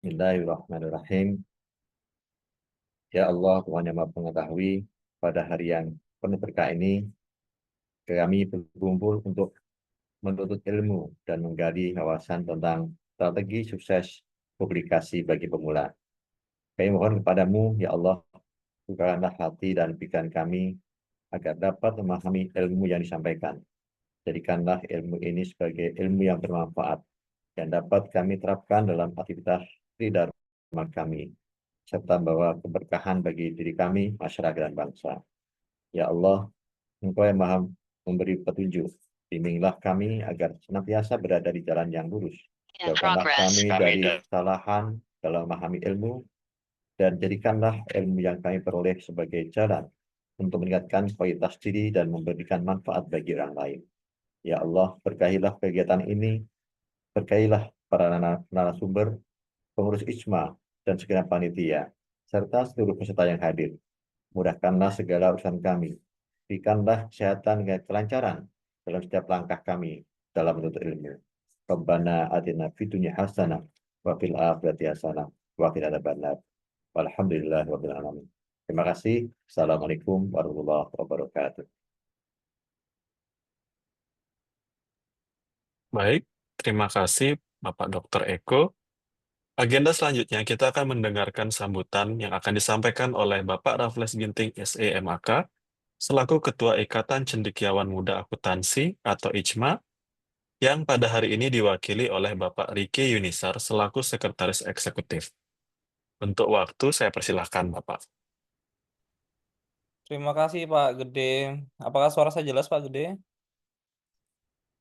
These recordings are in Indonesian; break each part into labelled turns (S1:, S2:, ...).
S1: Bismillahirrahmanirrahim. Ya Allah, Tuhan yang Maha Mengetahui, pada hari yang penuh berkah ini, kami berkumpul untuk menuntut ilmu dan menggali wawasan tentang strategi sukses publikasi bagi pemula. Kami mohon kepadamu, ya Allah, bukakanlah hati dan pikiran kami agar dapat memahami ilmu yang disampaikan. Jadikanlah ilmu ini sebagai ilmu yang bermanfaat yang dapat kami terapkan dalam aktivitas di dharma kami, serta membawa keberkahan bagi diri kami, masyarakat, dan bangsa. Ya Allah, Engkau yang Maha memberi petunjuk, bimbinglah kami agar senantiasa berada di jalan yang lurus. Jauhkanlah kami dari kesalahan dalam memahami ilmu, dan jadikanlah ilmu yang kami peroleh sebagai jalan untuk meningkatkan kualitas diri dan memberikan manfaat bagi orang lain. Ya Allah, berkahilah kegiatan ini, berkahilah para narasumber, pengurus ISMA, dan segenap panitia, serta seluruh peserta yang hadir. Mudahkanlah segala urusan kami. Berikanlah kesehatan dan kelancaran dalam setiap langkah kami dalam menuntut ilmu. Rabbana atina fid dunya hasanah wa fil akhirati hasanah wa qina adzabannar. Walhamdulillahirabbil alamin. Terima kasih. Assalamualaikum warahmatullahi wabarakatuh.
S2: Baik, terima kasih Bapak Dr. Eko. Agenda selanjutnya kita akan mendengarkan sambutan yang akan disampaikan oleh Bapak Raffles Ginting SEMAK selaku Ketua Ikatan Cendekiawan Muda Akuntansi atau ICMA yang pada hari ini diwakili oleh Bapak Riki Yunisar selaku Sekretaris Eksekutif. Untuk waktu saya persilahkan Bapak.
S3: Terima kasih Pak Gede. Apakah suara saya jelas Pak Gede?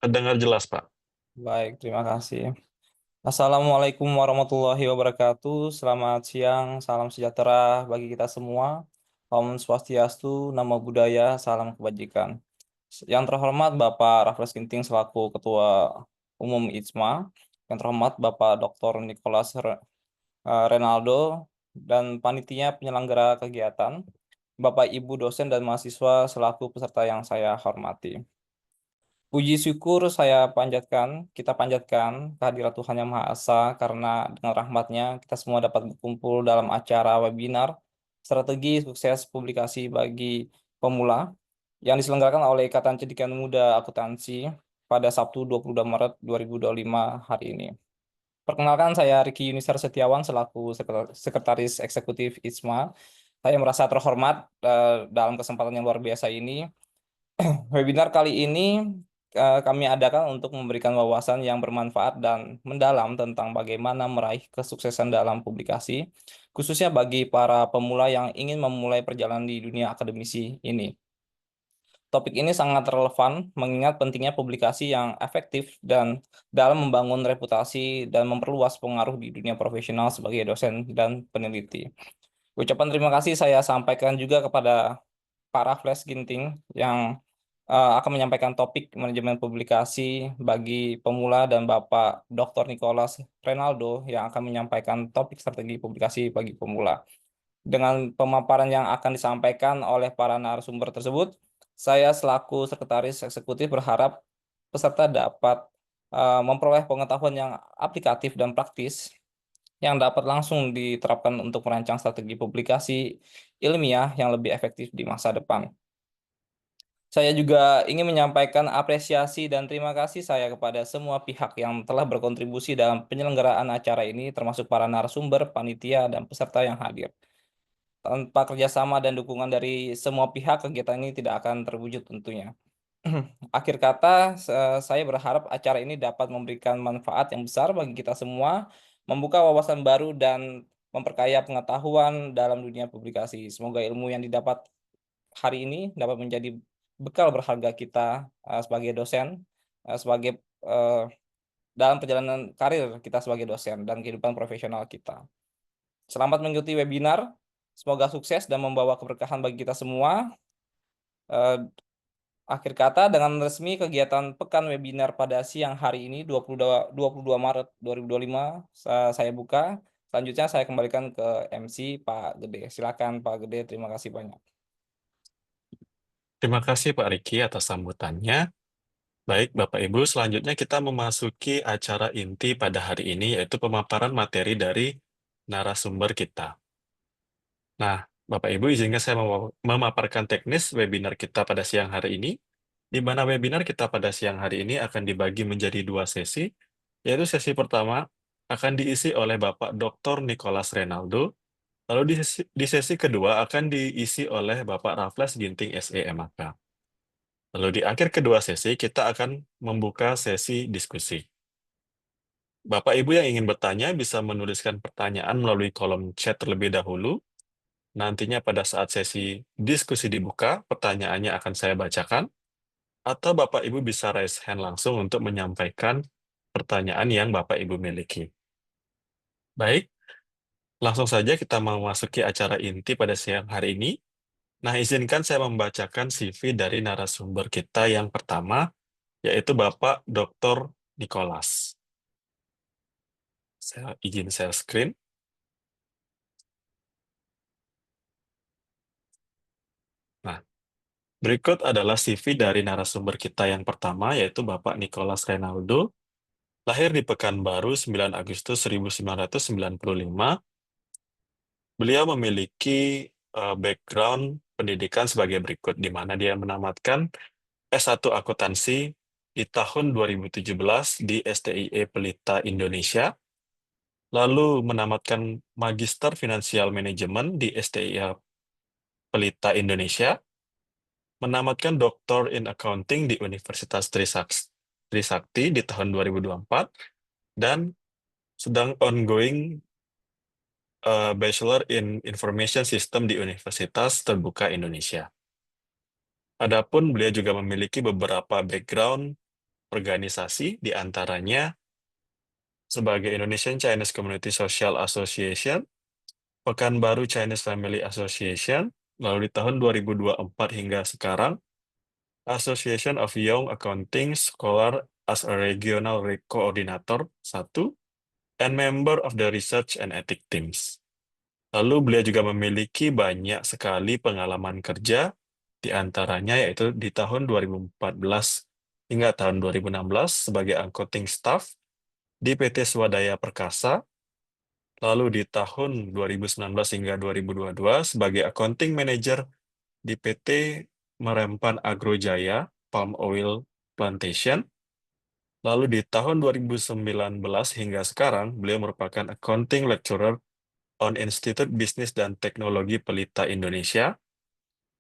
S2: Terdengar jelas Pak.
S3: Baik, terima kasih. Assalamualaikum warahmatullahi wabarakatuh. Selamat siang, salam sejahtera bagi kita semua. Om Swastiastu, Namo Buddhaya, salam kebajikan. Yang terhormat Bapak Raffles Ginting selaku Ketua Umum ICMA. Yang terhormat Bapak Dr. Nicholas Renaldo dan panitia penyelenggara kegiatan. Bapak Ibu dosen dan mahasiswa selaku peserta yang saya hormati. Puji syukur kita panjatkan kehadirat Tuhan Yang Maha Esa karena dengan rahmat-Nya kita semua dapat berkumpul dalam acara webinar Strategi Sukses Publikasi bagi Pemula yang diselenggarakan oleh Ikatan Cendekiawan Muda Akuntansi pada Sabtu 22 Maret 2025 hari ini. Perkenalkan, saya Riki Yunisar Setiawan selaku Sekretaris Eksekutif ISMA. Saya merasa terhormat dalam kesempatan yang luar biasa ini. Webinar kali ini kami adakan untuk memberikan wawasan yang bermanfaat dan mendalam tentang bagaimana meraih kesuksesan dalam publikasi, khususnya bagi para pemula yang ingin memulai perjalanan di dunia akademisi ini. Topik ini sangat relevan mengingat pentingnya publikasi yang efektif dan dalam membangun reputasi dan memperluas pengaruh di dunia profesional sebagai dosen dan peneliti. Ucapan terima kasih saya sampaikan juga kepada Pak Raffles Ginting yang akan menyampaikan topik manajemen publikasi bagi pemula dan Bapak Dr. Nicholas Renaldo yang akan menyampaikan topik strategi publikasi bagi pemula. Dengan pemaparan yang akan disampaikan oleh para narasumber tersebut, saya selaku Sekretaris Eksekutif berharap peserta dapat memperoleh pengetahuan yang aplikatif dan praktis yang dapat langsung diterapkan untuk merancang strategi publikasi ilmiah yang lebih efektif di masa depan. Saya juga ingin menyampaikan apresiasi dan terima kasih saya kepada semua pihak yang telah berkontribusi dalam penyelenggaraan acara ini, termasuk para narasumber, panitia, dan peserta yang hadir. Tanpa kerjasama dan dukungan dari semua pihak, kegiatan ini tidak akan terwujud tentunya. Akhir kata, saya berharap acara ini dapat memberikan manfaat yang besar bagi kita semua, membuka wawasan baru dan memperkaya pengetahuan dalam dunia publikasi. Semoga ilmu yang didapat hari ini dapat menjadi bekal berharga kita sebagai dosen, dalam perjalanan karir kita sebagai dosen dan kehidupan profesional kita. Selamat mengikuti webinar. Semoga sukses dan membawa keberkahan bagi kita semua. Akhir kata, dengan resmi kegiatan Pekan Webinar pada siang hari ini 22 Maret 2025 saya buka. Selanjutnya saya kembalikan ke MC Pak Gede. Silakan Pak Gede, terima kasih banyak.
S2: Terima kasih Pak Riki atas sambutannya. Baik Bapak Ibu, selanjutnya kita memasuki acara inti pada hari ini yaitu pemaparan materi dari narasumber kita. Nah, Bapak Ibu izinkan saya memaparkan teknis webinar kita pada siang hari ini, di mana webinar kita pada siang hari ini akan dibagi menjadi 2 sesi, yaitu sesi pertama akan diisi oleh Bapak Dr. Nicholas Renaldo, lalu di sesi kedua akan diisi oleh Bapak Raffles Ginting SEMAK. Lalu di akhir kedua sesi kita akan membuka sesi diskusi. Bapak Ibu yang ingin bertanya bisa menuliskan pertanyaan melalui kolom chat terlebih dahulu. Nantinya pada saat sesi diskusi dibuka, pertanyaannya akan saya bacakan, atau Bapak Ibu bisa raise hand langsung untuk menyampaikan pertanyaan yang Bapak Ibu miliki. Baik, langsung saja kita memasuki acara inti pada siang hari ini. Nah, izinkan saya membacakan CV dari narasumber kita yang pertama, yaitu Bapak Dr. Nicholas. Saya izin share screen. Nah, berikut adalah CV dari narasumber kita yang pertama, yaitu Bapak Nicholas Renaldo. Lahir di Pekanbaru 9 Agustus 1995, beliau memiliki background pendidikan sebagai berikut, di mana dia menamatkan S1 Akuntansi di tahun 2017 di STIE Pelita Indonesia, lalu menamatkan Magister Finansial Manajemen di STIE Pelita Indonesia, menamatkan Doktor in Accounting di Universitas Trisakti di tahun 2024, dan sedang ongoing Bachelor in Information System di Universitas Terbuka Indonesia. Adapun beliau juga memiliki beberapa background organisasi, di antaranya sebagai Indonesian Chinese Community Social Association, Pekanbaru Chinese Family Association, lalu di tahun 2024 hingga sekarang, Association of Young Accounting Scholar as a Regional Coordinator 1, and member of the Research and Ethics Teams. Lalu beliau juga memiliki banyak sekali pengalaman kerja, di antaranya yaitu di tahun 2014 hingga tahun 2016 sebagai accounting staff di PT Swadaya Perkasa, lalu di tahun 2019 hingga 2022 sebagai accounting manager di PT Merempan Agrojaya Palm Oil Plantation, lalu di tahun 2019 hingga sekarang beliau merupakan accounting lecturer on Institute Bisnis dan Teknologi Pelita Indonesia,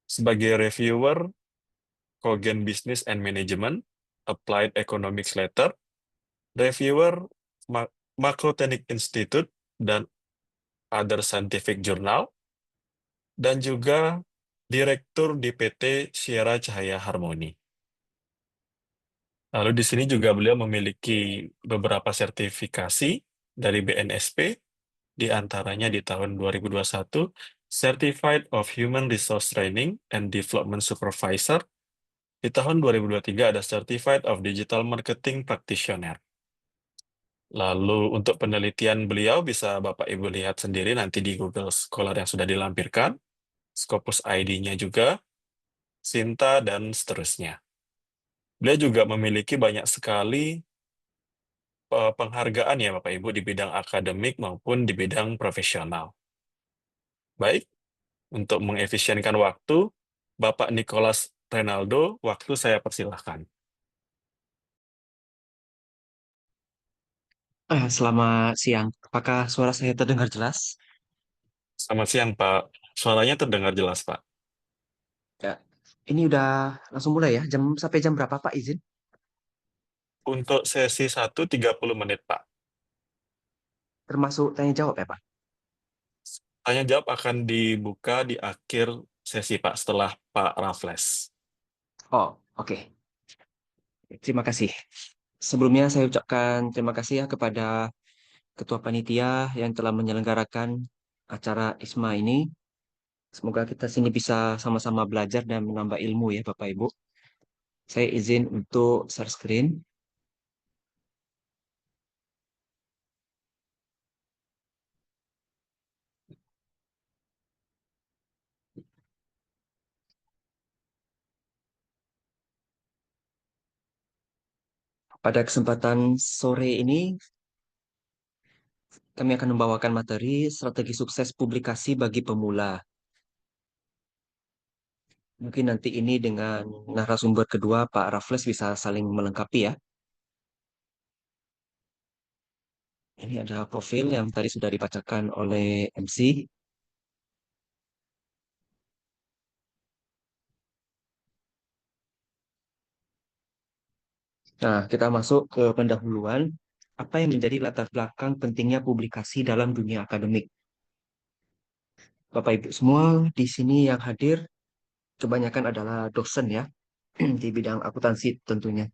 S2: sebagai reviewer Kogen Business and Management, Applied Economics Letter, reviewer Makrotechnic Institute dan Other Scientific Journal, dan juga direktur di PT Sierra Cahaya Harmoni. Lalu di sini juga beliau memiliki beberapa sertifikasi dari BNSP, di antaranya di tahun 2021, Certified of Human Resource Training and Development Supervisor. Di tahun 2023 ada Certified of Digital Marketing Practitioner. Lalu untuk penelitian beliau bisa Bapak Ibu lihat sendiri nanti di Google Scholar yang sudah dilampirkan, Scopus ID-nya juga, Sinta, dan seterusnya. Beliau juga memiliki banyak sekali penghargaan ya Bapak Ibu di bidang akademik maupun di bidang profesional. Baik, untuk mengefisienkan waktu, Bapak Nicholas Renaldo, waktu saya persilahkan.
S4: Selamat siang. Apakah suara saya terdengar jelas?
S2: Selamat siang, Pak. Suaranya terdengar jelas, Pak.
S4: Ya. Ini udah langsung mulai ya. Sampai jam berapa Pak izin?
S2: Untuk sesi 1, 30 menit, Pak.
S4: Termasuk tanya jawab ya Pak?
S2: Tanya jawab akan dibuka di akhir sesi, Pak, setelah Pak Raffles.
S4: Oh, oke. Terima kasih. Sebelumnya saya ucapkan terima kasih ya kepada Ketua Panitia yang telah menyelenggarakan acara ISMA ini. Semoga kita sini bisa sama-sama belajar dan menambah ilmu ya Bapak Ibu. Saya izin untuk share screen. Pada kesempatan sore ini, kami akan membawakan materi strategi sukses publikasi bagi pemula. Mungkin nanti ini dengan narasumber kedua, Pak Raffles bisa saling melengkapi ya. Ini ada profil yang tadi sudah dibacakan oleh MC. Nah, kita masuk ke pendahuluan. Apa yang menjadi latar belakang pentingnya publikasi dalam dunia akademik? Bapak Ibu semua di sini yang hadir kebanyakan adalah dosen ya, di bidang akuntansi tentunya.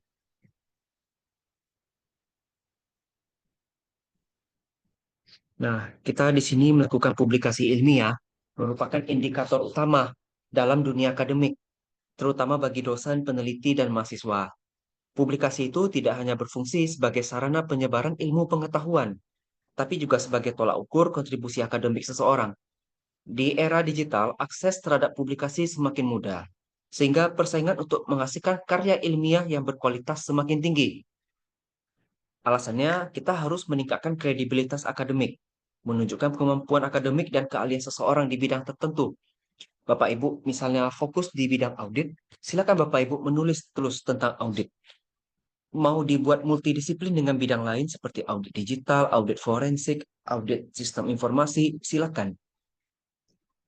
S4: Nah, kita di sini melakukan publikasi ilmiah merupakan indikator utama dalam dunia akademik, terutama bagi dosen, peneliti, dan mahasiswa. Publikasi itu tidak hanya berfungsi sebagai sarana penyebaran ilmu pengetahuan, tapi juga sebagai tolak ukur kontribusi akademik seseorang. Di era digital, akses terhadap publikasi semakin mudah, sehingga persaingan untuk menghasilkan karya ilmiah yang berkualitas semakin tinggi. Alasannya, kita harus meningkatkan kredibilitas akademik, menunjukkan kemampuan akademik dan keahlian seseorang di bidang tertentu. Bapak Ibu misalnya fokus di bidang audit, silakan Bapak Ibu menulis terus tentang audit. Mau dibuat multidisiplin dengan bidang lain seperti audit digital, audit forensik, audit sistem informasi, silakan.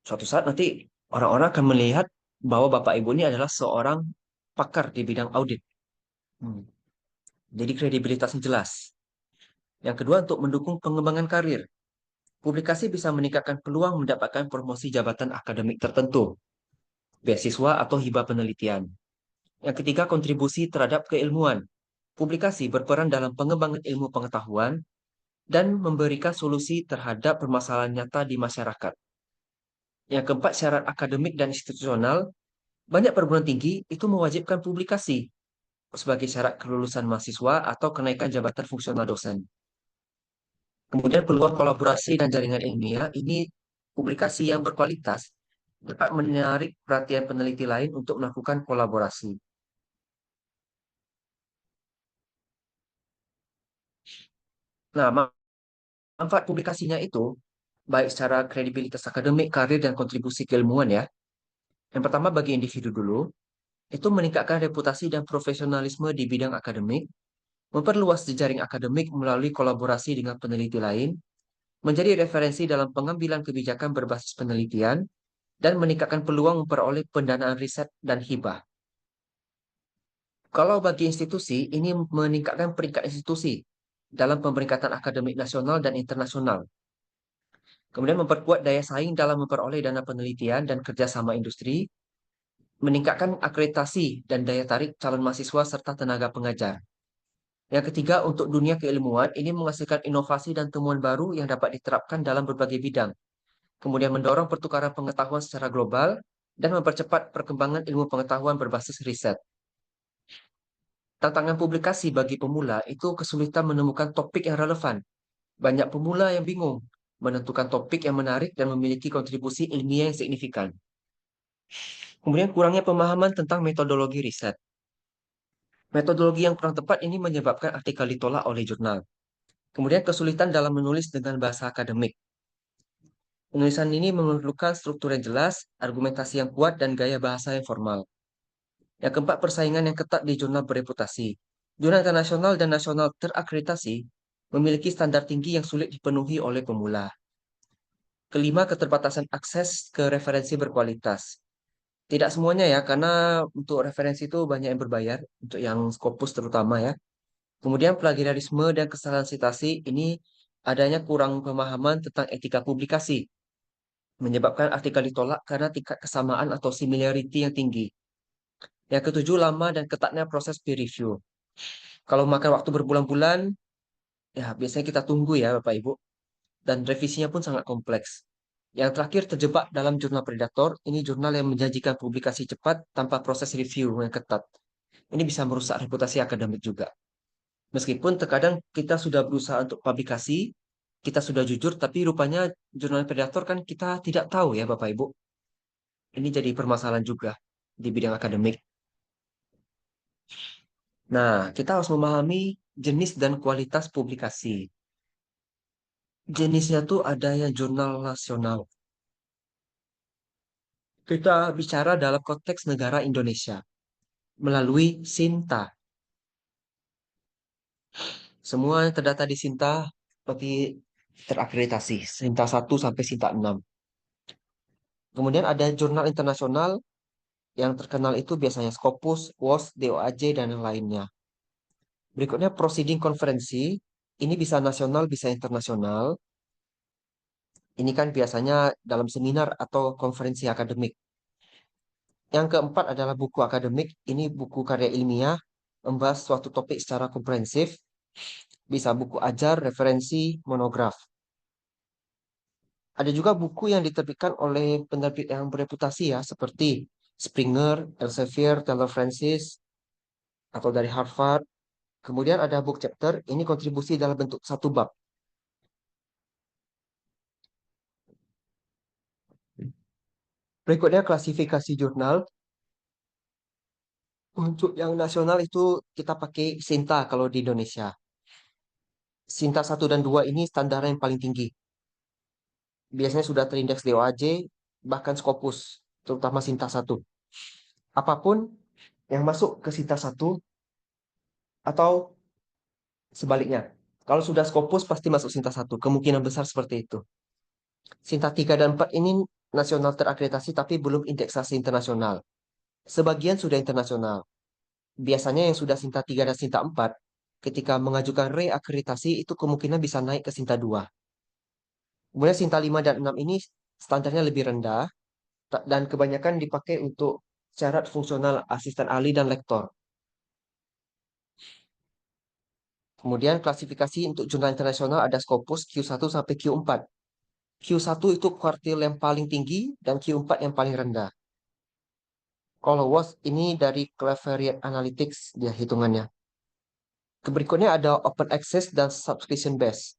S4: Suatu saat nanti orang-orang akan melihat bahwa Bapak Ibu ini adalah seorang pakar di bidang audit. Hmm. Jadi kredibilitasnya jelas. Yang kedua, untuk mendukung pengembangan karir. Publikasi bisa meningkatkan peluang mendapatkan promosi jabatan akademik tertentu, beasiswa atau hibah penelitian. Yang ketiga, kontribusi terhadap keilmuan. Publikasi berperan dalam pengembangan ilmu pengetahuan dan memberikan solusi terhadap permasalahan nyata di masyarakat. Yang keempat, syarat akademik dan institusional. Banyak perguruan tinggi itu mewajibkan publikasi sebagai syarat kelulusan mahasiswa atau kenaikan jabatan fungsional dosen. Kemudian peluang kolaborasi dan jaringan ilmiah, ini publikasi yang berkualitas dapat menarik perhatian peneliti lain untuk melakukan kolaborasi. Nah, manfaat publikasinya itu baik secara kredibilitas akademik, karir, dan kontribusi keilmuan ya. Yang pertama bagi individu dulu, itu meningkatkan reputasi dan profesionalisme di bidang akademik, memperluas jejaring akademik melalui kolaborasi dengan peneliti lain, menjadi referensi dalam pengambilan kebijakan berbasis penelitian, dan meningkatkan peluang memperoleh pendanaan riset dan hibah. Kalau bagi institusi, ini meningkatkan peringkat institusi dalam pemeringkatan akademik nasional dan internasional. Kemudian memperkuat daya saing dalam memperoleh dana penelitian dan kerjasama industri, meningkatkan akreditasi dan daya tarik calon mahasiswa serta tenaga pengajar. Yang ketiga, untuk dunia keilmuan, ini menghasilkan inovasi dan temuan baru yang dapat diterapkan dalam berbagai bidang. Kemudian mendorong pertukaran pengetahuan secara global dan mempercepat perkembangan ilmu pengetahuan berbasis riset. Tantangan publikasi bagi pemula itu kesulitan menemukan topik yang relevan. Banyak pemula yang bingung menentukan topik yang menarik dan memiliki kontribusi ilmiah yang signifikan. Kemudian kurangnya pemahaman tentang metodologi riset. Metodologi yang kurang tepat ini menyebabkan artikel ditolak oleh jurnal. Kemudian kesulitan dalam menulis dengan bahasa akademik. Penulisan ini memerlukan struktur yang jelas, argumentasi yang kuat, dan gaya bahasa yang formal. Yang keempat, persaingan yang ketat di jurnal bereputasi. Jurnal internasional dan nasional terakreditasi memiliki standar tinggi yang sulit dipenuhi oleh pemula. Kelima, keterbatasan akses ke referensi berkualitas. Tidak semuanya ya, karena untuk referensi itu banyak yang berbayar, untuk yang Scopus terutama ya. Kemudian plagiarisme dan kesalahan sitasi, ini adanya kurang pemahaman tentang etika publikasi, menyebabkan artikel ditolak karena tingkat kesamaan atau similarity yang tinggi. Yang ketujuh, lama dan ketatnya proses peer review. Kalau makan waktu berbulan-bulan, ya biasanya kita tunggu ya Bapak Ibu. Dan revisinya pun sangat kompleks. Yang terakhir, terjebak dalam jurnal predator. Ini jurnal yang menjanjikan publikasi cepat tanpa proses review yang ketat. Ini bisa merusak reputasi akademik juga. Meskipun terkadang kita sudah berusaha untuk publikasi, kita sudah jujur, tapi rupanya jurnal predator kan kita tidak tahu ya Bapak Ibu. Ini jadi permasalahan juga di bidang akademik. Nah, kita harus memahami jenis dan kualitas publikasi. Jenisnya tuh ada yang jurnal nasional. Kita bicara dalam konteks negara Indonesia melalui Sinta. Semua yang terdata di Sinta berarti terakreditasi, Sinta 1 sampai Sinta 6. Kemudian ada jurnal internasional yang terkenal itu biasanya Scopus, WOS, DOAJ, dan yang lainnya. Berikutnya proceeding konferensi. Ini bisa nasional, bisa internasional. Ini kan biasanya dalam seminar atau konferensi akademik. Yang keempat adalah buku akademik. Ini buku karya ilmiah, membahas suatu topik secara komprehensif. Bisa buku ajar, referensi, monograf. Ada juga buku yang diterbitkan oleh penerbit yang bereputasi ya, seperti Springer, Elsevier, Taylor Francis, atau dari Harvard. Kemudian ada book chapter, ini kontribusi dalam bentuk satu bab. Berikutnya klasifikasi jurnal. Untuk yang nasional itu kita pakai Sinta kalau di Indonesia. Sinta 1 dan 2 ini standar yang paling tinggi. Biasanya sudah terindeks DOAJ, bahkan Scopus, terutama Sinta 1. Apapun yang masuk ke Sinta 1 atau sebaliknya. Kalau sudah Scopus pasti masuk Sinta 1. Kemungkinan besar seperti itu. Sinta 3 dan 4 ini nasional terakreditasi tapi belum indeksasi internasional. Sebagian sudah internasional. Biasanya yang sudah Sinta 3 dan Sinta 4, ketika mengajukan reakreditasi itu kemungkinan bisa naik ke Sinta 2. Kemudian Sinta 5 dan 6 ini standarnya lebih rendah dan kebanyakan dipakai untuk syarat fungsional asisten ahli dan lektor. Kemudian klasifikasi untuk jurnal internasional ada Scopus Q1 sampai Q4. Q1 itu kuartil yang paling tinggi dan Q4 yang paling rendah. Kalau WOS ini dari Claveriate Analytics dia hitungannya. Berikutnya ada Open Access dan Subscription Based.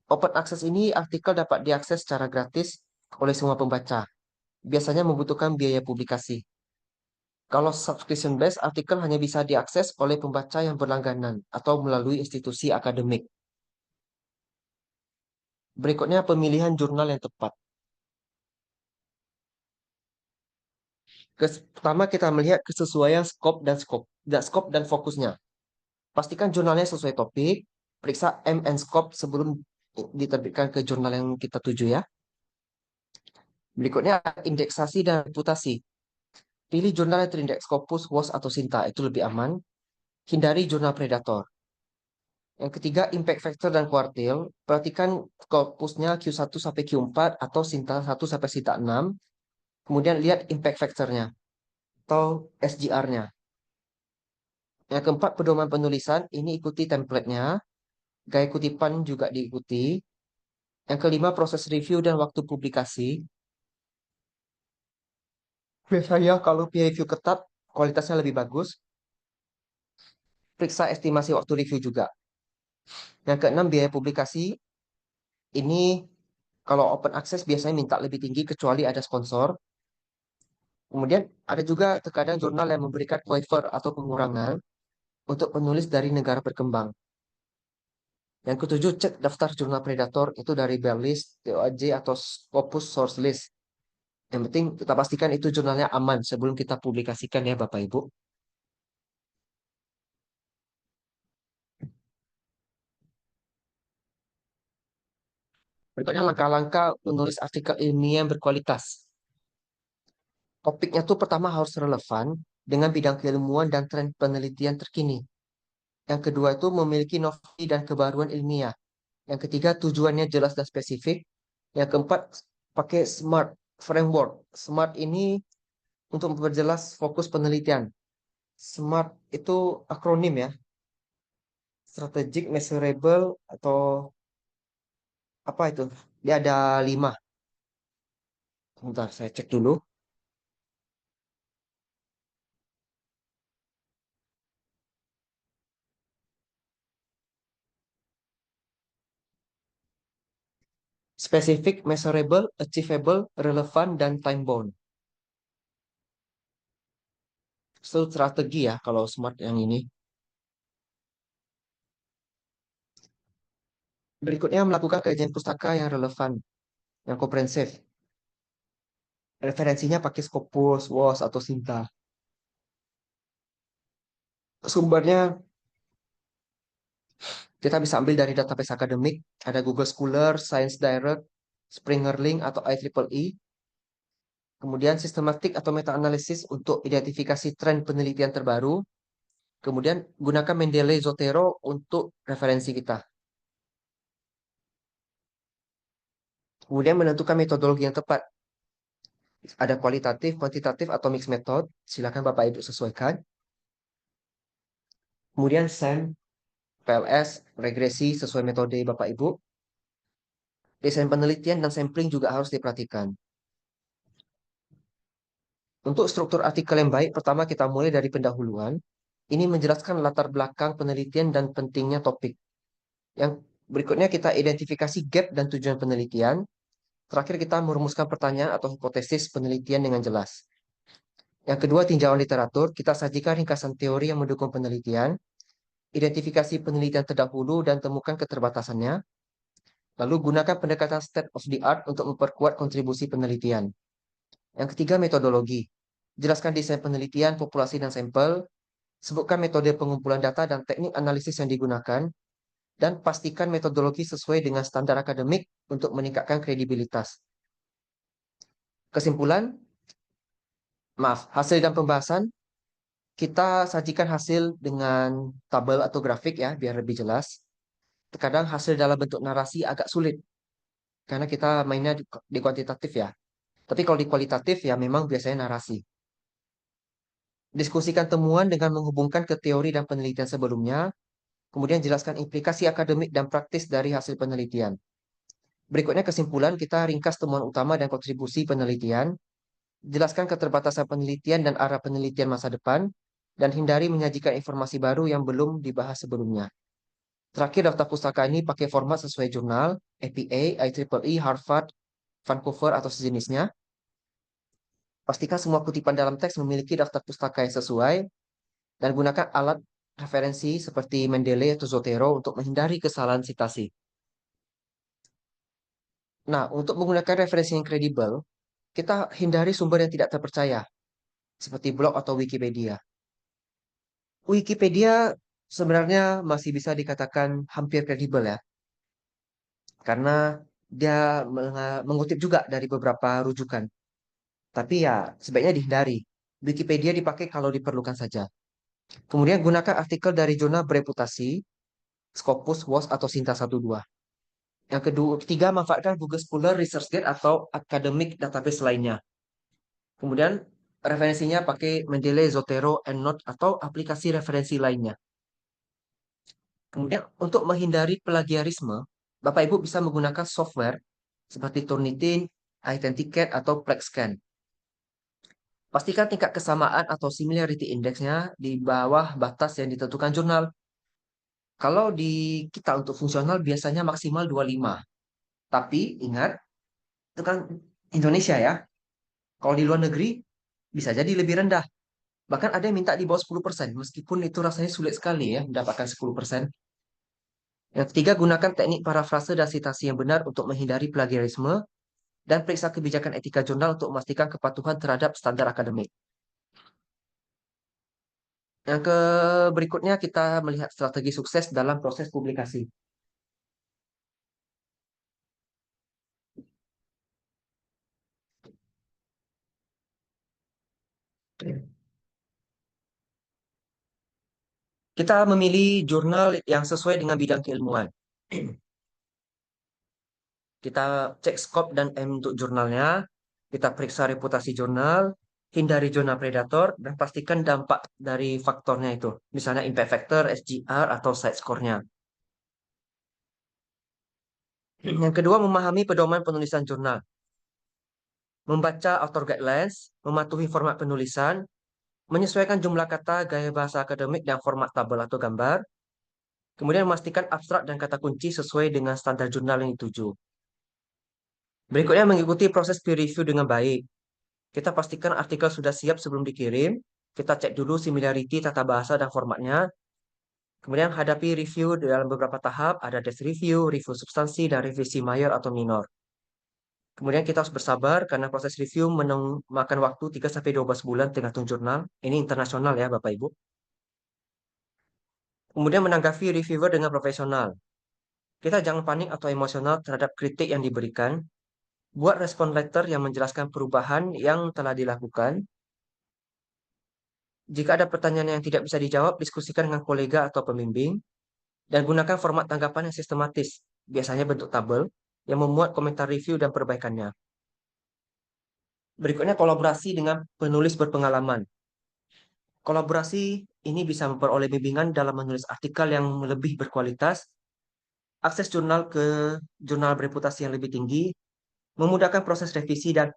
S4: Open Access ini artikel dapat diakses secara gratis oleh semua pembaca. Biasanya membutuhkan biaya publikasi. Kalau subscription based, artikel hanya bisa diakses oleh pembaca yang berlangganan atau melalui institusi akademik. Berikutnya pemilihan jurnal yang tepat. Pertama kita melihat kesesuaian skop dan fokusnya. Pastikan jurnalnya sesuai topik. Periksa and scope sebelum diterbitkan ke jurnal yang kita tuju ya. Berikutnya indeksasi dan reputasi. Pilih jurnal yang terindeks Scopus, WOS, atau Sinta. Itu lebih aman. Hindari jurnal predator. Yang ketiga, impact factor dan kuartil. Perhatikan Scopusnya Q1 sampai Q4 atau Sinta 1 sampai Sinta 6. Kemudian lihat impact factornya atau SGR-nya. Yang keempat, pedoman penulisan. Ini ikuti template-nya. Gaya kutipan juga diikuti. Yang kelima, proses review dan waktu publikasi. Biasanya kalau peer review ketat, kualitasnya lebih bagus. Periksa estimasi waktu review juga. Yang keenam, biaya publikasi. Ini kalau open access biasanya minta lebih tinggi kecuali ada sponsor. Kemudian ada juga terkadang jurnal yang memberikan waiver atau pengurangan untuk penulis dari negara berkembang. Yang ketujuh, cek daftar jurnal predator itu dari Berlist, TOAJ, atau Scopus Source List. Yang penting kita pastikan itu jurnalnya aman sebelum kita publikasikan ya Bapak Ibu. Berikutnya langkah-langkah menulis artikel ilmiah yang berkualitas. Topiknya tuh pertama harus relevan dengan bidang keilmuan dan tren penelitian terkini. Yang kedua itu memiliki inovasi dan kebaruan ilmiah. Yang ketiga tujuannya jelas dan spesifik. Yang keempat pakai SMART framework. SMART ini untuk memperjelas fokus penelitian. SMART itu akronim ya. Strategic, measurable, atau apa itu? Dia ada 5. Bentar, saya cek dulu. Specific, measurable, achievable, relevant, dan time bound. So, strategi ya kalau SMART yang ini. Berikutnya melakukan kajian pustaka yang relevan, yang komprehensif. Referensinya pakai Scopus, WOS, atau Sinta. Sumbernya kita bisa ambil dari database akademik, ada Google Scholar, Science Direct, Springer Link, atau IEEE. Kemudian sistematik atau meta-analisis untuk identifikasi tren penelitian terbaru. Kemudian gunakan Mendeley Zotero untuk referensi kita. Kemudian menentukan metodologi yang tepat. Ada kualitatif, kuantitatif, atau mixed method. Silakan Bapak Ibu sesuaikan. Kemudian SEM, PLS, regresi sesuai metode Bapak Ibu. Desain penelitian dan sampling juga harus diperhatikan. Untuk struktur artikel yang baik, pertama kita mulai dari pendahuluan. Ini menjelaskan latar belakang penelitian dan pentingnya topik. Yang berikutnya kita identifikasi gap dan tujuan penelitian. Terakhir kita merumuskan pertanyaan atau hipotesis penelitian dengan jelas. Yang kedua, tinjauan literatur. Kita sajikan ringkasan teori yang mendukung penelitian. Identifikasi penelitian terdahulu dan temukan keterbatasannya. Lalu gunakan pendekatan state of the art untuk memperkuat kontribusi penelitian. Yang ketiga, metodologi. Jelaskan desain penelitian, populasi, dan sampel. Sebutkan metode pengumpulan data dan teknik analisis yang digunakan. Dan pastikan metodologi sesuai dengan standar akademik untuk meningkatkan kredibilitas. Kesimpulan, hasil dan pembahasan, kita sajikan hasil dengan tabel atau grafik ya, biar lebih jelas. Terkadang hasil dalam bentuk narasi agak sulit, karena kita mainnya di kuantitatif ya. Tapi kalau di kualitatif ya memang biasanya narasi. Diskusikan temuan dengan menghubungkan ke teori dan penelitian sebelumnya, kemudian jelaskan implikasi akademik dan praktis dari hasil penelitian. Berikutnya kesimpulan, kita ringkas temuan utama dan kontribusi penelitian, jelaskan keterbatasan penelitian dan arah penelitian masa depan, dan hindari menyajikan informasi baru yang belum dibahas sebelumnya. Terakhir, daftar pustaka ini pakai format sesuai jurnal, APA, IEEE, Harvard, Vancouver, atau sejenisnya. Pastikan semua kutipan dalam teks memiliki daftar pustaka yang sesuai, dan gunakan alat referensi seperti Mendeley atau Zotero untuk menghindari kesalahan sitasi. Nah, untuk menggunakan referensi yang kredibel, kita hindari sumber yang tidak terpercaya, seperti blog atau Wikipedia. Wikipedia sebenarnya masih bisa dikatakan hampir kredibel ya, karena dia mengutip juga dari beberapa rujukan. Tapi ya sebaiknya dihindari. Wikipedia dipakai kalau diperlukan saja. Kemudian gunakan artikel dari jurnal bereputasi, Scopus, WOS, atau Sinta 12. Yang ketiga, manfaatkan Google Scholar, ResearchGate, atau academic database lainnya. Kemudian referensinya pakai Mendeley, Zotero, EndNote, atau aplikasi referensi lainnya. Kemudian untuk menghindari plagiarisme, Bapak Ibu bisa menggunakan software seperti Turnitin, iThenticated, atau PlexScan. Pastikan tingkat kesamaan atau similarity index-nya di bawah batas yang ditentukan jurnal. Kalau di kita untuk fungsional biasanya maksimal 25. Tapi ingat, itu kan Indonesia ya. Kalau di luar negeri bisa jadi lebih rendah. Bahkan ada yang minta di bawah 10%, meskipun itu rasanya sulit sekali ya mendapatkan 10%. Yang ketiga, gunakan teknik parafrase dan citasi yang benar untuk menghindari plagiarisme dan periksa kebijakan etika jurnal untuk memastikan kepatuhan terhadap standar akademik. Yang berikutnya kita melihat strategi sukses dalam proses publikasi. Kita memilih jurnal yang sesuai dengan bidang keilmuan. Kita cek scope dan aim untuk jurnalnya, kita periksa reputasi jurnal, hindari jurnal predator, dan pastikan dampak dari faktornya itu. Misalnya impact factor, SGR, atau site score-nya. Yang kedua, memahami pedoman penulisan jurnal. Membaca author guidelines, mematuhi format penulisan, menyesuaikan jumlah kata, gaya bahasa akademik, dan format tabel atau gambar. Kemudian memastikan abstrak dan kata kunci sesuai dengan standar jurnal yang dituju. Berikutnya mengikuti proses peer review dengan baik. Kita pastikan artikel sudah siap sebelum dikirim. Kita cek dulu similarity tata bahasa dan formatnya. Kemudian hadapi review dalam beberapa tahap, ada desk review, review substansi, dan revisi mayor atau minor. Kemudian kita harus bersabar karena proses review memakan waktu 3-12 bulan tergantung jurnal. Ini internasional ya Bapak Ibu. Kemudian menanggapi reviewer dengan profesional. Kita jangan panik atau emosional terhadap kritik yang diberikan. Buat respon letter yang menjelaskan perubahan yang telah dilakukan. Jika ada pertanyaan yang tidak bisa dijawab, diskusikan dengan kolega atau pembimbing. Dan gunakan format tanggapan yang sistematis, biasanya bentuk tabel, yang memuat komentar review dan perbaikannya. Berikutnya kolaborasi dengan penulis berpengalaman. Kolaborasi ini bisa memperoleh bimbingan dalam menulis artikel yang lebih berkualitas, akses jurnal ke jurnal bereputasi yang lebih tinggi, memudahkan proses revisi dan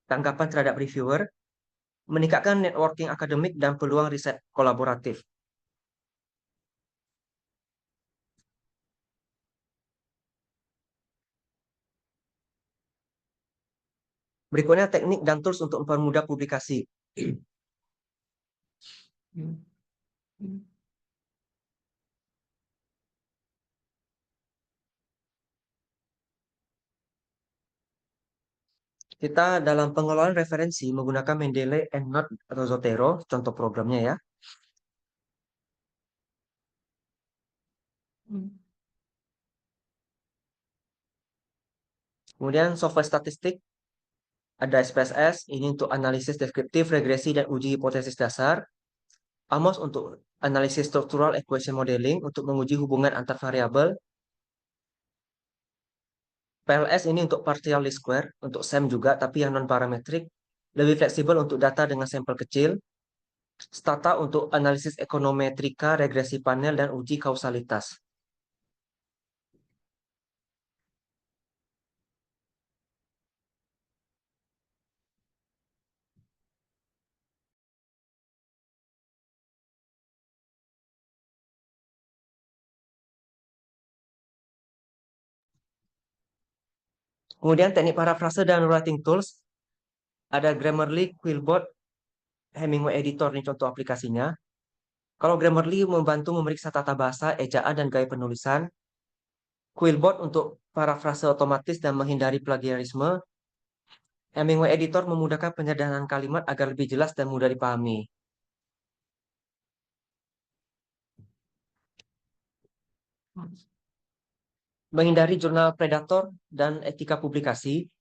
S4: tanggapan terhadap reviewer, meningkatkan networking akademik dan peluang riset kolaboratif. Berikutnya teknik dan tools untuk mempermudah publikasi. Kita dalam pengelolaan referensi menggunakan Mendeley, EndNote, atau Zotero, contoh programnya ya. Kemudian software statistik, ada SPSS, ini untuk analisis deskriptif, regresi, dan uji hipotesis dasar. AMOS untuk analisis structural equation modeling, untuk menguji hubungan antar variabel. PLS ini untuk partial least square, untuk SEM juga, tapi yang non-parametrik. Lebih fleksibel untuk data dengan sampel kecil. Stata untuk analisis ekonometrika, regresi panel, dan uji kausalitas. Kemudian teknik parafrase dan writing tools, ada Grammarly, Quillbot, Hemingway Editor, ini contoh aplikasinya. Kalau Grammarly membantu memeriksa tata bahasa, ejaan, dan gaya penulisan. Quillbot untuk parafrase otomatis dan menghindari plagiarisme. Hemingway Editor memudahkan penyederhanaan kalimat agar lebih jelas dan mudah dipahami. Menghindari jurnal predator dan etika publikasi.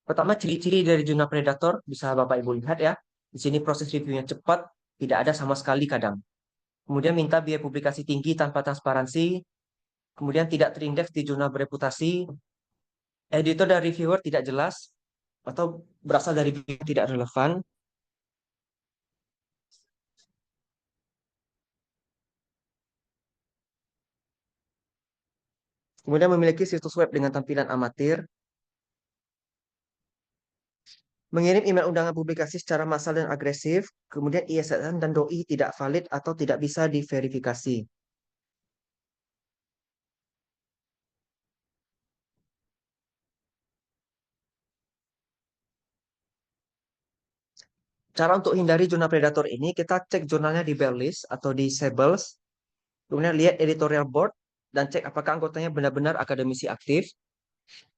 S4: Pertama, ciri-ciri dari jurnal predator bisa Bapak Ibu lihat ya. Di sini proses reviewnya cepat, tidak ada sama sekali kadang. Kemudian minta biaya publikasi tinggi tanpa transparansi. Kemudian tidak terindeks di jurnal bereputasi. Editor dan reviewer tidak jelas atau berasal dari bidang yang tidak relevan. Kemudian memiliki situs web dengan tampilan amatir. Mengirim email undangan publikasi secara massal dan agresif. Kemudian ISSN dan DOI tidak valid atau tidak bisa diverifikasi. Cara untuk hindari jurnal predator ini, kita cek jurnalnya di Berlitz atau di Sebels. Kemudian lihat editorial board dan cek apakah anggotanya benar-benar akademisi aktif.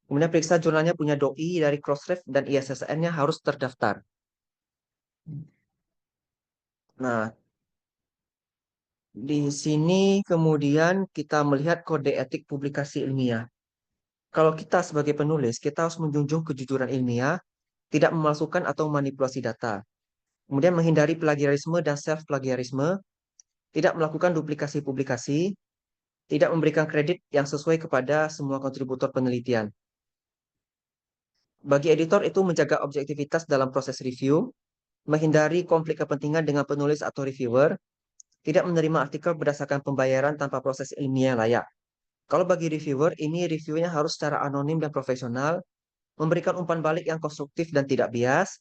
S4: Kemudian periksa jurnalnya punya doi dari Crossref dan ISSN-nya harus terdaftar. Nah, di sini kemudian kita melihat kode etik publikasi ilmiah. Kalau kita sebagai penulis, kita harus menjunjung kejujuran ilmiah, tidak memalsukan atau manipulasi data. Kemudian menghindari plagiarisme dan self-plagiarisme, tidak melakukan duplikasi publikasi, tidak memberikan kredit yang sesuai kepada semua kontributor penelitian. Bagi editor itu menjaga objektivitas dalam proses review, menghindari konflik kepentingan dengan penulis atau reviewer, tidak menerima artikel berdasarkan pembayaran tanpa proses ilmiah yang layak. Kalau bagi reviewer, ini reviewnya harus secara anonim dan profesional, memberikan umpan balik yang konstruktif dan tidak bias,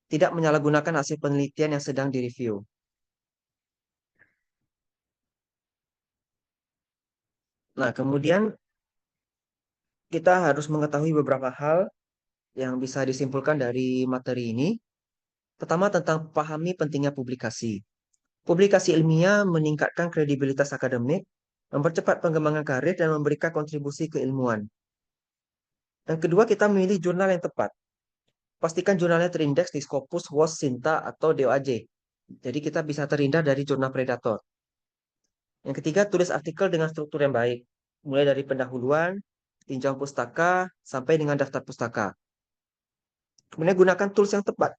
S4: tidak menyalahgunakan hasil penelitian yang sedang direview. Nah, kemudian kita harus mengetahui beberapa hal yang bisa disimpulkan dari materi ini. Pertama, tentang pahami pentingnya publikasi. Publikasi ilmiah meningkatkan kredibilitas akademik, mempercepat pengembangan karir, dan memberikan kontribusi keilmuan. Yang kedua, kita memilih jurnal yang tepat. Pastikan jurnalnya terindeks di Scopus, WOS, Sinta, atau DOAJ. Jadi kita bisa terhindar dari jurnal predator. Yang ketiga, tulis artikel dengan struktur yang baik. Mulai dari pendahuluan, tinjauan pustaka, sampai dengan daftar pustaka. Kemudian gunakan tools yang tepat.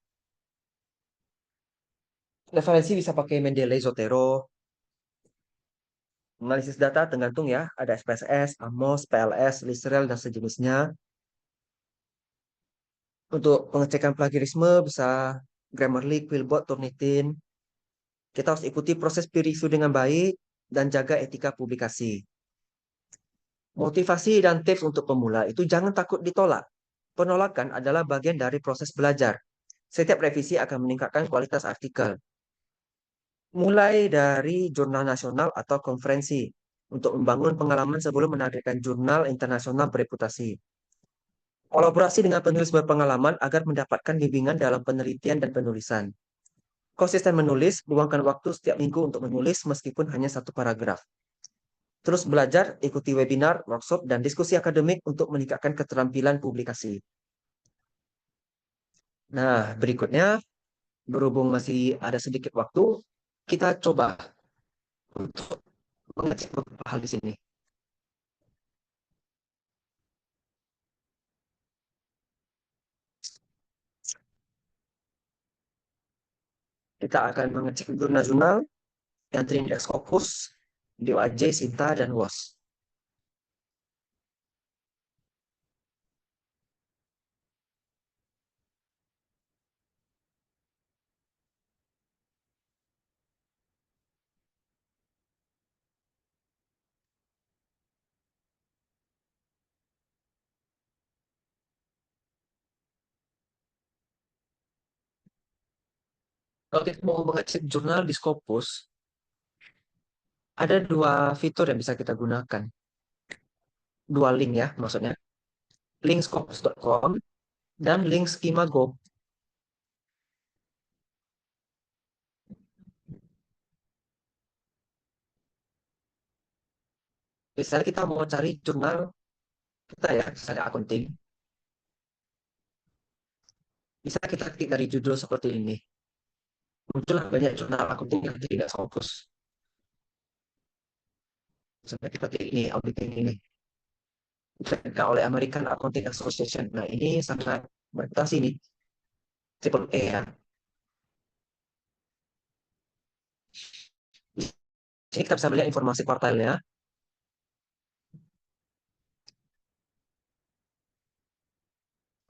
S4: Referensi bisa pakai Mendeley, Zotero. Analisis data tergantung ya, ada SPSS, AMOS, PLS, Listerel, dan sejenisnya. Untuk pengecekan plagiarisme bisa Grammarly, Quillbot, Turnitin. Kita harus ikuti proses peer review dengan baik dan jaga etika publikasi. Motivasi dan tips untuk pemula itu jangan takut ditolak. Penolakan adalah bagian dari proses belajar. Setiap revisi akan meningkatkan kualitas artikel. Mulai dari jurnal nasional atau konferensi untuk membangun pengalaman sebelum menerbitkan jurnal internasional bereputasi. Kolaborasi dengan penulis berpengalaman agar mendapatkan bimbingan dalam penelitian dan penulisan. Konsisten menulis, luangkan waktu setiap minggu untuk menulis meskipun hanya satu paragraf. Terus belajar, ikuti webinar, workshop, dan diskusi akademik untuk meningkatkan keterampilan publikasi. Nah, berikutnya, berhubung masih ada sedikit waktu, kita coba untuk mengecek beberapa hal di sini. Kita akan mengecek jurnal-jurnal yang terindeks Scopus, DOAJ, Sinta, dan WOS. Kalau kita mau mengecek jurnal di Scopus, ada dua fitur yang bisa kita gunakan. Dua link ya, maksudnya. Link scopus.com dan link schema.go. Misalnya kita mau cari jurnal kita ya, misalnya accounting. Bisa kita ketik dari judul seperti ini. Muncullah banyak jurnal accounting yang tidak Scopus. Sampai kita ketik ini, auditing ini. Diterbitkan oleh American Accounting Association. Nah, ini sangat berprestasi nih. Triple A ya. Sini kita bisa melihat informasi kuartalnya.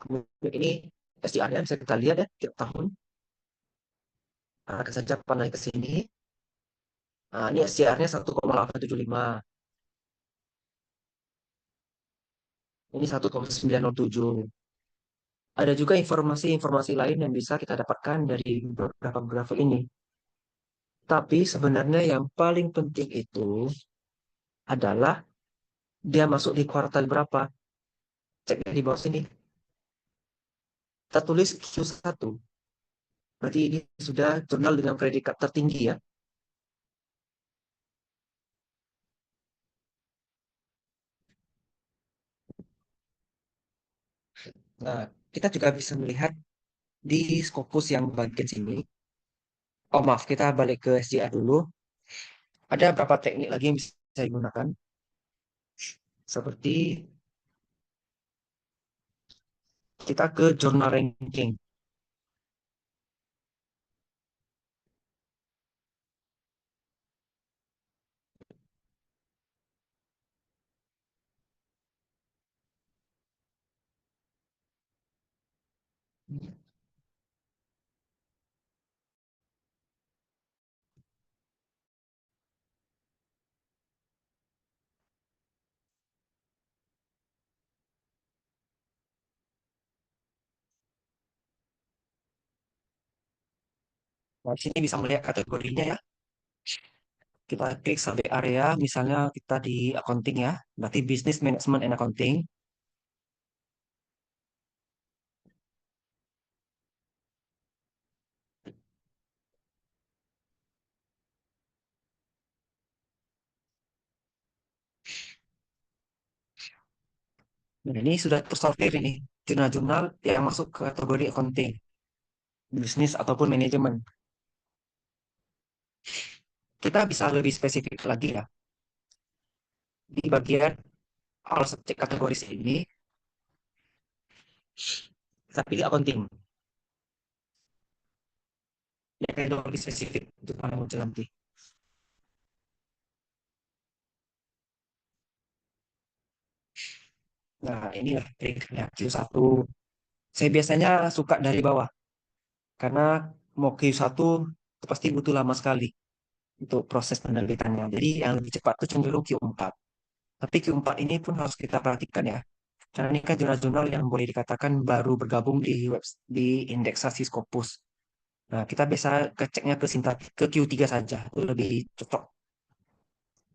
S4: Kemudian ini SDR-nya bisa kita lihat ya, tiap tahun. Akan saja panah ke sini. Nah, ini SDR-nya 1,875. Ini 1,907. Ada juga informasi-informasi lain yang bisa kita dapatkan dari beberapa grafik ini. Tapi sebenarnya yang paling penting itu adalah dia masuk di kuartal berapa. Cek di bawah sini. Kita tulis Q1. Berarti ini sudah jurnal dengan predikat tertinggi ya. Nah, kita juga bisa melihat di Scopus yang bagian sini. Oh maaf, kita balik ke SDR dulu. Ada beberapa teknik lagi yang bisa digunakan. Seperti kita ke jurnal ranking. Nah, di sini bisa melihat kategorinya ya. Kita klik sampai area, misalnya kita di accounting ya, berarti business management and accounting. Nah, ini sudah tersortir ini, jurnal-jurnal yang masuk ke kategori accounting, bisnis ataupun manajemen. Kita bisa lebih spesifik lagi ya. Di bagian all subject kategoris ini, kita pilih accounting. Ya, kayak lebih spesifik untuk mana muncul nanti. Nah, inilah triknya Q1. Saya biasanya suka dari bawah, karena mau Q1 itu pasti butuh lama sekali untuk proses penerbitannya. Jadi yang lebih cepat itu cenderung Q4. Tapi Q4 ini pun harus kita perhatikan ya. Karena ini kan jurnal-jurnal yang boleh dikatakan baru bergabung di indeksasi Scopus. Nah, kita biasa keceknya ke Q3 saja, itu lebih cocok.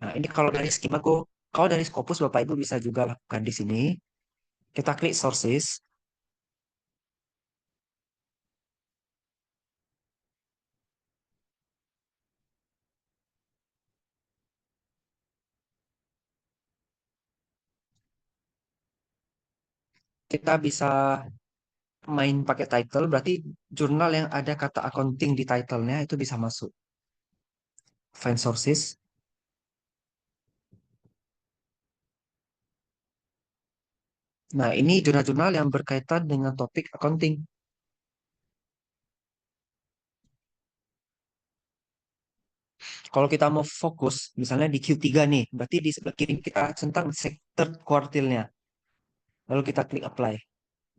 S4: Nah, ini kalau dari Scopus Bapak Ibu bisa juga lakukan di sini. Kita klik sources, kita bisa main pakai title, berarti jurnal yang ada kata accounting di titlenya itu bisa masuk. Find sources. Nah, ini jurnal-jurnal yang berkaitan dengan topik accounting. Kalau kita mau fokus, misalnya di Q3 nih, berarti di sebelah kiri kita centang third quartilnya. Lalu kita klik apply.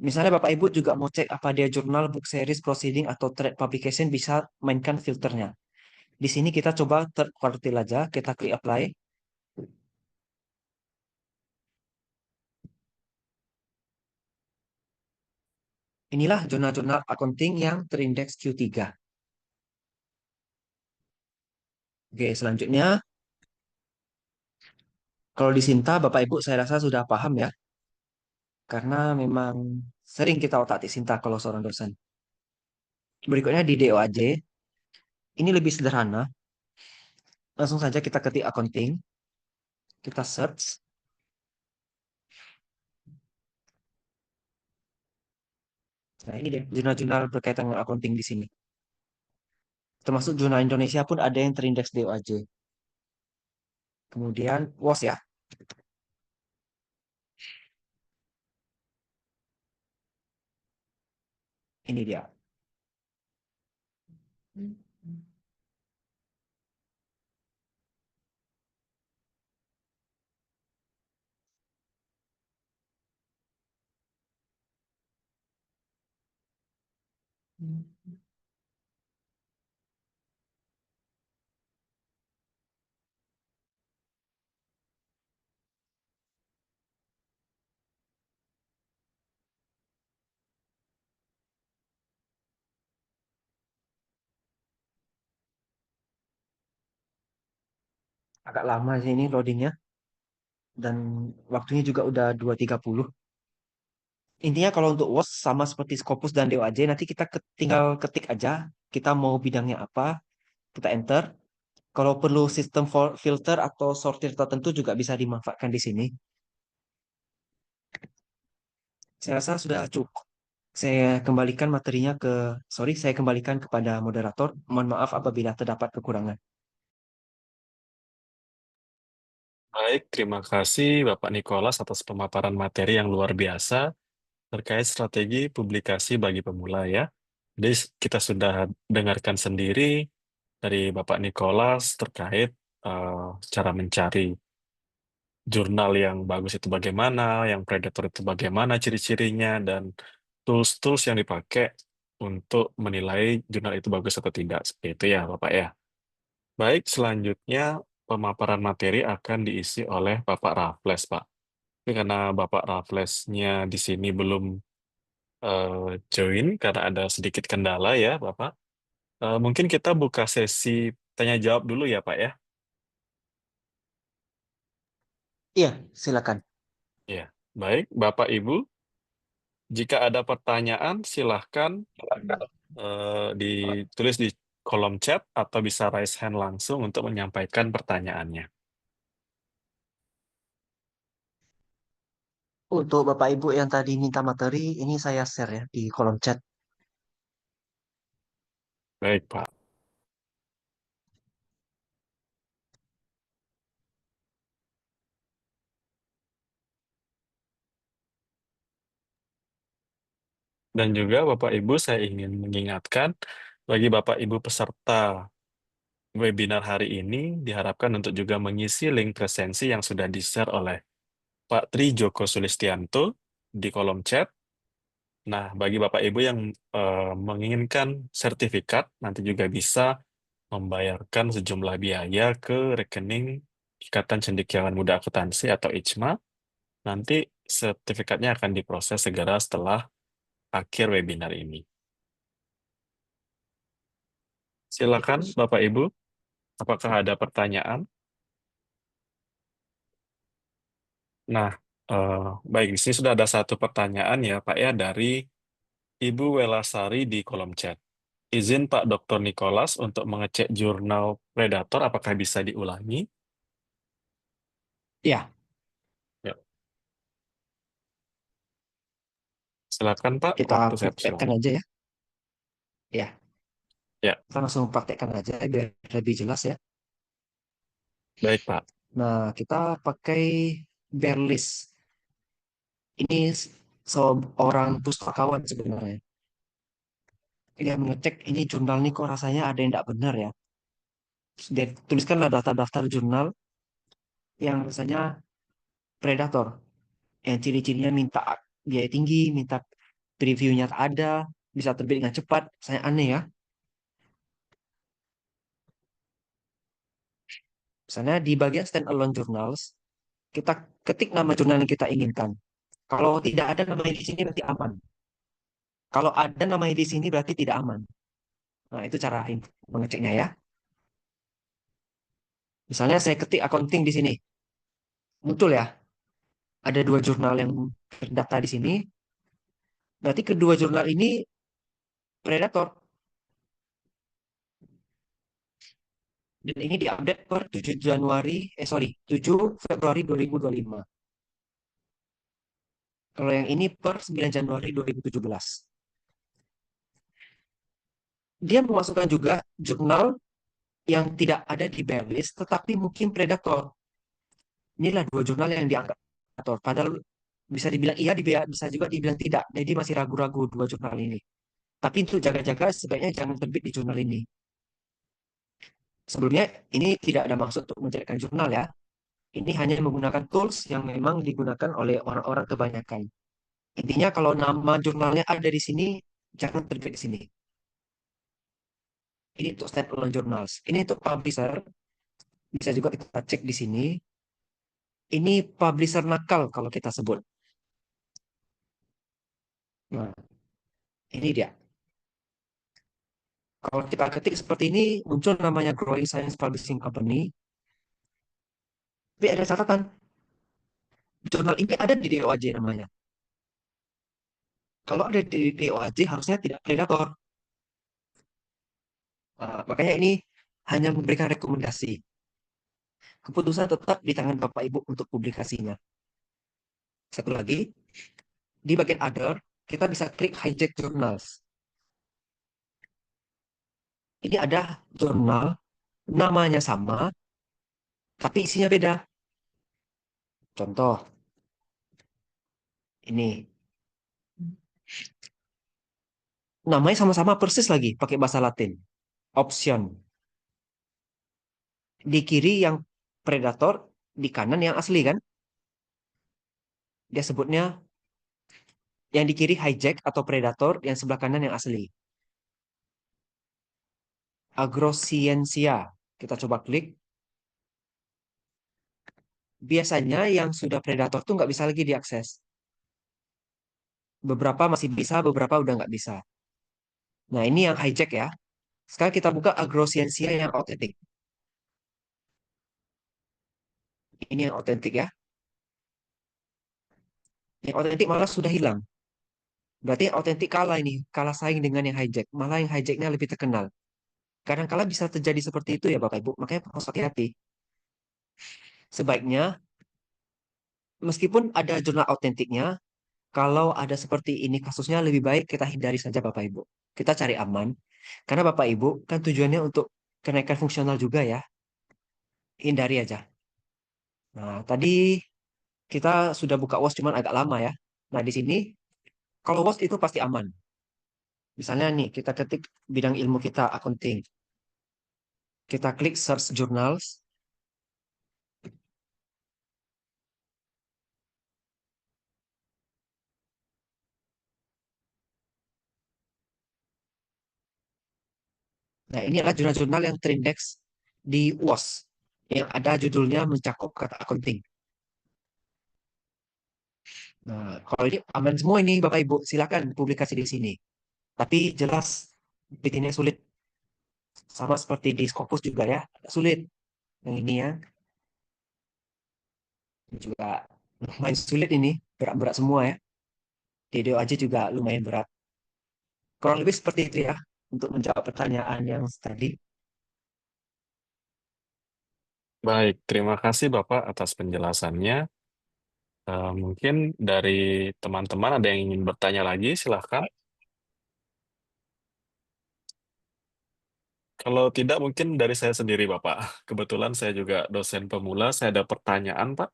S4: Misalnya Bapak Ibu juga mau cek apa dia jurnal, book series, proceeding, atau trade publication, bisa mainkan filternya. Di sini kita coba third quartile aja, kita klik apply. Inilah jurnal-jurnal accounting yang terindeks Q3. Oke, selanjutnya, kalau di Sinta, Bapak Ibu saya rasa sudah paham ya, karena memang sering kita otak-atik Sinta kalau seorang dosen. Berikutnya di DOAJ, ini lebih sederhana. Langsung saja kita ketik accounting, kita search. Nah, ini deh jurnal-jurnal berkaitan dengan accounting di sini. Termasuk jurnal Indonesia pun ada yang terindeks DOAJ. Kemudian WOS ya. Ini dia. Agak lama sih ini loadingnya. Dan waktunya juga udah 2.30. Intinya kalau untuk WOS sama seperti Scopus dan DOAJ, nanti kita tinggal ketik aja. Kita mau bidangnya apa, kita enter. Kalau perlu sistem filter atau sortir tertentu juga bisa dimanfaatkan di sini. Saya rasa sudah cukup. Saya kembalikan kepada moderator. Mohon maaf apabila terdapat kekurangan.
S2: Baik, terima kasih Bapak Nikolas atas pemaparan materi yang luar biasa terkait strategi publikasi bagi pemula ya. Jadi kita sudah dengarkan sendiri dari Bapak Nikolas terkait cara mencari jurnal yang bagus itu bagaimana, yang predator itu bagaimana ciri-cirinya, dan tools-tools yang dipakai untuk menilai jurnal itu bagus atau tidak. Seperti itu ya, Bapak ya. Baik, selanjutnya pemaparan materi akan diisi oleh Bapak Raffles, Pak. Tapi karena Bapak Rafflesnya di sini belum join karena ada sedikit kendala ya, Bapak. Mungkin kita buka sesi tanya jawab dulu ya, Pak ya.
S4: Iya, silakan.
S2: Ya, baik, Bapak Ibu. Jika ada pertanyaan, silahkan ditulis di kolom chat atau bisa raise hand langsung untuk menyampaikan pertanyaannya.
S4: Untuk Bapak Ibu yang tadi minta materi, ini saya share ya di kolom chat.
S2: Baik, Pak. Dan juga Bapak Ibu saya ingin mengingatkan bagi Bapak Ibu peserta webinar hari ini diharapkan untuk juga mengisi link presensi yang sudah di-share oleh Pak Tri Joko Sulistianto di kolom chat. Nah, bagi Bapak Ibu yang menginginkan sertifikat, nanti juga bisa membayarkan sejumlah biaya ke rekening Ikatan Cendekiawan Muda Akuntansi atau ICMA. Nanti sertifikatnya akan diproses segera setelah akhir webinar ini. Silakan Bapak Ibu, apakah ada pertanyaan? Nah, baik, di sini sudah ada satu pertanyaan ya Pak ya dari Ibu Welasari di kolom chat. Izin Pak Dr. Nicholas untuk mengecek jurnal Predator, apakah bisa diulangi?
S4: Ya,
S2: Ya, silakan Pak,
S4: kita
S2: waktu saya
S4: praktekkan
S2: persilakan.
S4: aja ya. Ya,
S2: Ya,
S4: kita langsung praktekkan aja biar lebih jelas ya.
S2: baik Pak.
S4: Nah, kita pakai Berlist. Ini seorang pustakawan sebenarnya. Dia mengecek ini jurnal nih kok rasanya ada yang tidak benar ya. Dia tuliskanlah daftar-daftar jurnal yang rasanya predator. Yang ciri-cirinya minta biaya tinggi, minta previewnya ada, bisa terbit dengan cepat. Saya aneh ya. Misalnya di bagian standalone journals, kita ketik nama jurnal yang kita inginkan. Kalau tidak ada namanya di sini berarti aman. Kalau ada namanya di sini berarti tidak aman. Nah, itu cara mengeceknya ya. Misalnya saya ketik accounting di sini. Muncul ya, ada dua jurnal yang terdaftar di sini. Berarti kedua jurnal ini predator. Dan ini diupdate per 7 Januari, 7 Februari 2025. Kalau yang ini per 9 Januari 2017. Dia memasukkan juga jurnal yang tidak ada di Berlist, tetapi mungkin predator. Inilah dua jurnal yang dianggap predator. Padahal bisa dibilang iya, bisa juga dibilang tidak. Jadi masih ragu-ragu dua jurnal ini. Tapi untuk jaga-jaga sebaiknya jangan terbit di jurnal ini. Sebelumnya ini tidak ada maksud untuk menjadikan jurnal ya. Ini hanya menggunakan tools yang memang digunakan oleh orang-orang kebanyakan. Intinya kalau nama jurnalnya ada di sini, jangan terbit di sini. Ini untuk standalone journals. Ini untuk publisher. Bisa juga kita cek di sini. Ini publisher nakal kalau kita sebut. Nah, ini dia. Kalau kita ketik seperti ini, muncul namanya Growing Science Publishing Company. Tapi ada catatan, jurnal ini ada di DOAJ namanya. Kalau ada di DOAJ harusnya tidak predator. Nah, makanya ini hanya memberikan rekomendasi. Keputusan tetap di tangan Bapak Ibu untuk publikasinya. Satu lagi, di bagian other, kita bisa klik hijack journals. Ini ada jurnal, namanya sama, tapi isinya beda. Contoh, ini. Namanya sama-sama persis lagi, pakai bahasa Latin. Option. Di kiri yang predator, di kanan yang asli kan? Dia sebutnya yang di kiri hijack atau predator, yang sebelah kanan yang asli. Agrosciensia. Kita coba klik. Biasanya yang sudah predator tuh nggak bisa lagi diakses. Beberapa masih bisa, beberapa udah nggak bisa. Nah, ini yang hijack ya. Sekarang kita buka agrosciensia yang otentik. Ini yang otentik ya. Yang otentik malah sudah hilang. Berarti yang otentik kalah ini, kalah saing dengan yang hijack. Malah yang hijacknya lebih terkenal. Kadang-kala bisa terjadi seperti itu ya Bapak Ibu. Makanya harus hati-hati. Sebaiknya meskipun ada jurnal autentiknya, kalau ada seperti ini kasusnya lebih baik kita hindari saja Bapak Ibu. Kita cari aman. Karena Bapak Ibu kan tujuannya untuk kenaikan fungsional juga ya. Hindari aja. Nah, tadi kita sudah buka WOS cuman agak lama ya. Nah, di sini kalau WOS itu pasti aman. Misalnya nih, kita ketik bidang ilmu kita accounting. Kita klik search journals. Nah, ini adalah jurnal-jurnal yang terindeks di WOS. Yang ada judulnya mencakup kata accounting. Nah, kalau ini aman semua ini Bapak Ibu, silakan publikasi di sini. Tapi jelas bikinnya sulit. Sama seperti di Scopus juga ya, sulit. Yang ini ya, juga lumayan sulit ini, berat-berat semua ya. Video aja juga lumayan berat. Kurang lebih seperti itu ya, untuk menjawab pertanyaan yang tadi.
S2: Baik, terima kasih Bapak atas penjelasannya. Mungkin dari teman-teman ada yang ingin bertanya lagi, silahkan. Kalau tidak, mungkin dari saya sendiri, Bapak. Kebetulan saya juga dosen pemula, saya ada pertanyaan, Pak,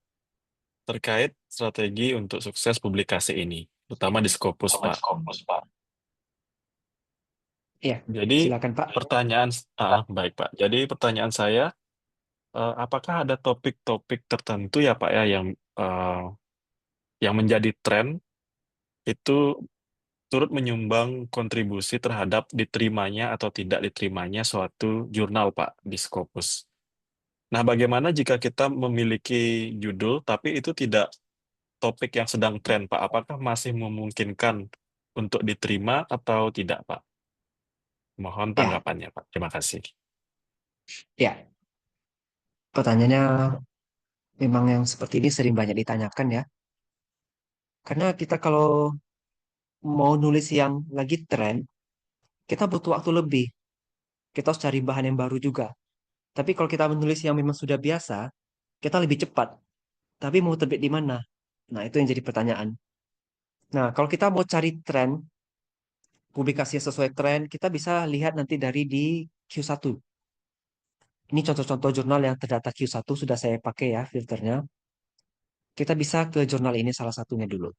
S2: terkait strategi untuk sukses publikasi ini, terutama di Scopus, Pak.
S4: Iya,
S2: Jadi,
S4: silakan Pak.
S2: baik, Pak. Jadi, pertanyaan saya, apakah ada topik-topik tertentu ya, Pak, ya, yang menjadi tren itu turut menyumbang kontribusi terhadap diterimanya atau tidak diterimanya suatu jurnal, Pak, di Scopus. Nah, bagaimana jika kita memiliki judul tapi itu tidak topik yang sedang tren, Pak? Apakah masih memungkinkan untuk diterima atau tidak, Pak? Mohon
S4: Ya,
S2: tanggapannya, Pak. Terima kasih.
S4: ya. Pertanyaannya memang yang seperti ini sering banyak ditanyakan ya. Karena kita kalau mau nulis yang lagi tren, kita butuh waktu lebih. Kita harus cari bahan yang baru juga. Tapi kalau kita menulis yang memang sudah biasa, kita lebih cepat. Tapi mau terbit di mana? Nah, itu yang jadi pertanyaan. Nah, kalau kita mau cari tren, publikasi yang sesuai tren, kita bisa lihat nanti dari di Q1. Ini contoh-contoh jurnal yang terdata Q1 sudah saya pakai ya filternya. Kita bisa ke jurnal ini salah satunya dulu.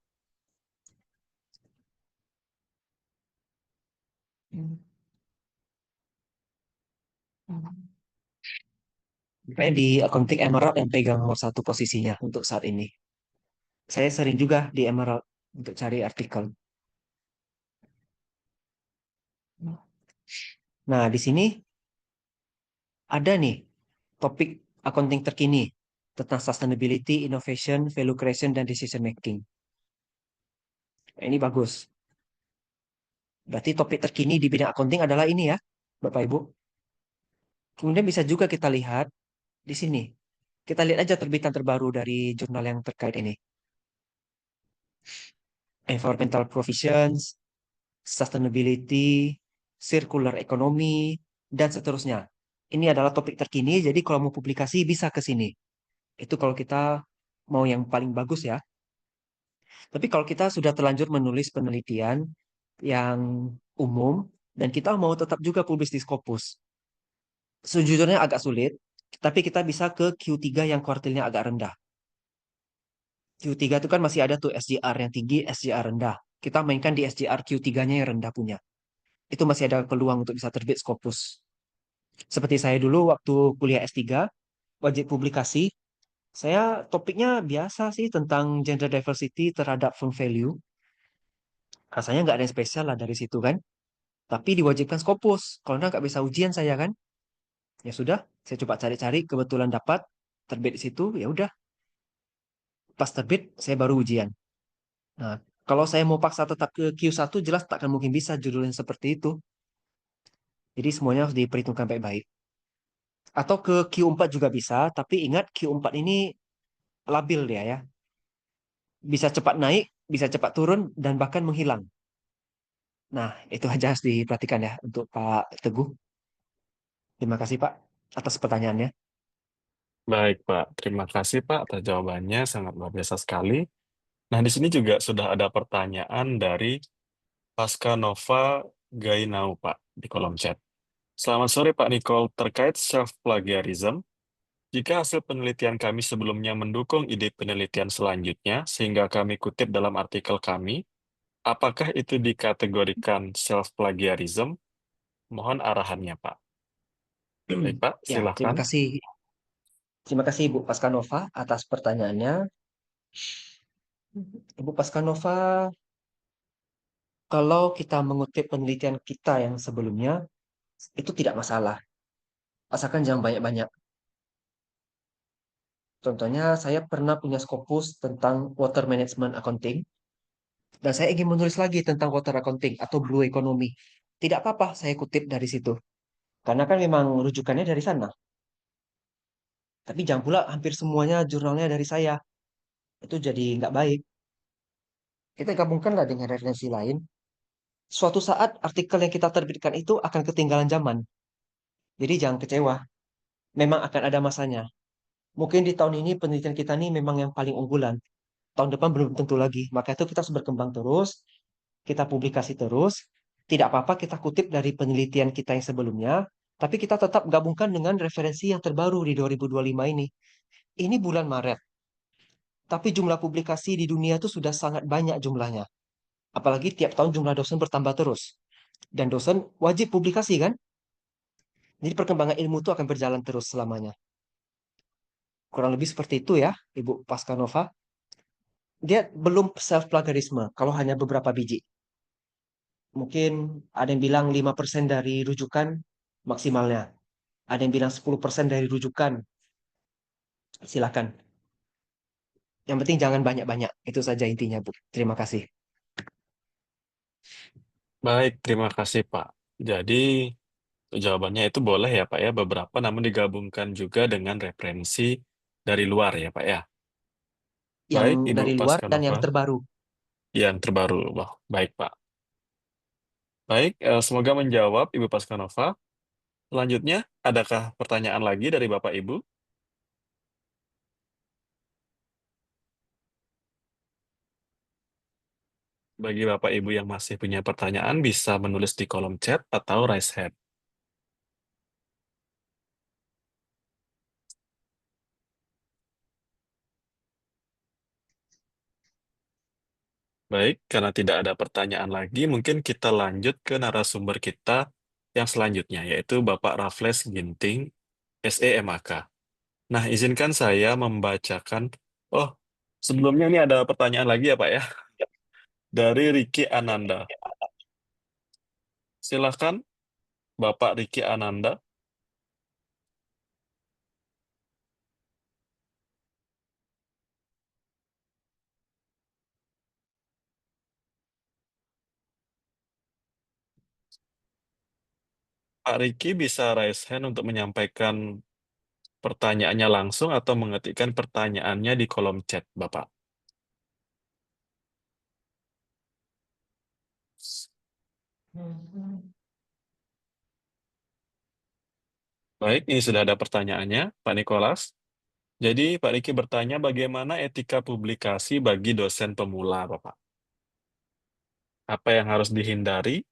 S4: Kayak di Accounting Emerald yang pegang nomor satu posisinya untuk saat ini. Saya sering juga di Emerald untuk cari artikel. Nah, di sini ada nih topik accounting terkini tentang sustainability, innovation, value creation, dan decision making. Nah, ini bagus. Berarti topik terkini di bidang accounting adalah ini ya, Bapak Ibu. Kemudian bisa juga kita lihat di sini. Kita lihat aja terbitan terbaru dari jurnal yang terkait ini. Environmental provisions, sustainability, circular economy, dan seterusnya. Ini adalah topik terkini, jadi kalau mau publikasi bisa ke sini. Itu kalau kita mau yang paling bagus ya. Tapi kalau kita sudah terlanjur menulis penelitian yang umum, dan kita mau tetap juga publis di Scopus. Sejujurnya agak sulit, tapi kita bisa ke Q3 yang kuartilnya agak rendah. Q3 itu kan masih ada tuh SJR yang tinggi, SJR rendah. Kita mainkan di SJR Q3-nya yang rendah punya. Itu masih ada peluang untuk bisa terbit Scopus. Seperti saya dulu waktu kuliah S3, wajib publikasi, saya topiknya biasa sih tentang gender diversity terhadap firm value. Rasanya nggak ada yang spesial lah dari situ kan. Tapi diwajibkan Scopus. Kalau nggak bisa ujian saya kan. Ya sudah, saya coba cari-cari, kebetulan dapat terbit di situ, ya udah. Pas terbit, saya baru ujian. Nah, kalau saya mau paksa tetap ke Q1, jelas tak akan mungkin bisa judulnya seperti itu. Jadi semuanya harus diperhitungkan baik-baik. Atau ke Q4 juga bisa, tapi ingat Q4 ini labil dia ya. Bisa cepat naik, bisa cepat turun, dan bahkan menghilang. Nah, itu aja harus diperhatikan ya untuk Pak Teguh. Terima kasih Pak atas pertanyaannya.
S2: Baik, Pak. Terima kasih, Pak, atas jawabannya. Sangat luar biasa sekali. Nah, di sini juga sudah ada pertanyaan dari Pasca Nova Gainau, Pak, di kolom chat. Selamat sore, Pak Nicole. Terkait self-plagiarism, jika hasil penelitian kami sebelumnya mendukung ide penelitian selanjutnya, sehingga kami kutip dalam artikel kami, apakah itu dikategorikan self-plagiarism? Mohon arahannya, Pak. Baik, Pak,
S4: Ya, terima
S2: silakan.
S4: kasih. Terima kasih Ibu Paskanova atas pertanyaannya. Ibu Paskanova, kalau kita mengutip penelitian kita yang sebelumnya, itu tidak masalah. Asalkan jangan banyak-banyak. Contohnya, saya pernah punya Scopus tentang Water Management Accounting, dan saya ingin menulis lagi tentang Water Accounting atau Blue Economy. Tidak apa-apa, saya kutip dari situ. Karena kan memang rujukannya dari sana. Tapi jangan pula hampir semuanya jurnalnya dari saya. Itu jadi nggak baik. Kita gabungkanlah dengan referensi lain. Suatu saat artikel yang kita terbitkan itu akan ketinggalan zaman. Jadi jangan kecewa. Memang akan ada masanya. Mungkin di tahun ini penelitian kita ini memang yang paling unggulan. Tahun depan belum tentu lagi. Maka itu kita harus berkembang terus, kita publikasi terus. Tidak apa-apa kita kutip dari penelitian kita yang sebelumnya, tapi kita tetap gabungkan dengan referensi yang terbaru di 2025 ini. Ini bulan Maret, tapi jumlah publikasi di dunia itu sudah sangat banyak jumlahnya. Apalagi tiap tahun jumlah dosen bertambah terus. Dan dosen wajib publikasi kan? Jadi perkembangan ilmu itu akan berjalan terus selamanya. Kurang lebih seperti itu ya, Ibu Pascanova. Dia belum self-plagiarisme kalau hanya beberapa biji. Mungkin ada yang bilang 5% dari rujukan maksimalnya. Ada yang bilang 10% dari rujukan. Silakan. Yang penting jangan banyak-banyak. Itu saja intinya, Bu. Terima kasih.
S2: Baik, terima kasih, Pak. Jadi, jawabannya itu boleh ya, Pak ya, beberapa namun digabungkan juga dengan referensi dari luar ya, Pak ya.
S4: Yang
S2: Baik, Ibu
S4: dari luar dan yang
S2: Pascanova,
S4: terbaru.
S2: yang terbaru. Wah, baik, Pak. Baik, semoga menjawab Ibu Pascanova. Selanjutnya, adakah pertanyaan lagi dari Bapak Ibu? Bagi Bapak Ibu yang masih punya pertanyaan, bisa menulis di kolom chat atau raise hand. Baik, karena tidak ada pertanyaan lagi, mungkin kita lanjut ke narasumber kita yang selanjutnya, yaitu Bapak Raffles Ginting, SEMAK. Nah, izinkan saya membacakan, oh, sebelumnya ini ada pertanyaan lagi ya Pak ya, dari Riki Ananda. Silakan, Bapak Riki Ananda. Pak Riki bisa raise hand untuk menyampaikan pertanyaannya langsung atau mengetikkan pertanyaannya di kolom chat, Bapak. Baik, ini sudah ada pertanyaannya, Pak Nikolas. Jadi, Pak Riki bertanya bagaimana etika publikasi bagi dosen pemula, Bapak. Apa yang harus dihindari?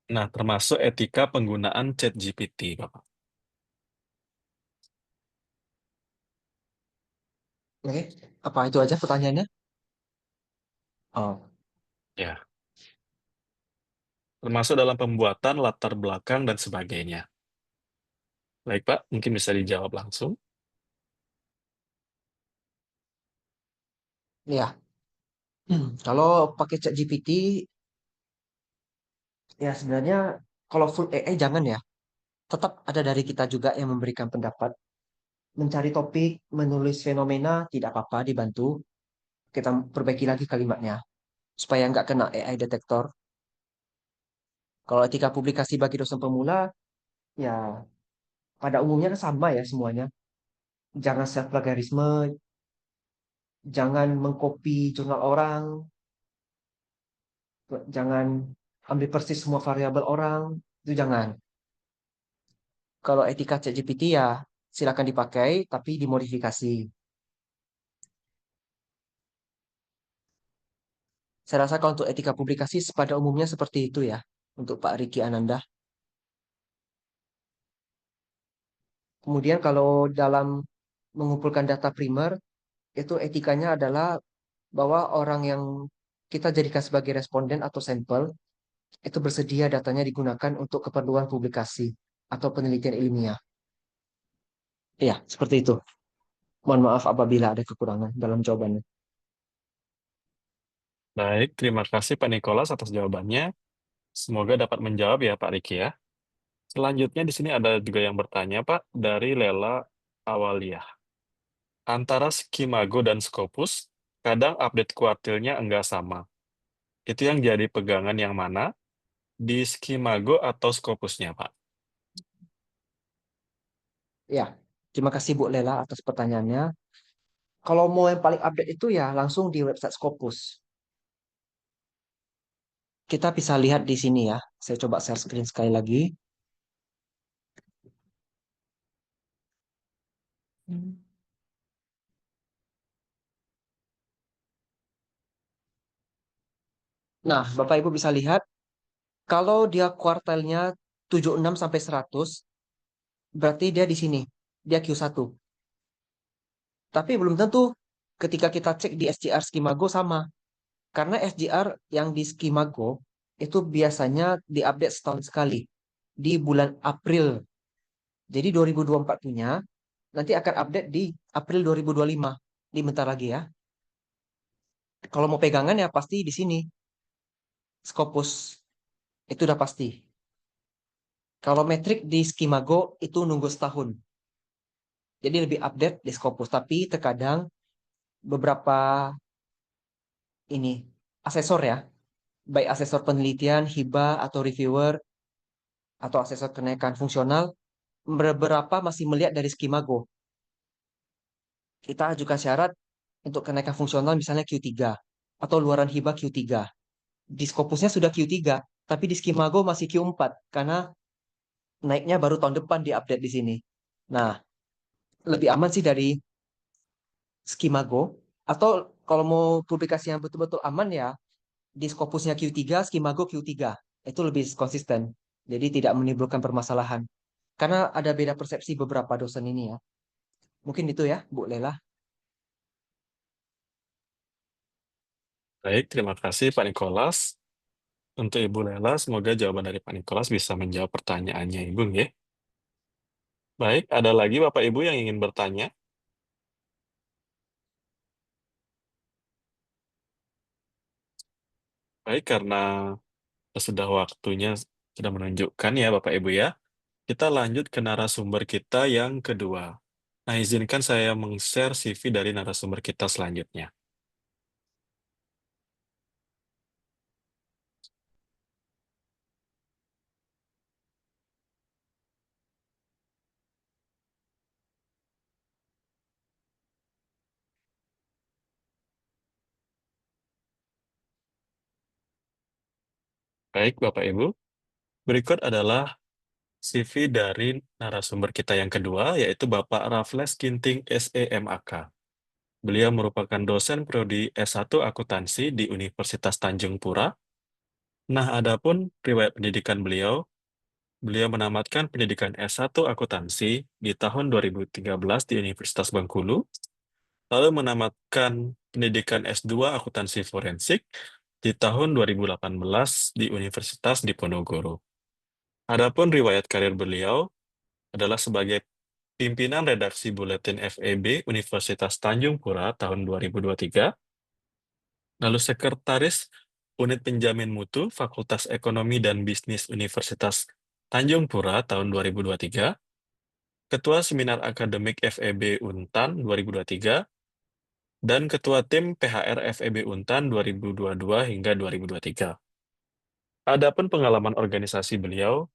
S2: Nah, termasuk etika penggunaan ChatGPT, Bapak.
S4: Oke, apa itu aja pertanyaannya? Oh,
S2: Ya, termasuk dalam pembuatan latar belakang dan sebagainya. Baik, Pak, mungkin bisa dijawab langsung.
S4: ya. Kalau pakai ChatGPT, ya sebenarnya kalau full AI jangan ya. Tetap ada dari kita juga yang memberikan pendapat. Mencari topik, menulis fenomena, tidak apa-apa, dibantu. Kita perbaiki lagi kalimatnya. Supaya nggak kena AI detektor. Kalau etika publikasi bagi dosen pemula, ya pada umumnya kan sama ya semuanya. Jangan self plagiarisme, jangan mengcopy jurnal orang, jangan ambil persis semua variabel orang, itu jangan. Kalau etika ChatGPT ya silakan dipakai, tapi dimodifikasi. Saya rasa kalau untuk etika publikasi pada umumnya seperti itu ya, untuk Pak Riki Ananda. Kemudian kalau dalam mengumpulkan data primer, itu etikanya adalah bahwa orang yang kita jadikan sebagai responden atau sampel, itu bersedia datanya digunakan untuk keperluan publikasi atau penelitian ilmiah. Iya, seperti itu. Mohon maaf apabila ada kekurangan dalam jawabannya.
S2: Baik, terima kasih Pak Nikolas atas jawabannya. Semoga dapat menjawab ya Pak Riki ya. Selanjutnya di sini ada juga yang bertanya Pak dari Lela Awaliyah. Antara Skimago dan Scopus, kadang update kuartilnya enggak sama. Itu yang jadi pegangan yang mana? Di Skimago atau Scopusnya, Pak?
S4: Ya, terima kasih Bu Lela atas pertanyaannya. Kalau mau yang paling update itu ya langsung di website Scopus. Kita bisa lihat di sini ya. Saya coba share screen sekali lagi. Nah, Bapak Ibu bisa lihat kalau dia kuartalnya 76 sampai 100, berarti dia di sini. Dia Q1. Tapi belum tentu ketika kita cek di SJR Skimago sama. Karena SJR yang di Skimago itu biasanya diupdate setahun sekali di bulan April. Jadi 2024 punya nanti akan update di April 2025. Di bentar lagi ya. Kalau mau pegangan ya pasti di sini. Scopus itu udah pasti. Kalau metrik di Skimago itu nunggu setahun. Jadi lebih update di Scopus. Tapi terkadang beberapa ini asesor ya, baik asesor penelitian, hibah atau reviewer atau asesor kenaikan fungsional, beberapa masih melihat dari Skimago. Kita ajukan syarat untuk kenaikan fungsional misalnya Q3 atau luaran hibah Q3. Di Scopusnya sudah Q3, tapi di Skimago masih Q4 karena naiknya baru tahun depan di-update di sini. Nah, lebih aman sih dari Skimago atau kalau mau publikasi yang betul-betul aman ya di Scopusnya Q3, Skimago Q3. Itu lebih konsisten. Jadi tidak menimbulkan permasalahan. Karena ada beda persepsi beberapa dosen ini ya. Mungkin itu ya, Bu Lela.
S2: Baik, terima kasih Pak Nikolas. Untuk Ibu Lela, semoga jawaban dari Pak Nikolas bisa menjawab pertanyaannya Ibu, ya. Baik, ada lagi Bapak Ibu yang ingin bertanya? Baik, karena sudah waktunya sudah menunjukkan ya Bapak Ibu ya. Kita lanjut ke narasumber kita yang kedua. Nah, izinkan saya meng-share CV dari narasumber kita selanjutnya. Baik, Bapak Ibu. Berikut adalah CV dari narasumber kita yang kedua, yaitu Bapak Raffles Ginting, SEMAK. Beliau merupakan dosen prodi S1 Akuntansi di Universitas Tanjung Pura. Nah, adapun riwayat pendidikan beliau, beliau menamatkan pendidikan S1 Akuntansi di tahun 2013 di Universitas Bengkulu, lalu menamatkan pendidikan S2 Akuntansi Forensik di tahun 2018 di Universitas Diponegoro. Adapun riwayat karir beliau adalah sebagai pimpinan redaksi Buletin FEB Universitas Tanjung Pura tahun 2023, lalu sekretaris Unit Penjamin Mutu Fakultas Ekonomi dan Bisnis Universitas Tanjung Pura tahun 2023, Ketua Seminar Akademik FEB Untan 2023, dan Ketua Tim PHR FEB Untan 2022 hingga 2023. Adapun pengalaman organisasi beliau,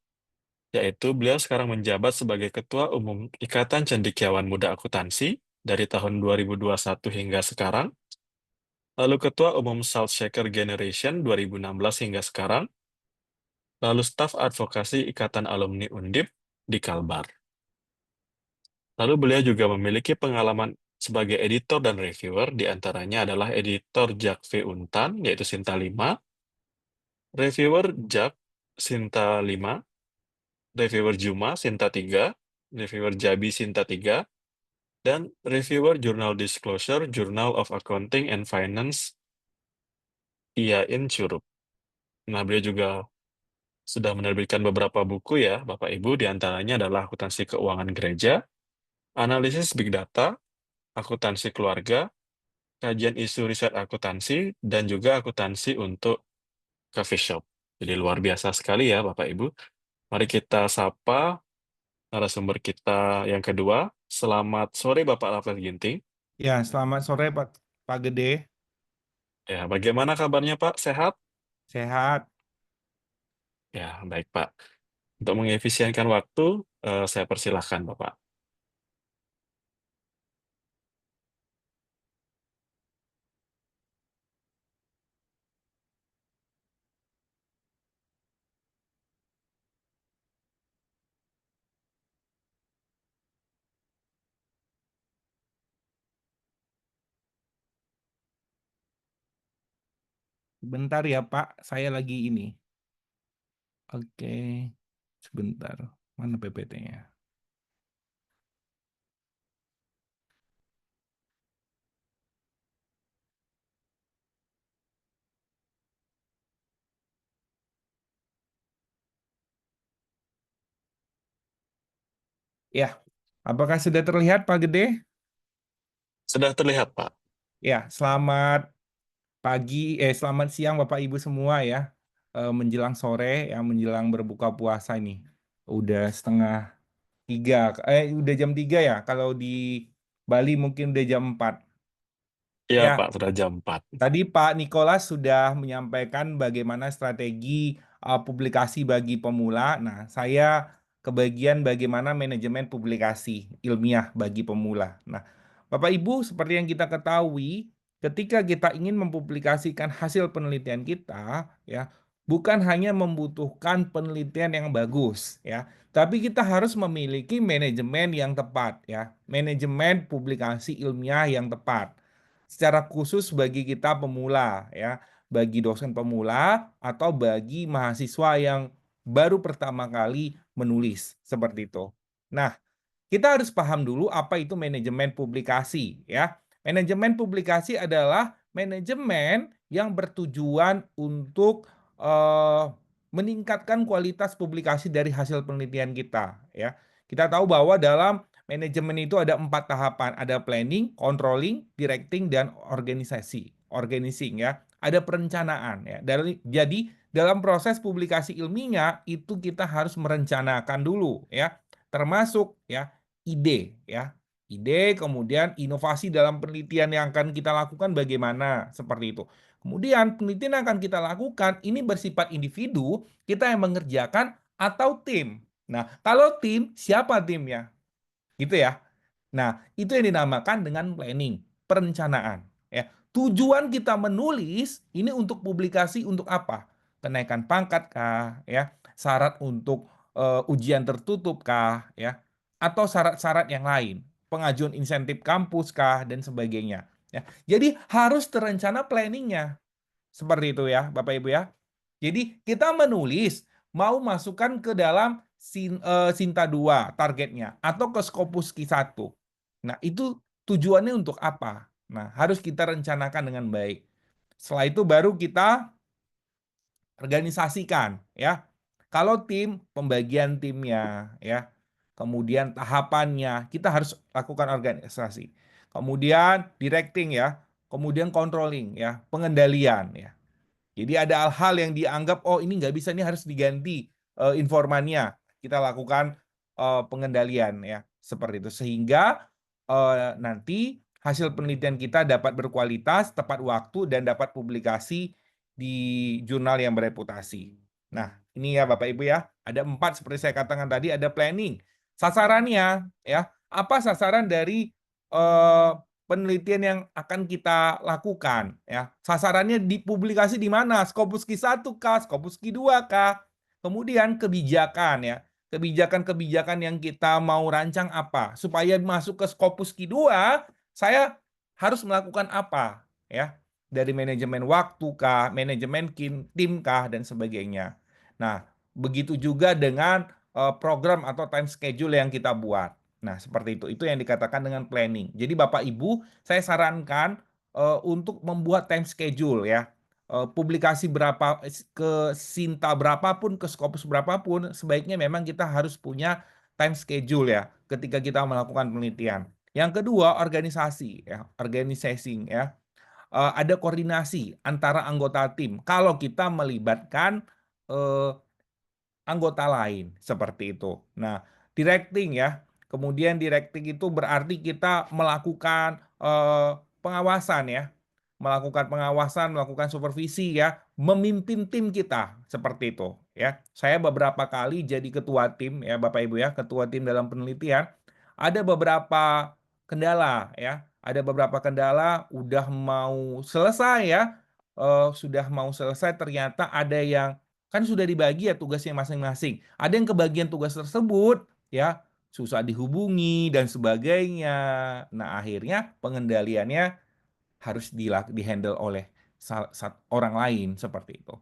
S2: yaitu beliau sekarang menjabat sebagai Ketua Umum Ikatan Cendekiawan Muda Akuntansi dari tahun 2021 hingga sekarang, lalu Ketua Umum Salt Shaker Generation 2016 hingga sekarang, lalu staf advokasi Ikatan Alumni Undip di Kalbar. Lalu beliau juga memiliki pengalaman sebagai editor dan reviewer, di antaranya adalah editor Jak V. Untan, yaitu Sinta 5, reviewer Jak Sinta 5, reviewer Juma Sinta 3, reviewer Jabi Sinta 3, dan reviewer Journal Disclosure, Journal of Accounting and Finance, IAIN Curup. Nah, beliau juga sudah menerbitkan beberapa buku ya, Bapak Ibu, di antaranya adalah Akuntansi Keuangan Gereja, Analisis Big Data, Akuntansi Keluarga, Kajian Isu Riset Akuntansi, dan juga Akuntansi untuk Coffee Shop. Jadi luar biasa sekali ya, Bapak Ibu. Mari kita sapa narasumber kita yang kedua. Selamat sore, Bapak Rafael Ginting.
S5: Ya, selamat sore Pak Gede.
S2: Ya, bagaimana kabarnya, Pak? Sehat?
S5: Sehat.
S2: Ya, baik, Pak. Untuk mengefisienkan waktu, saya persilahkan, Bapak.
S5: Bentar ya Pak, saya lagi ini. Oke, sebentar. Mana PPT-nya? Ya, apakah sudah terlihat Pak Gede?
S2: Sudah terlihat, Pak.
S5: Ya, selamat selamat siang Bapak Ibu semua ya. Menjelang sore, ya menjelang berbuka puasa ini. Udah setengah 3, udah jam 3 ya. Kalau di Bali mungkin udah jam 4.
S2: Iya,
S5: Ya.
S2: Pak, sudah jam 4.
S5: Tadi Pak Nicholas sudah menyampaikan bagaimana strategi publikasi bagi pemula. Nah, saya kebagian bagaimana manajemen publikasi ilmiah bagi pemula. Nah, Bapak Ibu, seperti yang kita ketahui, ketika kita ingin mempublikasikan hasil penelitian kita, ya, bukan hanya membutuhkan penelitian yang bagus, ya, tapi kita harus memiliki manajemen yang tepat, ya, manajemen publikasi ilmiah yang tepat. Secara khusus bagi kita pemula ya, bagi dosen pemula atau bagi mahasiswa yang baru pertama kali menulis seperti itu. Nah, kita harus paham dulu apa itu manajemen publikasi ya. Manajemen publikasi adalah manajemen yang bertujuan untuk meningkatkan kualitas publikasi dari hasil penelitian kita ya. Kita tahu bahwa dalam manajemen itu ada 4 tahapan, ada planning, controlling, directing, dan organizing ya. Ada perencanaan ya. Jadi dalam proses publikasi ilmiah itu kita harus merencanakan dulu ya, termasuk ya ide ya. Ide, kemudian inovasi dalam penelitian yang akan kita lakukan bagaimana, seperti itu. Kemudian penelitian yang akan kita lakukan ini bersifat individu, kita yang mengerjakan atau tim. Nah, kalau tim, siapa timnya? Gitu ya. Nah, itu yang dinamakan dengan planning, perencanaan. Ya. Tujuan kita menulis ini untuk publikasi untuk apa? Kenaikan pangkat kah? Ya. Syarat untuk ujian tertutup kah? Ya. Atau syarat-syarat yang lain, pengajuan insentif kampus kah dan sebagainya. Ya. Jadi harus terencana planningnya. Seperti itu ya, Bapak Ibu ya. Jadi kita menulis mau masukkan ke dalam Sinta 2 targetnya atau ke Scopus Q1. Nah, itu tujuannya untuk apa? Nah, harus kita rencanakan dengan baik. Setelah itu baru kita organisasikan ya. Kalau tim, pembagian timnya ya. Kemudian tahapannya kita harus lakukan organisasi. Kemudian directing ya, kemudian controlling ya, pengendalian ya. Jadi ada hal-hal yang dianggap oh ini nggak bisa, ini harus diganti informannya. Kita lakukan pengendalian ya seperti itu sehingga nanti hasil penelitian kita dapat berkualitas, tepat waktu dan dapat publikasi di jurnal yang bereputasi. Nah, ini ya Bapak Ibu ya, ada 4 seperti saya katakan tadi, ada planning. Sasarannya ya, apa sasaran dari penelitian yang akan kita lakukan ya. Sasarannya dipublikasi di mana? Scopus Q1 kah, Scopus Q2 kah? Kemudian kebijakan ya. kebijakan-kebijakan yang kita mau rancang apa. Supaya masuk ke Scopus Q2, saya harus melakukan apa, ya. Dari manajemen waktu kah, manajemen tim kah, dan sebagainya. Nah, begitu juga dengan program atau time schedule yang kita buat. Nah, seperti itu. Itu yang dikatakan dengan planning. Jadi Bapak Ibu, saya sarankan untuk membuat time schedule, ya. Publikasi berapa, ke Sinta berapapun, ke Scopus berapapun, sebaiknya memang kita harus punya time schedule, ya, ketika kita melakukan penelitian. Yang kedua, organisasi, ya, organizing, ya. Ada koordinasi antara anggota tim. Kalau kita melibatkan anggota lain, seperti itu. Nah, directing, ya. Kemudian directing itu berarti kita melakukan pengawasan, ya. Melakukan pengawasan, melakukan supervisi, ya. Memimpin tim kita, seperti itu, ya. Saya beberapa kali jadi ketua tim, ya Bapak Ibu, ya, ketua tim dalam penelitian. Ada beberapa kendala, ya. Ada beberapa kendala udah mau selesai, ya. Sudah mau selesai, ternyata ada yang kan sudah dibagi ya tugasnya masing-masing. Ada yang kebagian tugas tersebut, ya, susah dihubungi dan sebagainya. Nah, akhirnya pengendaliannya harus dihandle oleh orang lain, seperti itu.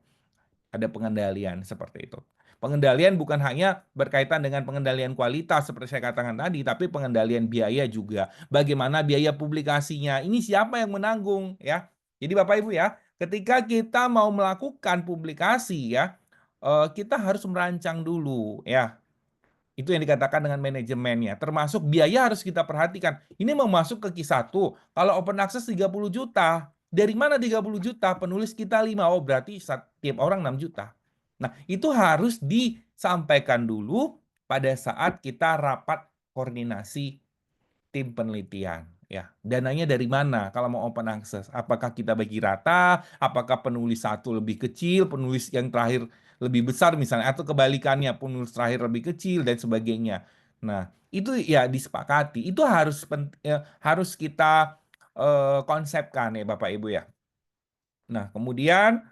S5: Ada pengendalian seperti itu. Pengendalian bukan hanya berkaitan dengan pengendalian kualitas seperti saya katakan tadi, tapi pengendalian biaya juga. Bagaimana biaya publikasinya? Ini siapa yang menanggung, ya? Jadi Bapak Ibu, ya, ketika kita mau melakukan publikasi, ya, kita harus merancang dulu, ya. Itu yang dikatakan dengan manajemennya. Termasuk biaya harus kita perhatikan. Ini mau masuk ke Q1. Kalau open access 30 juta. Dari mana 30 juta? Penulis kita 5. Oh, berarti setiap orang 6 juta. Nah, itu harus disampaikan dulu pada saat kita rapat koordinasi tim penelitian. Ya, dananya dari mana kalau mau open access? Apakah kita bagi rata? Apakah penulis satu lebih kecil, penulis yang terakhir lebih besar misalnya, atau kebalikannya, penulis terakhir lebih kecil dan sebagainya. Nah, itu ya disepakati. Itu harus kita konsepkan, ya Bapak Ibu, ya. Nah, kemudian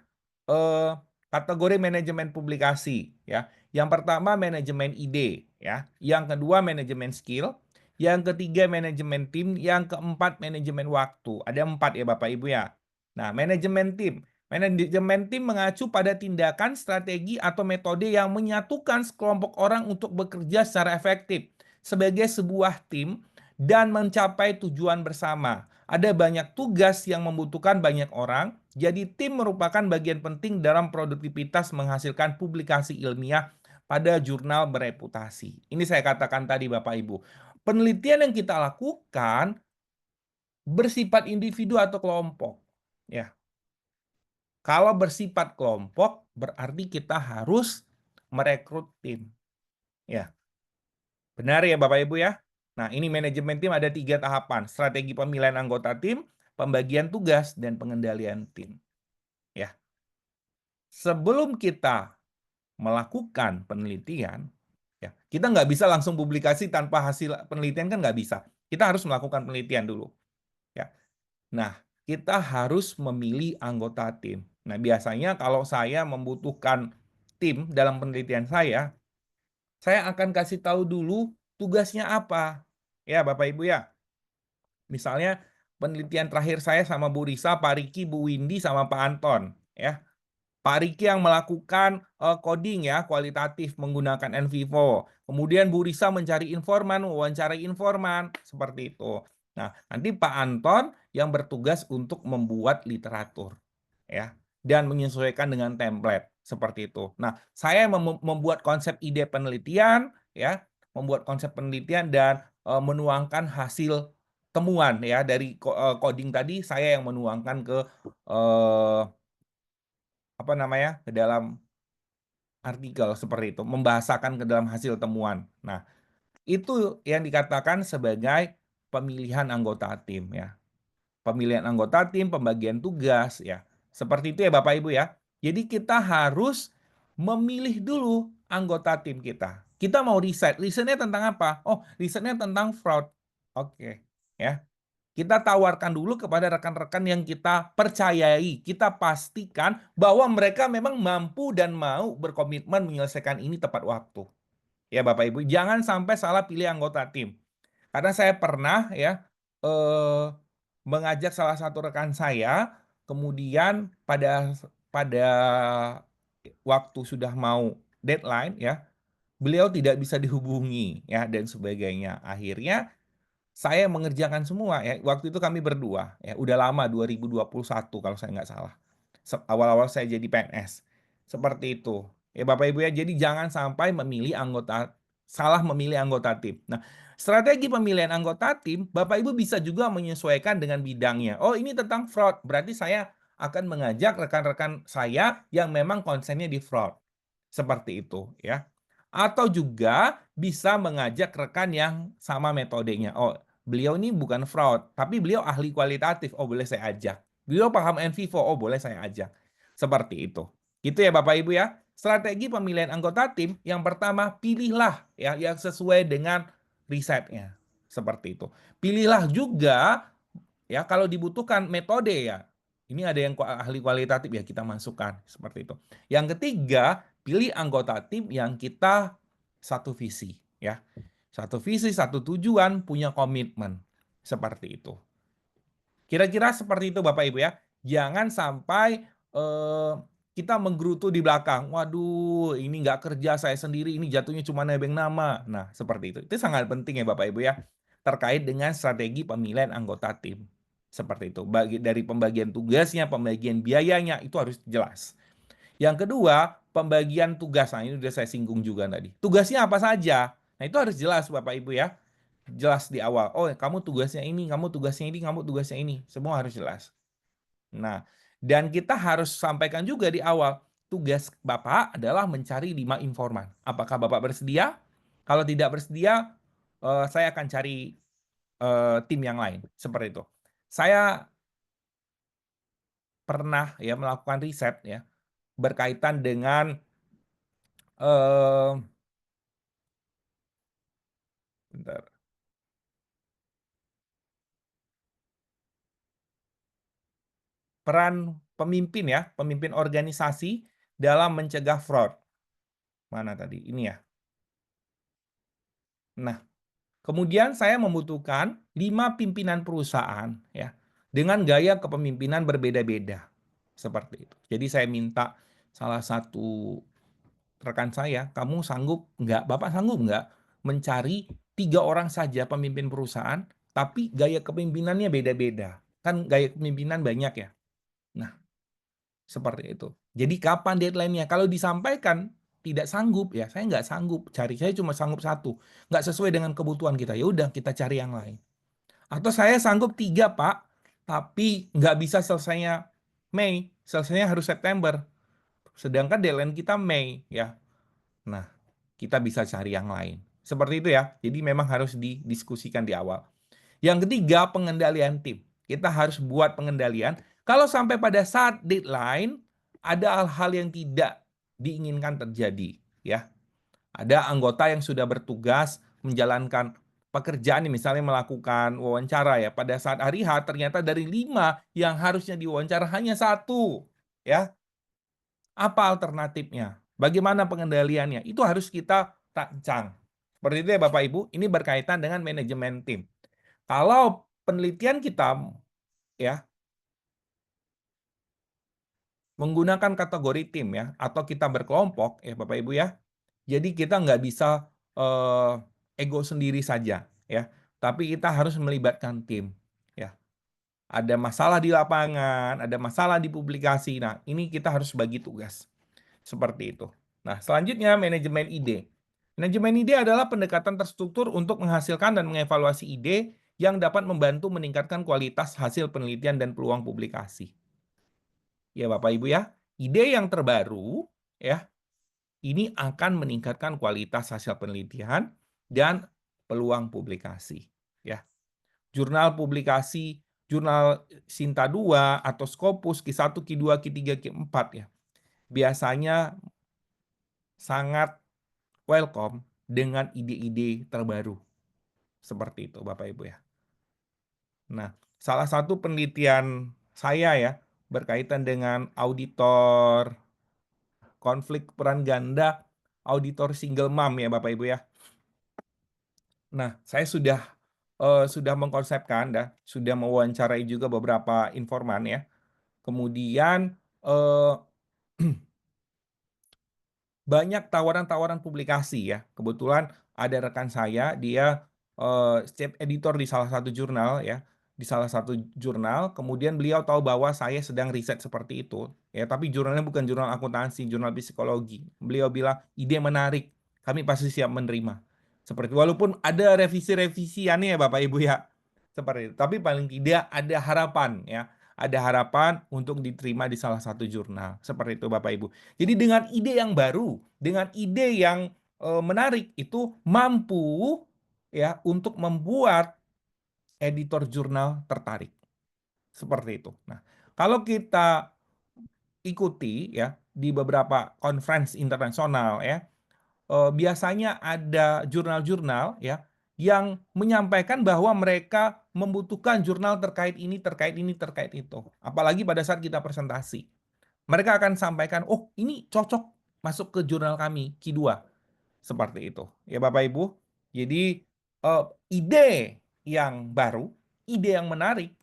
S5: kategori manajemen publikasi, ya. Yang pertama manajemen ide, ya. Yang kedua manajemen skill, yang ketiga manajemen tim, yang keempat manajemen waktu. Ada 4 ya Bapak Ibu, ya. Nah, manajemen tim. Manajemen tim mengacu pada tindakan, strategi, atau metode yang menyatukan sekelompok orang untuk bekerja secara efektif sebagai sebuah tim dan mencapai tujuan bersama. Ada banyak tugas yang membutuhkan banyak orang, jadi tim merupakan bagian penting dalam produktivitas menghasilkan publikasi ilmiah pada jurnal bereputasi. Ini saya katakan tadi Bapak Ibu. Penelitian yang kita lakukan bersifat individu atau kelompok, ya. Kalau bersifat kelompok berarti kita harus merekrut tim, ya. Benar ya Bapak Ibu, ya. Nah, ini manajemen tim ada 3 tahapan: strategi pemilihan anggota tim, pembagian tugas, dan pengendalian tim, ya. Sebelum kita melakukan penelitian, ya, kita nggak bisa langsung publikasi tanpa hasil penelitian, kan nggak bisa. Kita harus melakukan penelitian dulu, ya. Nah, kita harus memilih anggota tim. Nah, biasanya kalau saya membutuhkan tim dalam penelitian saya akan kasih tahu dulu tugasnya apa, ya Bapak Ibu, ya. Misalnya penelitian terakhir saya sama Bu Risa, Pak Riki, Bu Windy, sama Pak Anton, ya. Pak Riki yang melakukan coding, ya, kualitatif menggunakan NVivo. Kemudian Bu Risa mencari informan, wawancarai informan, seperti itu. Nah, nanti Pak Anton yang bertugas untuk membuat literatur, ya, dan menyesuaikan dengan template, seperti itu. Nah, saya membuat konsep ide penelitian, ya, membuat konsep penelitian dan menuangkan hasil temuan, ya, dari coding tadi saya yang menuangkan ke ke dalam artikel, seperti itu, membahasakan ke dalam hasil temuan. Nah, itu yang dikatakan sebagai pemilihan anggota tim, ya. Pemilihan anggota tim, pembagian tugas, ya. Seperti itu ya Bapak Ibu, ya. Jadi kita harus memilih dulu anggota tim kita. Kita mau risetnya tentang apa? Oh, risetnya tentang fraud. Oke, ya. Kita tawarkan dulu kepada rekan-rekan yang kita percayai, kita pastikan bahwa mereka memang mampu dan mau berkomitmen menyelesaikan ini tepat waktu. Ya Bapak Ibu, jangan sampai salah pilih anggota tim. Karena saya pernah ya mengajak salah satu rekan saya, kemudian pada pada waktu sudah mau deadline ya, beliau tidak bisa dihubungi ya dan sebagainya. Akhirnya saya mengerjakan semua ya. Waktu itu kami berdua ya, udah lama 2021 kalau saya nggak salah. Awal-awal saya jadi PNS. Seperti itu. Ya Bapak Ibu ya, jadi jangan sampai salah memilih anggota tim. Nah, strategi pemilihan anggota tim, Bapak Ibu bisa juga menyesuaikan dengan bidangnya. Oh, ini tentang fraud. Berarti saya akan mengajak rekan-rekan saya yang memang konsennya di fraud. Seperti itu ya. Atau juga bisa mengajak rekan yang sama metodenya. Oh, beliau ini bukan fraud, tapi beliau ahli kualitatif. Oh, boleh saya ajak. Beliau paham NVIVO. Oh, boleh saya ajak. Seperti itu. Gitu ya Bapak Ibu ya. Strategi pemilihan anggota tim, yang pertama, pilihlah ya yang sesuai dengan risetnya. Seperti itu. Pilihlah juga ya kalau dibutuhkan metode ya. Ini ada yang ahli kualitatif ya kita masukkan seperti itu. Yang ketiga, pilih anggota tim yang kita satu visi ya. Satu visi, satu tujuan, punya komitmen. Seperti itu. Kira-kira seperti itu Bapak Ibu ya. Jangan sampai kita menggerutu di belakang. Waduh, ini nggak kerja saya sendiri, ini jatuhnya cuma nebeng nama. Nah, seperti itu. Itu sangat penting ya Bapak Ibu ya. Terkait dengan strategi pemilihan anggota tim. Seperti itu. Dari pembagian tugasnya, pembagian biayanya, itu harus jelas. Yang kedua, pembagian tugas. Nah, ini sudah saya singgung juga tadi. Tugasnya apa saja? Nah, itu harus jelas Bapak Ibu ya. Jelas di awal. Oh, kamu tugasnya ini, kamu tugasnya ini, kamu tugasnya ini. Semua harus jelas. Nah, dan kita harus sampaikan juga di awal, tugas Bapak adalah mencari 5 informan. Apakah Bapak bersedia? Kalau tidak bersedia, saya akan cari tim yang lain. Seperti itu. Saya pernah ya melakukan riset ya berkaitan dengan bentar. Peran pemimpin ya, pemimpin organisasi dalam mencegah fraud. Mana tadi? Ini ya. Nah, kemudian saya membutuhkan 5 pimpinan perusahaan ya dengan gaya kepemimpinan berbeda-beda. Seperti itu. Jadi saya minta salah satu rekan saya, kamu sanggup nggak, Bapak sanggup nggak mencari 3 orang saja pemimpin perusahaan, tapi gaya kepemimpinannya beda-beda. Kan gaya kepemimpinan banyak ya. Nah, seperti itu. Jadi kapan deadline-nya? Kalau disampaikan tidak sanggup ya, saya nggak sanggup. Saya cuma sanggup 1. Nggak sesuai dengan kebutuhan kita. Ya udah kita cari yang lain. Atau saya sanggup 3 Pak, tapi nggak bisa selesainya Mei. Selesainya harus September. Sedangkan deadline kita Mei ya. Nah, kita bisa cari yang lain. Seperti itu ya. Jadi memang harus didiskusikan di awal. Yang ketiga, pengendalian tim. Kita harus buat pengendalian. Kalau sampai pada saat deadline, ada hal-hal yang tidak diinginkan terjadi. Ya, ada anggota yang sudah bertugas menjalankan pekerjaan, misalnya melakukan wawancara ya. Pada saat hari H, ternyata dari 5 yang harusnya diwawancara hanya 1. Ya, apa alternatifnya? Bagaimana pengendaliannya? Itu harus kita rancang. Seperti itu ya Bapak Ibu, ini berkaitan dengan manajemen tim. Kalau penelitian kita ya menggunakan kategori tim ya atau kita berkelompok ya Bapak Ibu ya. Jadi kita nggak bisa ego sendiri saja ya, tapi kita harus melibatkan tim ya. Ada masalah di lapangan, ada masalah di publikasi. Nah, ini kita harus bagi tugas. Seperti itu. Nah, selanjutnya manajemen ide. Manajemen ide adalah pendekatan terstruktur untuk menghasilkan dan mengevaluasi ide yang dapat membantu meningkatkan kualitas hasil penelitian dan peluang publikasi. Ya Bapak Ibu ya, ide yang terbaru ya, ini akan meningkatkan kualitas hasil penelitian dan peluang publikasi ya. Jurnal publikasi, jurnal Sinta 2 atau Scopus Q1, Q2, Q3, Q4 ya. Biasanya sangat welcome dengan ide-ide terbaru. Seperti itu Bapak Ibu ya. Nah, salah satu penelitian saya ya berkaitan dengan auditor, konflik peran ganda, auditor single mom ya Bapak Ibu ya. Nah, saya sudah mengkonsepkan dan sudah mewawancarai juga beberapa informan ya. Kemudian eh, banyak tawaran-tawaran publikasi ya. Kebetulan ada rekan saya, dia chief editor di salah satu jurnal ya, di salah satu jurnal. Kemudian beliau tahu bahwa saya sedang riset seperti itu ya, tapi jurnalnya bukan jurnal akuntansi, jurnal psikologi. Beliau bilang ide menarik, kami pasti siap menerima. Seperti walaupun ada revisi-revisiannya ya Bapak Ibu ya. Seperti itu. Tapi paling tidak ada harapan ya. Ada harapan untuk diterima di salah satu jurnal. Seperti itu Bapak Ibu. Jadi dengan ide yang baru, dengan ide yang menarik itu mampu ya untuk membuat editor jurnal tertarik. Seperti itu. Nah, kalau kita ikuti ya di beberapa conference internasional ya, biasanya ada jurnal-jurnal ya yang menyampaikan bahwa mereka membutuhkan jurnal terkait ini, terkait ini, terkait itu. Apalagi pada saat kita presentasi. Mereka akan sampaikan, oh ini cocok masuk ke jurnal kami, Q2. Seperti itu. Ya Bapak Ibu. Jadi ide yang baru, ide yang menarik,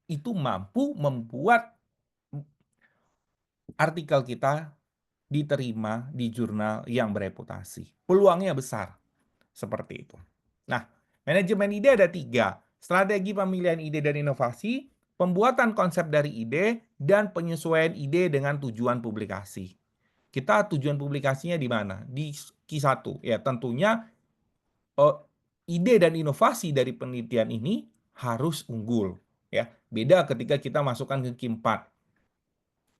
S5: itu mampu membuat artikel kita diterima di jurnal yang bereputasi. Peluangnya besar. Seperti itu. Nah, manajemen ide ada 3. Strategi pemilihan ide dan inovasi, pembuatan konsep dari ide, dan penyesuaian ide dengan tujuan publikasi. Kita tujuan publikasinya di mana? Di Q1. Ya, tentunya ide dan inovasi dari penelitian ini harus unggul. Ya, beda ketika kita masukkan ke Q4.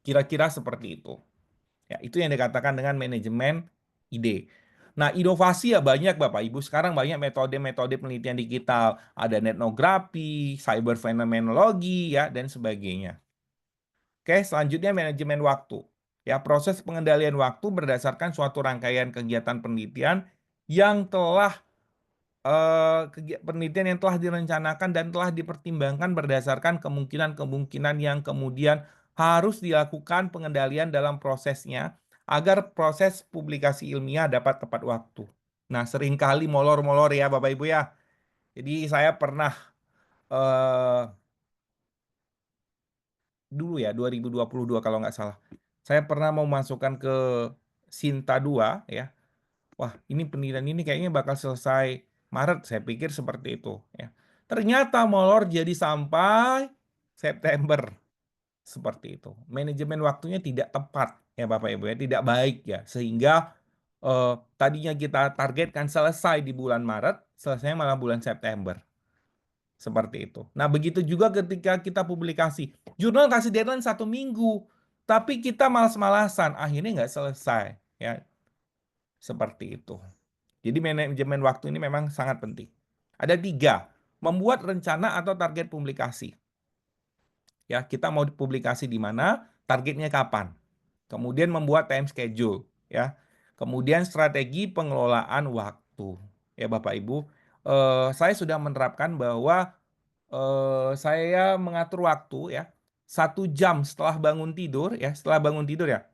S5: Kira-kira seperti itu. Ya, itu yang dikatakan dengan manajemen ide. Nah, inovasi ya banyak Bapak Ibu. Sekarang banyak metode-metode penelitian digital. Ada etnografi, cyber fenomenologi, ya, dan sebagainya. Oke, selanjutnya manajemen waktu. Ya, proses pengendalian waktu berdasarkan suatu rangkaian kegiatan penelitian yang telah penelitian yang telah direncanakan dan telah dipertimbangkan berdasarkan kemungkinan-kemungkinan yang kemudian harus dilakukan pengendalian dalam prosesnya agar proses publikasi ilmiah dapat tepat waktu. Nah, seringkali molor-molor ya Bapak Ibu ya. Jadi saya pernah dulu ya 2022 kalau nggak salah. Saya pernah mau masukkan ke Sinta 2 ya. Wah, ini penelitian ini kayaknya bakal selesai Maret, saya pikir seperti itu ya. Ternyata molor jadi sampai September. Seperti itu. Manajemen waktunya tidak tepat ya Bapak Ibu ya, tidak baik ya. Sehingga tadinya kita targetkan selesai di bulan Maret, selesai malah bulan September. Seperti itu. Nah, begitu juga ketika kita publikasi. Jurnal kasih deadline 1 minggu, tapi kita malas-malasan, akhirnya nggak selesai ya. Seperti itu. Jadi manajemen waktu ini memang sangat penting. Ada 3, membuat rencana atau target publikasi. Ya, kita mau publikasi di mana, targetnya kapan. Kemudian membuat time schedule, ya. Kemudian strategi pengelolaan waktu. Ya Bapak Ibu, saya sudah menerapkan bahwa saya mengatur waktu ya 1 jam setelah bangun tidur ya,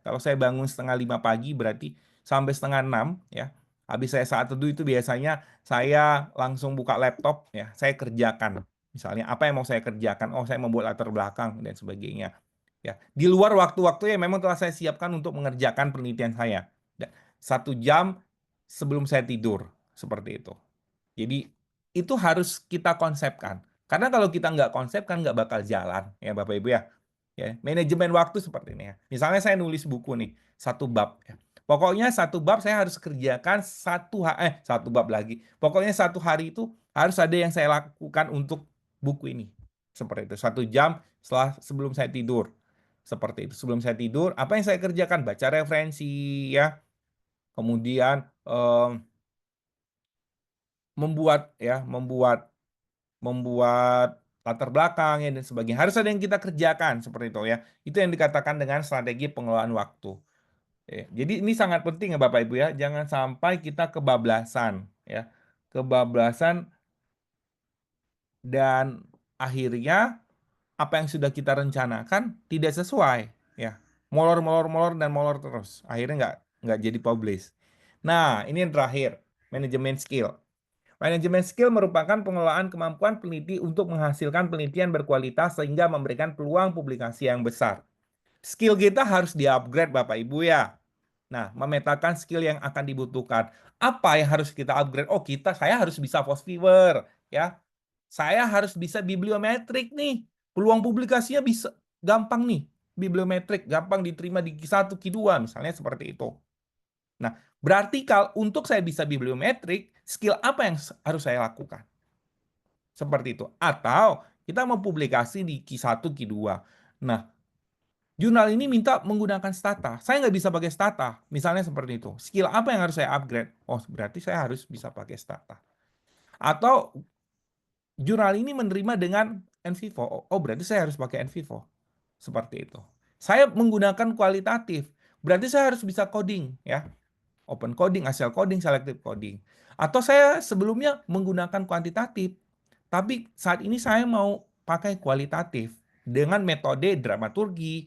S5: kalau saya bangun setengah 5 pagi berarti sampai setengah 6 ya, habis saya saat teduh itu biasanya saya langsung buka laptop ya, saya kerjakan misalnya apa yang mau saya kerjakan, oh saya membuat latar belakang dan sebagainya ya, di luar waktu-waktu yang memang telah saya siapkan untuk mengerjakan penelitian saya. 1 jam sebelum saya tidur seperti itu. Jadi itu harus kita konsepkan. Karena kalau kita nggak konsepkan nggak bakal jalan ya Bapak Ibu ya. Ya, manajemen waktu seperti ini ya. Misalnya saya nulis buku nih, 1 bab ya. Pokoknya 1 bab saya harus kerjakan 1 bab lagi. Pokoknya 1 hari itu harus ada yang saya lakukan untuk buku ini. Seperti itu. 1 jam sebelum saya tidur. Seperti itu. Sebelum saya tidur, apa yang saya kerjakan? Baca referensi ya. Kemudian membuat latar belakang ya dan sebagainya. Harus ada yang kita kerjakan seperti itu ya. Itu yang dikatakan dengan strategi pengelolaan waktu. Ya, jadi ini sangat penting ya Bapak Ibu ya. Jangan sampai kita kebablasan ya. Kebablasan dan akhirnya apa yang sudah kita rencanakan tidak sesuai ya. Molor dan molor terus. Akhirnya nggak jadi publish. Nah, ini yang terakhir, manajemen skill. Manajemen skill merupakan pengelolaan kemampuan peneliti untuk menghasilkan penelitian berkualitas sehingga memberikan peluang publikasi yang besar. Skill kita harus di-upgrade Bapak Ibu ya. Nah, memetakan skill yang akan dibutuhkan. Apa yang harus kita upgrade? Oh, saya harus bisa Fosviver, ya. Saya harus bisa bibliometrik nih. Peluang publikasinya bisa gampang nih. Bibliometrik gampang diterima di Q1, Q2 misalnya seperti itu. Nah, berarti kalau untuk saya bisa bibliometrik, skill apa yang harus saya lakukan? Seperti itu. Atau kita mau publikasi di Q1, Q2. Nah, jurnal ini minta menggunakan stata. Saya nggak bisa pakai stata. Misalnya seperti itu. Skill apa yang harus saya upgrade? Oh, berarti saya harus bisa pakai stata. Atau jurnal ini menerima dengan NVivo. Oh, berarti saya harus pakai NVivo. Seperti itu. Saya menggunakan kualitatif. Berarti saya harus bisa coding, ya. Open coding, ASL coding, selective coding. Atau saya sebelumnya menggunakan kuantitatif. Tapi saat ini saya mau pakai kualitatif dengan metode dramaturgi,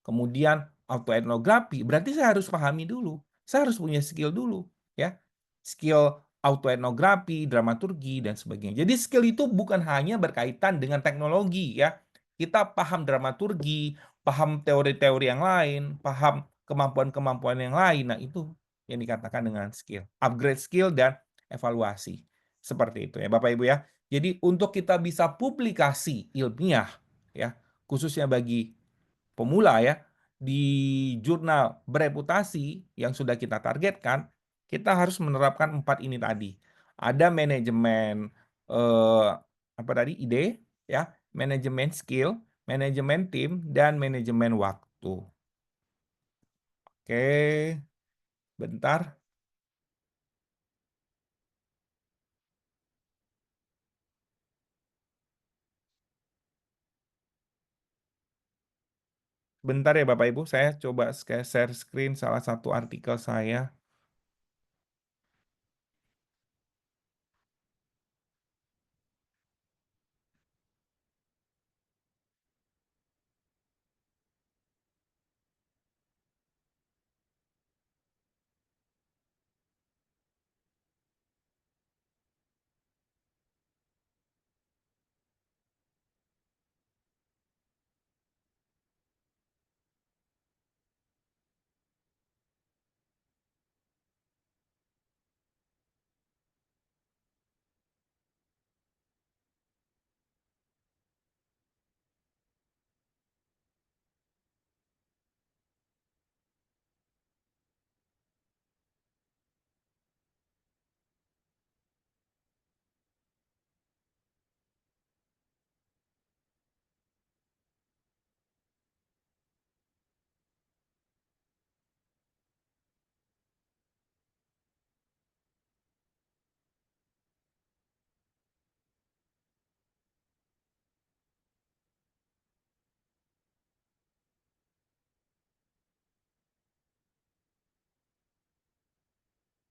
S5: kemudian autoetnografi, berarti saya harus pahami dulu. Saya harus punya skill dulu, ya. Skill autoetnografi, dramaturgi, dan sebagainya. Jadi skill itu bukan hanya berkaitan dengan teknologi, ya. Kita paham dramaturgi, paham teori-teori yang lain, paham kemampuan-kemampuan yang lain. Nah, itu yang dikatakan dengan skill. Upgrade skill dan evaluasi. Seperti itu ya, Bapak Ibu ya. Jadi untuk kita bisa publikasi ilmiah, ya, khususnya bagi pemula ya, di jurnal bereputasi yang sudah kita targetkan, kita harus menerapkan 4 ini tadi. Ada manajemen apa tadi? Ide, ya, manajemen skill, manajemen tim, dan manajemen waktu. Oke, bentar. Bentar ya Bapak Ibu, saya coba share screen salah satu artikel saya.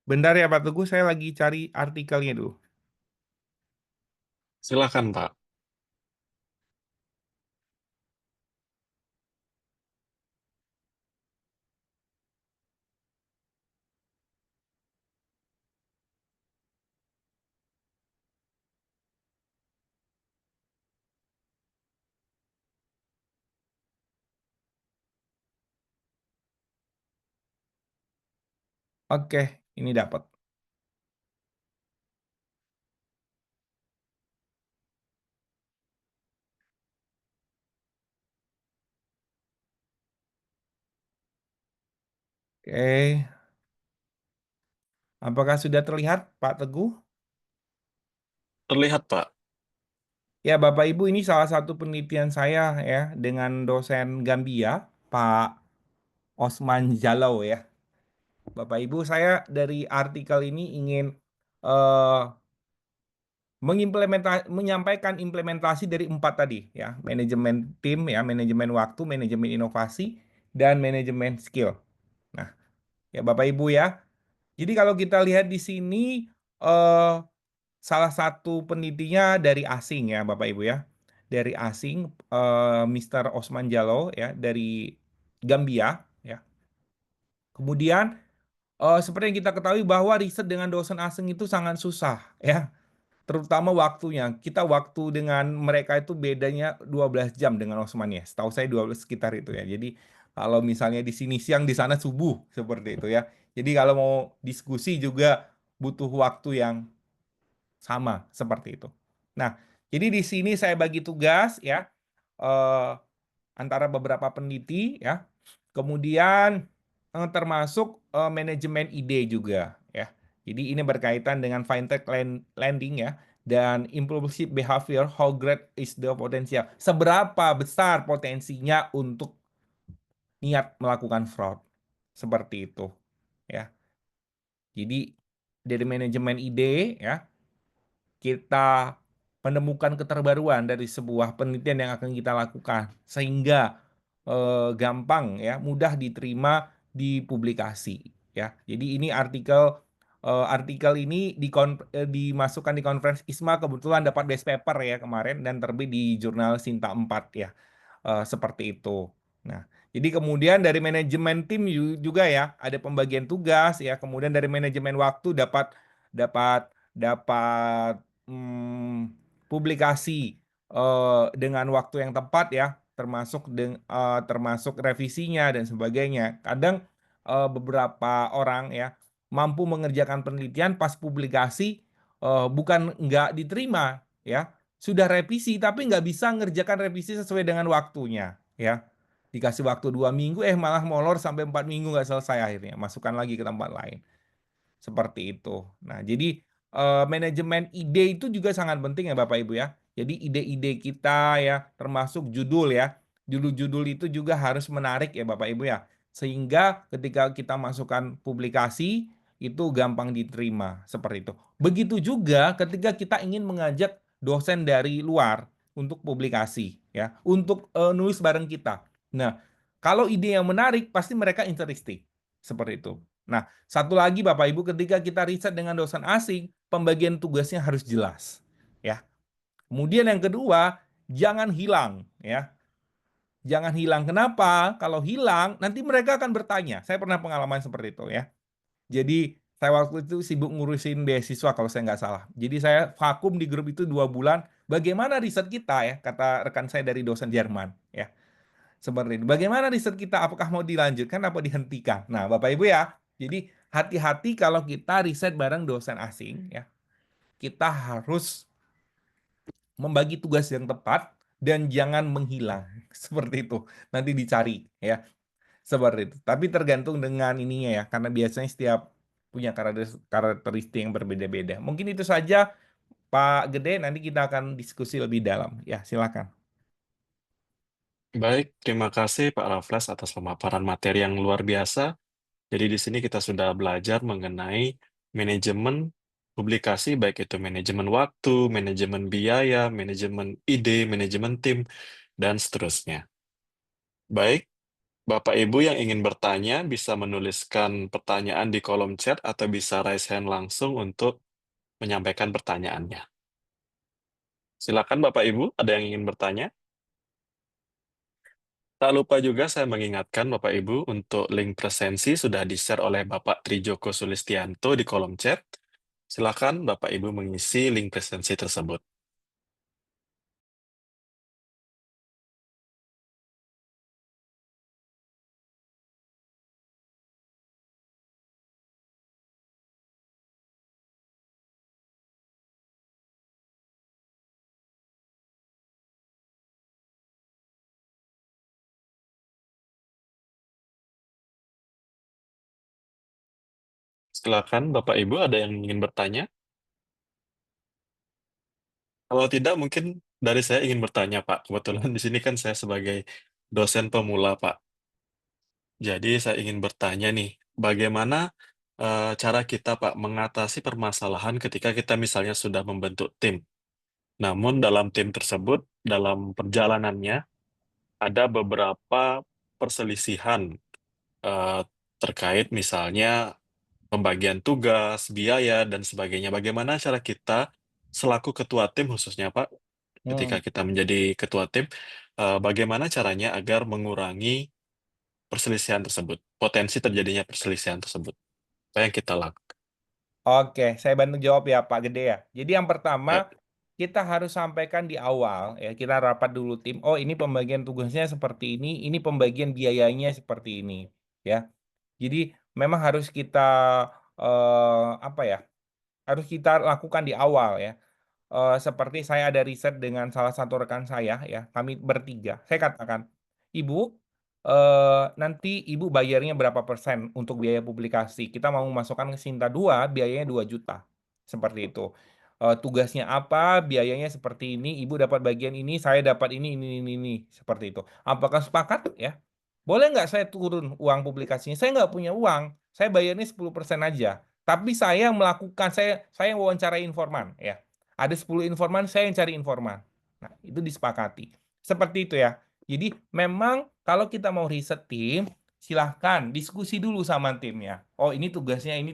S5: Bentar ya Pak Teguh, saya lagi cari artikelnya dulu.
S2: Silakan, Pak.
S5: Oke, ini dapat. Oke, apakah sudah terlihat Pak Teguh?
S2: Terlihat, Pak.
S5: Ya, Bapak Ibu, ini salah satu penelitian saya ya dengan dosen Gambia, Pak Osman Jalau ya. Bapak Ibu, saya dari artikel ini ingin eh, menyampaikan implementasi dari 4 tadi ya, manajemen tim ya, manajemen waktu, manajemen inovasi, dan manajemen skill. Nah, ya Bapak Ibu ya. Jadi kalau kita lihat di sini eh, salah satu penelitinya dari asing ya Bapak Ibu ya. Dari asing Mr. Osman Jalo ya dari Gambia ya. Kemudian seperti yang kita ketahui bahwa riset dengan dosen asing itu sangat susah ya, terutama waktunya. Kita waktu dengan mereka itu bedanya 12 jam dengan Osmania. Setahu saya 12 sekitar itu ya. Jadi kalau misalnya di sini siang, di sana subuh seperti itu ya. Jadi kalau mau diskusi juga butuh waktu yang sama seperti itu. Nah, jadi di sini saya bagi tugas ya, eh, antara beberapa peneliti ya. Kemudian termasuk manajemen ide juga ya. Jadi ini berkaitan dengan fintech lending ya, dan impulsive behavior, how great is the potential. Seberapa besar potensinya untuk niat melakukan fraud. Seperti itu ya. Jadi dari manajemen ide ya, kita menemukan keterbaruan dari sebuah penelitian yang akan kita lakukan sehingga gampang ya, mudah diterima di publikasi ya. Jadi ini artikel ini dimasukkan di conference ISMA, kebetulan dapat best paper ya kemarin dan terbit di jurnal Sinta 4 ya. Seperti itu. Nah, jadi kemudian dari manajemen tim juga ya, ada pembagian tugas ya, kemudian dari manajemen waktu dapat dapat dapat publikasi dengan waktu yang tepat ya, termasuk revisinya dan sebagainya. Kadang beberapa orang ya mampu mengerjakan penelitian pas publikasi, bukan nggak diterima ya, sudah revisi tapi nggak bisa ngerjakan revisi sesuai dengan waktunya ya. Dikasih waktu 2 minggu, malah molor sampai 4 minggu nggak selesai, akhirnya masukkan lagi ke tempat lain. Seperti itu. Nah, jadi manajemen ide itu juga sangat penting ya Bapak Ibu ya. Jadi ide-ide kita ya, termasuk judul ya. Judul-judul itu juga harus menarik ya Bapak Ibu ya. Sehingga ketika kita masukkan publikasi itu gampang diterima seperti itu. Begitu juga ketika kita ingin mengajak dosen dari luar untuk publikasi ya, untuk nulis bareng kita. Nah, kalau ide yang menarik pasti mereka interested seperti itu. Nah, satu lagi Bapak Ibu, ketika kita riset dengan dosen asing, pembagian tugasnya harus jelas, ya. Kemudian yang kedua, jangan hilang, ya. Jangan hilang. Kenapa? Kalau hilang, nanti mereka akan bertanya. Saya pernah pengalaman seperti itu, ya. Jadi saya waktu itu sibuk ngurusin beasiswa kalau saya nggak salah. Jadi saya vakum di grup itu 2 bulan. Bagaimana riset kita ya? Kata rekan saya dari dosen Jerman, ya. Seperti itu. Bagaimana riset kita? Apakah mau dilanjutkan atau dihentikan? Nah, Bapak Ibu ya. Jadi hati-hati kalau kita riset bareng dosen asing ya. Kita harus membagi tugas yang tepat dan jangan menghilang. Seperti itu. Nanti dicari ya. Seperti itu. Tapi tergantung dengan ininya ya, karena biasanya setiap punya karakteristik yang berbeda-beda. Mungkin itu saja Pak Gede, nanti kita akan diskusi lebih dalam. Ya, silakan.
S2: Baik, terima kasih Pak Raffles atas pemaparan materi yang luar biasa. Jadi di sini kita sudah belajar mengenai manajemen publikasi, baik itu manajemen waktu, manajemen biaya, manajemen ide, manajemen tim, dan seterusnya. Baik, Bapak Ibu yang ingin bertanya bisa menuliskan pertanyaan di kolom chat atau bisa raise hand langsung untuk menyampaikan pertanyaannya. Silakan Bapak Ibu, ada yang ingin bertanya? Tak lupa juga saya mengingatkan Bapak Ibu untuk link presensi sudah di-share oleh Bapak Trijoko Sulistianto di kolom chat. Silakan Bapak Ibu mengisi link presensi tersebut. Silakan Bapak Ibu, ada yang ingin bertanya? Kalau tidak, mungkin dari saya ingin bertanya, Pak. Kebetulan di sini kan saya sebagai dosen pemula, Pak. Jadi saya ingin bertanya nih, bagaimana cara kita, Pak, mengatasi permasalahan ketika kita misalnya sudah membentuk tim. Namun dalam tim tersebut, dalam perjalanannya, ada beberapa perselisihan eh, terkait misalnya pembagian tugas, biaya, dan sebagainya. Bagaimana cara kita selaku ketua tim khususnya, Pak, ketika kita menjadi ketua tim, bagaimana caranya agar mengurangi perselisihan tersebut, potensi terjadinya perselisihan tersebut? apa yang kita lakukan.
S5: Oke, saya bantu jawab ya Pak Gede ya. Jadi yang pertama,
S2: Ya,
S5: kita harus sampaikan di awal ya, kita rapat dulu tim. Oh, ini pembagian tugasnya seperti ini pembagian biayanya seperti ini ya. Jadi memang harus kita apa ya? Harus kita lakukan di awal ya. Seperti saya ada riset dengan salah satu rekan saya ya, kami bertiga. Saya katakan, Ibu, nanti Ibu bayarnya berapa persen untuk biaya publikasi? Kita mau masukkan ke Sinta 2, biayanya 2 juta. Seperti itu. Tugasnya apa, biayanya seperti ini, Ibu dapat bagian ini, saya dapat ini. Seperti itu. Apakah sepakat ya? Boleh nggak saya turun uang publikasinya? Saya nggak punya uang, saya bayarnya 10% aja. Tapi saya melakukan, saya wawancara informan ya. Ada 10 informan, saya yang cari informan. Nah, itu disepakati. Seperti itu ya. Jadi memang kalau kita mau riset tim, silahkan diskusi dulu sama timnya. Oh, ini tugasnya, ini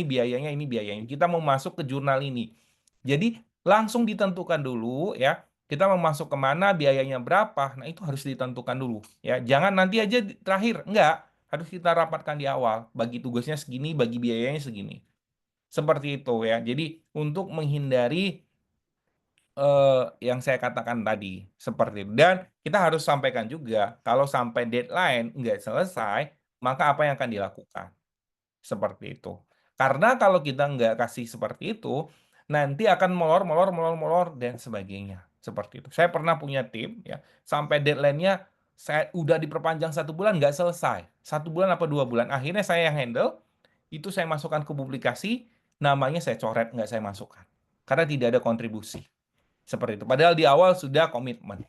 S5: biayanya. Kita mau masuk ke jurnal ini. Jadi langsung ditentukan dulu ya. Kita mau masuk kemana, biayanya berapa. Nah, itu harus ditentukan dulu ya. Jangan nanti aja terakhir. Enggak. Harus kita rapatkan di awal. Bagi tugasnya segini, bagi biayanya segini. Seperti itu ya. Jadi untuk menghindari yang saya katakan tadi seperti itu. Dan kita harus sampaikan juga kalau sampai deadline nggak selesai, maka apa yang akan dilakukan? Seperti itu. Karena kalau kita nggak kasih seperti itu, nanti akan molor dan sebagainya. Seperti itu. Saya pernah punya tim ya, sampai deadline-nya saya udah diperpanjang 1 bulan nggak selesai. 1 bulan apa 2 bulan. Akhirnya saya yang handle, itu saya masukkan ke publikasi, namanya saya coret nggak saya masukkan. Karena tidak ada kontribusi. Seperti itu. Padahal di awal sudah komitmen.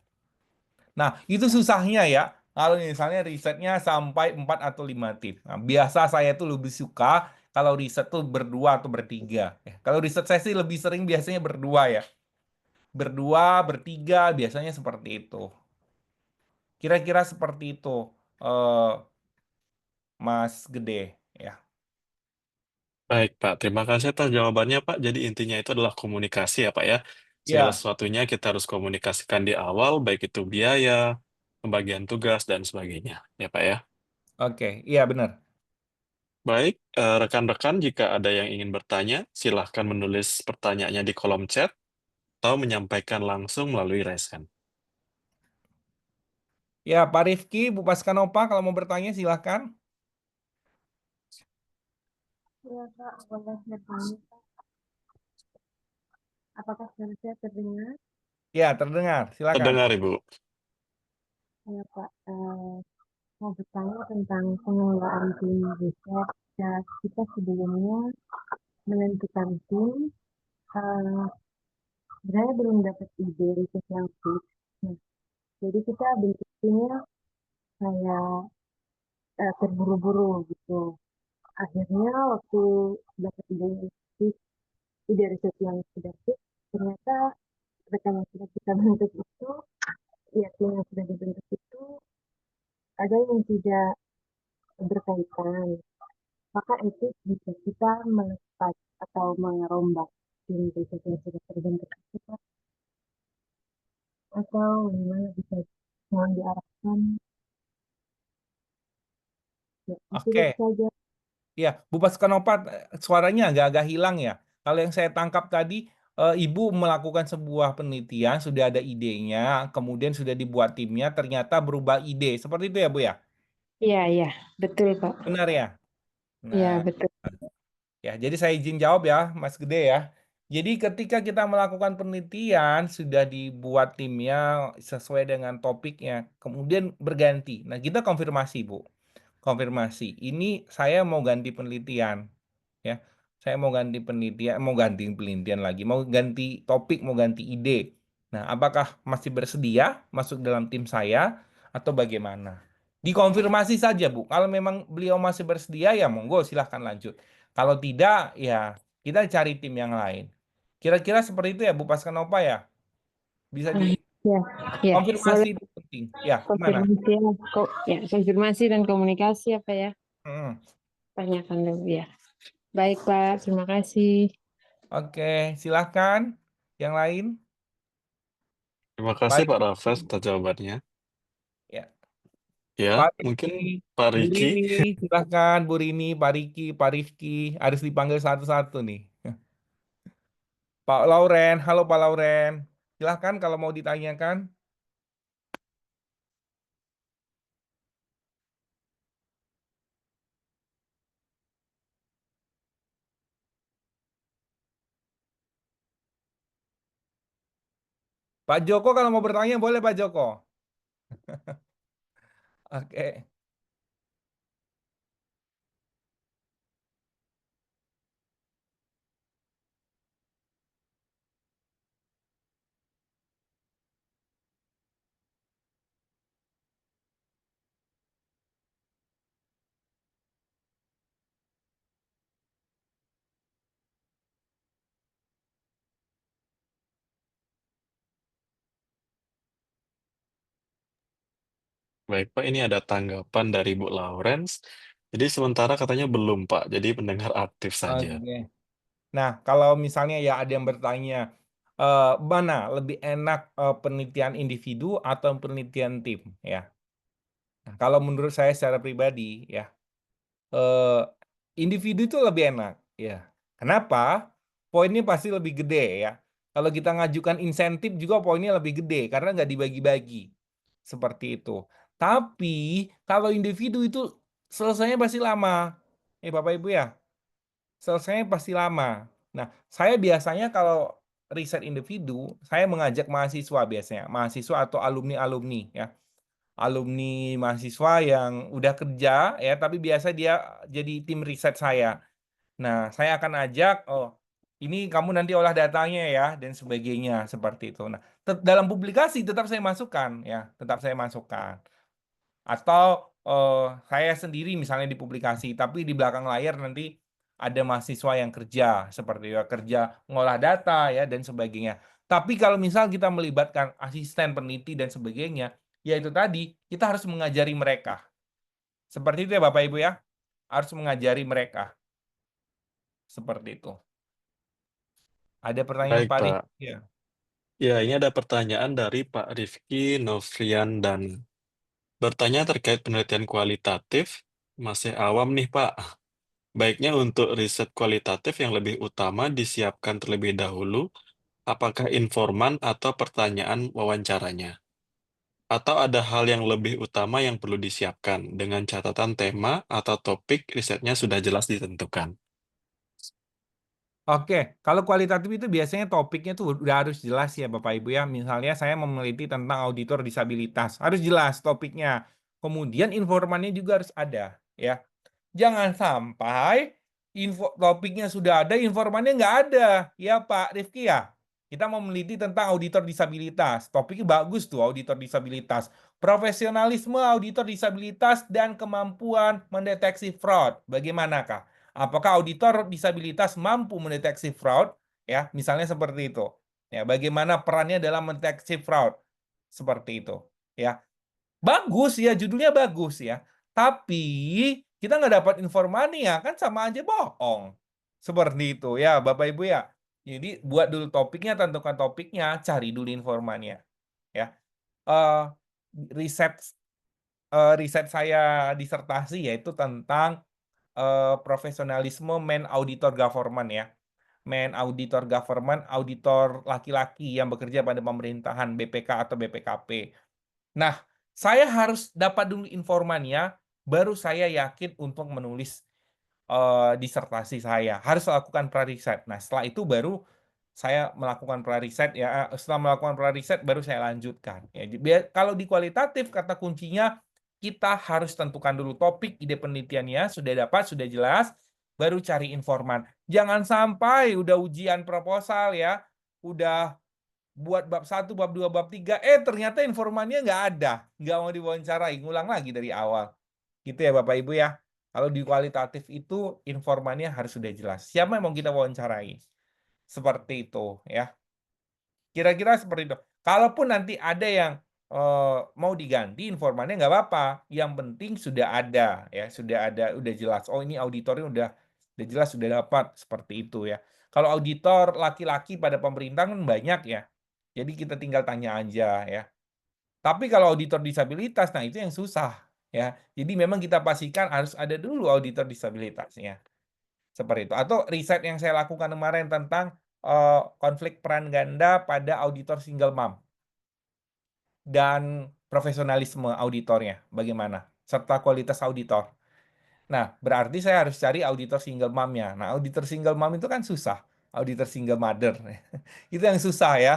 S5: Nah, itu susahnya ya. Kalau misalnya risetnya sampai 4 atau 5 tim. Nah, biasa saya tuh lebih suka kalau riset tuh berdua atau bertiga. Kalau riset saya sih lebih sering biasanya berdua ya. Berdua, bertiga, biasanya seperti itu. Kira-kira seperti itu, eh, Mas Gede. Ya,
S2: baik Pak. Terima kasih atas jawabannya Pak. Jadi intinya itu adalah komunikasi ya Pak ya. Segala
S5: ya,
S2: sesuatunya kita harus komunikasikan di awal, baik itu biaya, pembagian tugas, dan sebagainya. Ya Pak ya.
S5: oke, iya benar.
S2: Baik, rekan-rekan jika ada yang ingin bertanya, silahkan menulis pertanyaannya di kolom chat atau menyampaikan langsung melalui raise hand.
S5: Ya, Pak Rifki, Bu Paskanova, kalau mau bertanya silahkan.
S6: Ya Pak, boleh bertanya Pak, apakah suara saya terdengar?
S5: Ya, terdengar. Silakan.
S2: Terdengar Ibu.
S6: Ya Pak, mau bertanya tentang pengelolaan tim riset. Ya, kita sebelumnya menentukan tim, eh, sebenarnya belum dapat ide riset yang fix. Nah, jadi kita bentuk timnya kayak terburu-buru gitu. Akhirnya waktu dapat ide riset yang sudah fix, ternyata rekan yang sudah kita bentuk itu, ya tim yang sudah dibentuk itu ada yang tidak berkaitan, maka itu bisa kita melepas atau merombak tim riset yang sudah terbentuk itu, Pak. Atau bagaimana bisa mohon diarahkan. Ya, itu
S5: Oke.
S6: saja.
S5: Ya, Bu Paskanova, suaranya agak-agak hilang ya. Kalau yang saya tangkap tadi, Ibu melakukan sebuah penelitian, sudah ada idenya, kemudian sudah dibuat timnya, ternyata berubah ide. Seperti itu ya, Bu ya?
S6: Iya, iya, betul, Pak.
S5: Benar ya?
S6: Iya,
S5: Nah,
S6: betul.
S5: ya, jadi saya izin jawab ya, Mas Gede ya. Jadi ketika kita melakukan penelitian, sudah dibuat timnya sesuai dengan topiknya, kemudian berganti. Nah, kita konfirmasi, Bu. Konfirmasi. Ini saya mau ganti penelitian. Ya, saya mau ganti penelitian lagi, mau ganti topik, mau ganti ide. Nah, apakah masih bersedia masuk dalam tim saya atau bagaimana? Dikonfirmasi saja, Bu. Kalau memang beliau masih bersedia, ya monggo silahkan lanjut. Kalau tidak, ya kita cari tim yang lain. Kira-kira seperti itu ya, Bu Paskanova ya? Bisa
S6: Ya, ya,
S5: dikonfirmasi
S6: boleh
S5: itu penting. Ya, gimana?
S6: konfirmasi ya, kok ya konfirmasi dan komunikasi apa ya?
S5: Hmm.
S6: Tanyakan dulu ya. Baik, Pak. Terima kasih.
S5: Oke, silahkan. Yang lain?
S2: Terima kasih
S5: Baik.
S2: Pak Raffles atas jawabannya.
S5: Ya.
S2: Ya,
S5: Pak
S2: mungkin
S5: Riki,
S2: Pak
S5: Bu
S2: Riki.
S5: Rini, silahkan Bu Rini, Pak Riki, Pak Rifki, harus dipanggil satu-satu nih. Pak Lauren, halo Pak Lauren. Silahkan kalau mau ditanyakan. Pak Joko kalau mau bertanya boleh Pak Joko. Oke.
S2: Baik, Pak, ini ada tanggapan dari Bu Lawrence. Jadi sementara katanya belum, Pak. Jadi pendengar aktif saja.
S5: Oke. Nah, kalau misalnya ya ada yang bertanya, mana lebih enak penelitian individu atau penelitian tim ya? Nah, kalau menurut saya secara pribadi ya, eh, individu itu lebih enak ya. Kenapa? Poinnya pasti lebih gede ya. Kalau kita ngajukan insentif juga poinnya lebih gede karena nggak dibagi-bagi. Seperti itu. Tapi kalau individu itu selesainya pasti lama. Bapak Ibu ya, selesainya pasti lama. Nah, saya biasanya kalau riset individu, saya mengajak mahasiswa biasanya, mahasiswa atau alumni-alumni ya. Alumni mahasiswa yang udah kerja ya, tapi biasa dia jadi tim riset saya. Nah, saya akan ajak, oh, ini kamu nanti olah datanya ya dan sebagainya seperti itu. Nah, dalam publikasi tetap saya masukkan ya, tetap saya masukkan. Atau saya sendiri misalnya di publikasi, tapi di belakang layar nanti ada mahasiswa yang kerja seperti itu, kerja ngolah data ya dan sebagainya. Tapi kalau misal kita melibatkan asisten peneliti dan sebagainya, ya itu tadi kita harus mengajari mereka. Seperti itu ya Bapak Ibu ya, harus mengajari mereka. Seperti itu. Ada pertanyaan
S2: Baik,
S5: Pak
S2: Pak.
S5: Rifki ya?
S2: Ya, ini ada pertanyaan dari Pak Rifki Novrian dan bertanya terkait penelitian kualitatif. Masih awam nih, Pak. Baiknya untuk riset kualitatif yang lebih utama disiapkan terlebih dahulu, apakah informan atau pertanyaan wawancaranya? Atau ada hal yang lebih utama yang perlu disiapkan dengan catatan tema atau topik risetnya sudah jelas ditentukan?
S5: Oke, kalau kualitatif itu biasanya topiknya tuh udah harus jelas ya Bapak Ibu ya. Misalnya saya meneliti tentang auditor disabilitas, harus jelas topiknya. Kemudian informannya juga harus ada ya. Jangan sampai topiknya sudah ada, informannya nggak ada. Ya Pak Rifki ya, kita mau meneliti tentang auditor disabilitas. Topiknya bagus tuh, auditor disabilitas. Profesionalisme auditor disabilitas dan kemampuan mendeteksi fraud. Bagaimanakah? Apakah auditor disabilitas mampu mendeteksi fraud? Ya, misalnya seperti itu. Ya, bagaimana perannya dalam mendeteksi fraud? Seperti itu. Ya, bagus ya, judulnya bagus ya. Tapi kita nggak dapat informannya, kan sama aja bohong. Seperti itu ya, Bapak Ibu ya. Jadi buat dulu topiknya, tentukan topiknya, cari dulu informannya. Ya, Eh, riset riset saya disertasi yaitu tentang profesionalisme man auditor government ya. Man auditor government, auditor laki-laki yang bekerja pada pemerintahan BPK atau BPKP. Nah, saya harus dapat dulu informannya, baru saya yakin untuk menulis disertasi saya. Harus lakukan pra-riset. Nah, setelah itu baru saya melakukan pra-riset ya. Setelah melakukan pra-riset baru saya lanjutkan. Ya, kalau di kualitatif kata kuncinya kita harus tentukan dulu topik, ide penelitiannya sudah dapat, sudah jelas, baru cari informan. Jangan sampai udah ujian proposal ya, udah buat bab 1, bab 2, bab 3, ternyata informannya nggak ada, nggak mau diwawancarai, ngulang lagi dari awal. Gitu ya Bapak Ibu ya. Kalau di kualitatif itu informannya harus sudah jelas. Siapa yang mau kita wawancarai? Seperti itu ya. Kira-kira seperti itu. Kalaupun nanti ada yang mau diganti informannya nggak apa-apa. Yang penting sudah ada ya, sudah ada, udah jelas. Oh ini auditornya udah jelas, sudah dapat seperti itu ya. Kalau auditor laki-laki pada pemerintah kan banyak ya. Jadi kita tinggal tanya aja ya. Tapi kalau auditor disabilitas, nah itu yang susah ya. Jadi memang kita pastikan harus ada dulu auditor disabilitasnya. Seperti itu. Atau riset yang saya lakukan kemarin tentang konflik peran ganda pada auditor single mom dan profesionalisme auditornya bagaimana, serta kualitas auditor. Nah, berarti saya harus cari auditor single mom-nya. Nah, auditor single mom itu kan susah. Auditor single mother. Itu yang susah ya.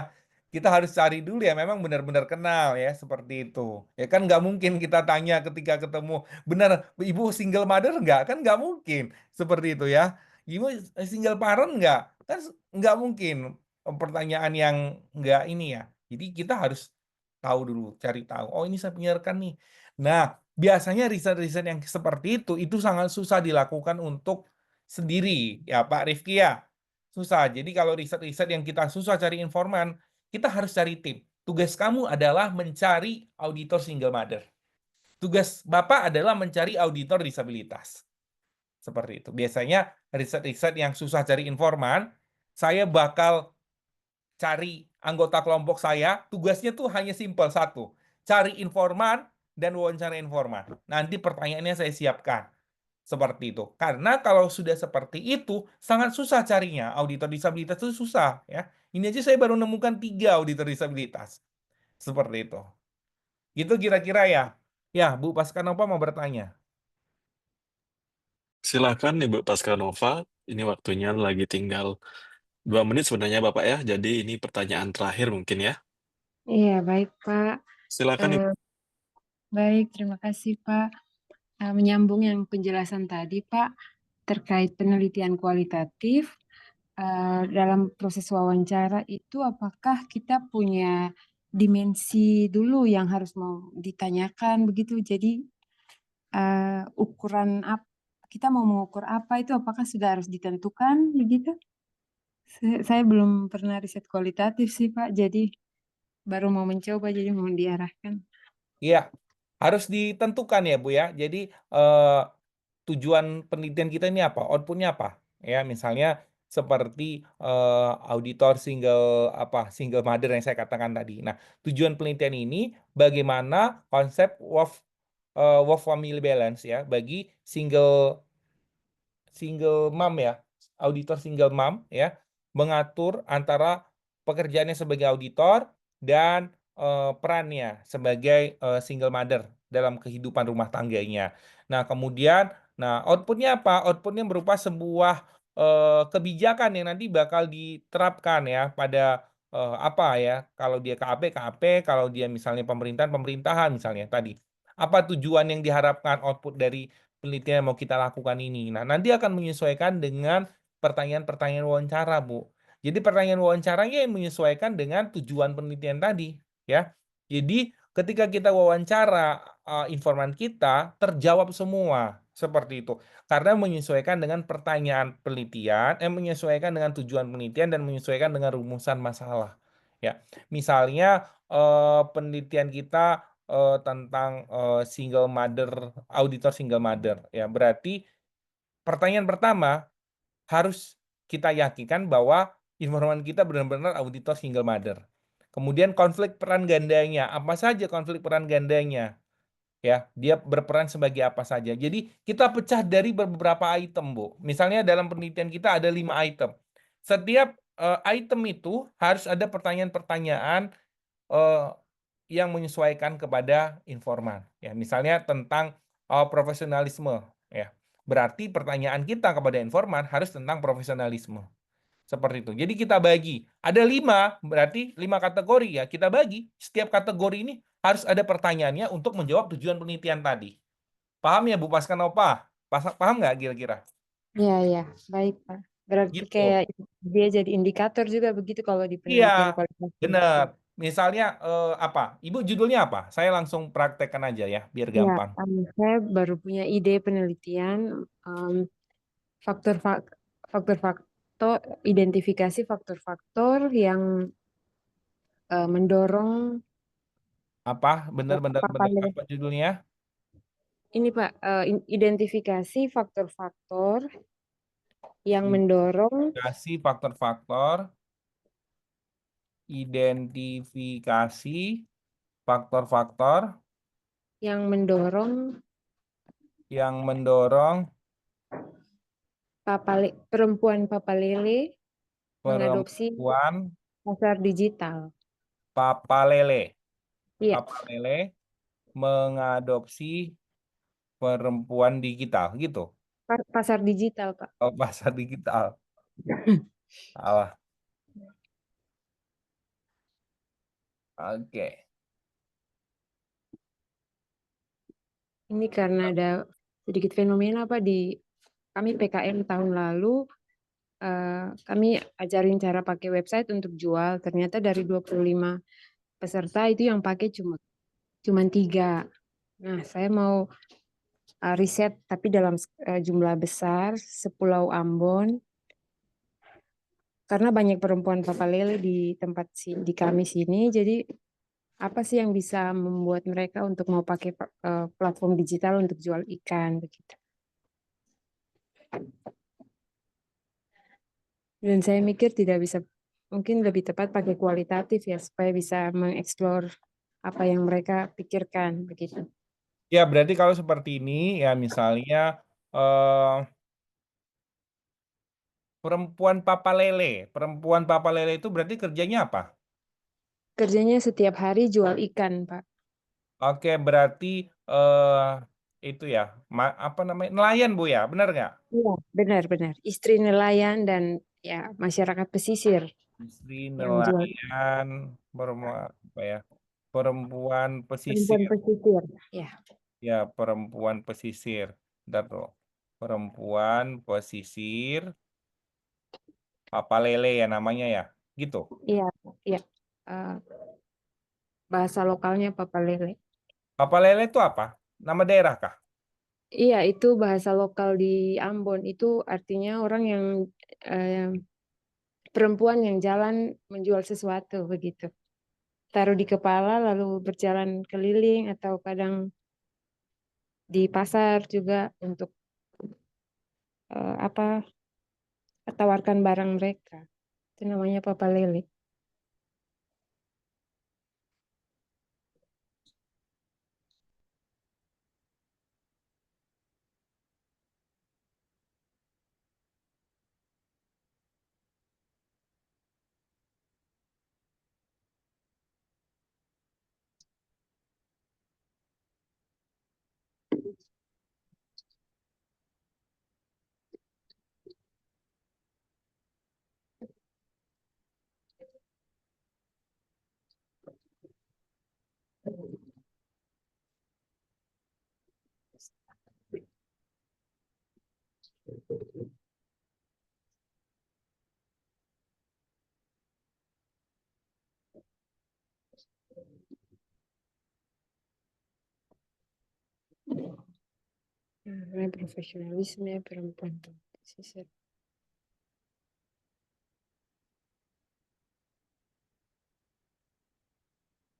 S5: Kita harus cari dulu ya, memang benar-benar kenal ya, seperti itu. Ya kan nggak mungkin kita tanya ketika ketemu, benar ibu single mother nggak? Kan nggak mungkin. Seperti itu ya. Ibu single parent nggak? Kan nggak mungkin. Pertanyaan yang nggak ini ya. Jadi kita harus tahu dulu, cari tahu. Oh, ini saya punya rekan nih. Nah, biasanya riset-riset yang seperti itu sangat susah dilakukan untuk sendiri, ya Pak Rifki ya. Susah. Jadi kalau riset-riset yang kita susah cari informan, kita harus cari tim. Tugas kamu adalah mencari auditor single mother. Tugas Bapak adalah mencari auditor disabilitas. Seperti itu. Biasanya riset-riset yang susah cari informan, saya bakal cari anggota kelompok saya, tugasnya tuh hanya simpel satu, cari informan dan wawancara informan. Nanti pertanyaannya saya siapkan. Seperti itu. Karena kalau sudah seperti itu, sangat susah carinya. Auditor disabilitas itu susah. Ya. Ini aja saya baru nemukan 3 auditor disabilitas. Seperti itu. Itu kira-kira ya. Ya, Bu Paskanova mau bertanya.
S2: Silakan Ibu Pascanova, ini waktunya lagi tinggal 2 menit sebenarnya Bapak ya, jadi ini pertanyaan terakhir mungkin ya.
S7: Iya, baik Pak.
S2: Silakan Ibu.
S7: Baik, terima kasih Pak. Menyambung yang penjelasan tadi Pak, terkait penelitian kualitatif, dalam proses wawancara itu apakah kita punya dimensi dulu yang harus mau ditanyakan begitu? Jadi ukuran kita mau mengukur apa itu apakah sudah harus ditentukan begitu? Saya belum pernah riset kualitatif sih Pak, jadi baru mau mencoba jadi mau diarahkan.
S5: Iya, harus ditentukan ya Bu ya. Jadi tujuan penelitian kita ini apa? Outputnya apa? Ya, misalnya seperti auditor single mother yang saya katakan tadi. Nah, tujuan penelitian ini bagaimana konsep work family balance ya bagi single mom ya, auditor single mom ya, mengatur antara pekerjaannya sebagai auditor dan perannya sebagai single mother dalam kehidupan rumah tangganya. Nah, kemudian, outputnya apa? Outputnya berupa sebuah kebijakan yang nanti bakal diterapkan ya pada apa ya? Kalau dia KAP, kalau dia misalnya pemerintahan misalnya tadi. Apa tujuan yang diharapkan output dari penelitian yang mau kita lakukan ini. Nah, nanti akan menyesuaikan dengan pertanyaan-pertanyaan wawancara, Bu. Jadi pertanyaan wawancaranya yang menyesuaikan dengan tujuan penelitian tadi, ya. Jadi ketika kita wawancara informan kita terjawab semua seperti itu. Karena menyesuaikan dengan pertanyaan penelitian, menyesuaikan dengan tujuan penelitian dan menyesuaikan dengan rumusan masalah. Ya, misalnya penelitian kita tentang auditor single mother ya, berarti pertanyaan pertama harus kita yakinkan bahwa informan kita benar-benar auditor single mother. Kemudian konflik peran gandanya, apa saja konflik peran gandanya ya, dia berperan sebagai apa saja. Jadi kita pecah dari beberapa item, Bu. Misalnya dalam penelitian kita ada 5 item. Setiap item itu harus ada pertanyaan-pertanyaan yang menyesuaikan kepada informan. Ya, misalnya tentang profesionalisme. Ya, berarti pertanyaan kita kepada informan harus tentang profesionalisme. Seperti itu. Jadi kita bagi. Ada 5, berarti 5 kategori ya. Kita bagi. Setiap kategori ini harus ada pertanyaannya untuk menjawab tujuan penelitian tadi. Paham ya Bu Paskanova? Paham nggak kira-kira?
S7: Iya, baik Pak. Berarti
S5: Gitu.
S7: kayak dia jadi indikator juga begitu kalau di
S5: Iya,
S7: penelitian kualitatif.
S5: benar. Misalnya apa? Ibu judulnya apa? Saya langsung praktekkan aja ya, biar
S7: Ya,
S5: gampang.
S7: saya baru punya ide penelitian faktor-faktor identifikasi faktor-faktor yang mendorong
S5: Apa? Benar-benar
S7: apa
S5: apa judulnya?
S7: ini Pak, identifikasi faktor-faktor yang mendorong
S5: Identifikasi faktor-faktor, identifikasi faktor-faktor
S7: yang mendorong perempuan Papalele mengadopsi
S5: perempuan
S7: pasar digital.
S5: Papalele.
S7: Iya,
S5: Papalele mengadopsi perempuan digital gitu.
S7: pasar digital, Pak.
S5: Oh, pasar digital. Salah. Oke.
S7: Ini karena ada sedikit fenomena Pak di kami PKM tahun lalu kami ajarin cara pakai website untuk jual. Ternyata dari 25 peserta itu yang pakai cuma 3. Nah, saya mau riset tapi dalam jumlah besar sepulau Ambon karena banyak perempuan Papalele di tempat di kami sini. Jadi apa sih yang bisa membuat mereka untuk mau pakai platform digital untuk jual ikan begitu. Dan saya mikir tidak bisa, mungkin lebih tepat pakai kualitatif ya supaya bisa mengeksplor apa yang mereka pikirkan begitu.
S5: Ya, berarti kalau seperti ini ya misalnya perempuan Papalele. Perempuan Papalele itu berarti kerjanya apa?
S7: Kerjanya setiap hari jual ikan, Pak.
S5: Oke, berarti itu ya, apa namanya? Nelayan, Bu ya, benar nggak?
S7: Iya, benar-benar. Istri nelayan dan ya masyarakat pesisir
S5: Istri
S7: yang jual.
S5: nelayan, apa ya? Perempuan
S7: Perempuan
S5: pesisir.
S7: pesisir, ya.
S5: Ya, perempuan pesisir. Bentar tuh. Perempuan pesisir Papalele ya namanya ya. Gitu.
S7: Iya, iya. Eh, bahasa lokalnya Papalele.
S5: Papalele itu apa? Nama daerah kah?
S7: Iya, itu bahasa lokal di Ambon. Itu artinya orang yang perempuan yang jalan menjual sesuatu begitu. Taruh di kepala lalu berjalan keliling atau kadang di pasar juga untuk apa tawarkan barang mereka. Itu namanya Papalele. Karena profesionalisme perempuan pesisir.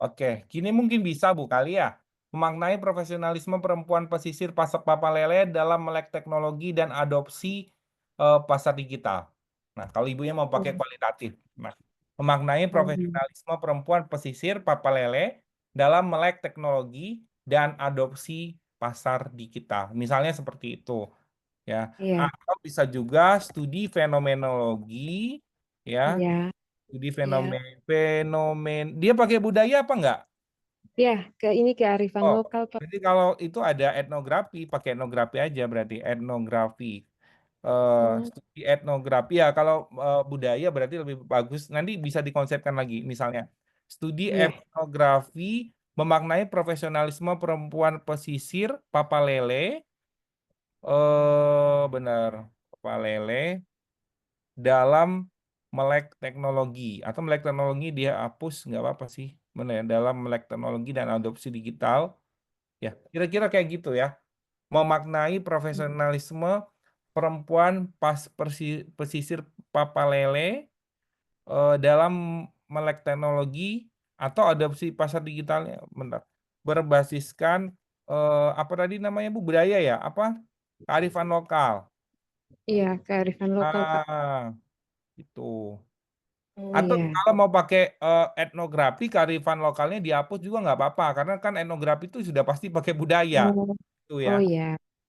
S5: Oke, kini mungkin bisa Bu kali ya memaknai profesionalisme perempuan pesisir pasar Papalele dalam melek teknologi dan adopsi pasar digital. Nah, kalau ibunya mau pakai kualitatif. Nah, memaknai profesionalisme perempuan pesisir Papalele dalam melek teknologi dan adopsi pasar digital. Misalnya seperti itu, ya.
S7: Iya,
S5: Atau bisa juga studi fenomenologi, ya.
S7: iya,
S5: Studi
S7: iya.
S5: fenomen. Dia pakai budaya apa enggak?
S7: Ya, ini kearifan
S5: Oh,
S7: lokal, Pak.
S5: berarti kalau itu ada etnografi, pakai etnografi aja berarti etnografi.
S7: Hmm,
S5: Studi etnografi ya, kalau budaya berarti lebih bagus. Nanti bisa dikonsepkan lagi, misalnya studi
S7: iya,
S5: etnografi memaknai profesionalisme perempuan pesisir Papalele, benar, Papalele dalam melek teknologi atau melek teknologi dia hapus nggak apa-apa sih, benar ya, dalam melek teknologi dan adopsi digital. Ya, kira-kira kayak gitu ya. Memaknai profesionalisme perempuan pesisir Papalele dalam melek teknologi atau adopsi pasar digitalnya. Bentar. Berbasiskan apa tadi namanya Bu? Budaya ya? Apa? Kearifan lokal.
S7: iya, kearifan lokal, Pak.
S5: Ah, itu.
S7: Oh
S5: Atau
S7: iya.
S5: kalau mau pakai etnografi, kearifan lokalnya dihapus juga nggak apa-apa, karena kan etnografi itu sudah pasti pakai budaya,
S7: Oh,
S5: itu ya.
S7: oh iya.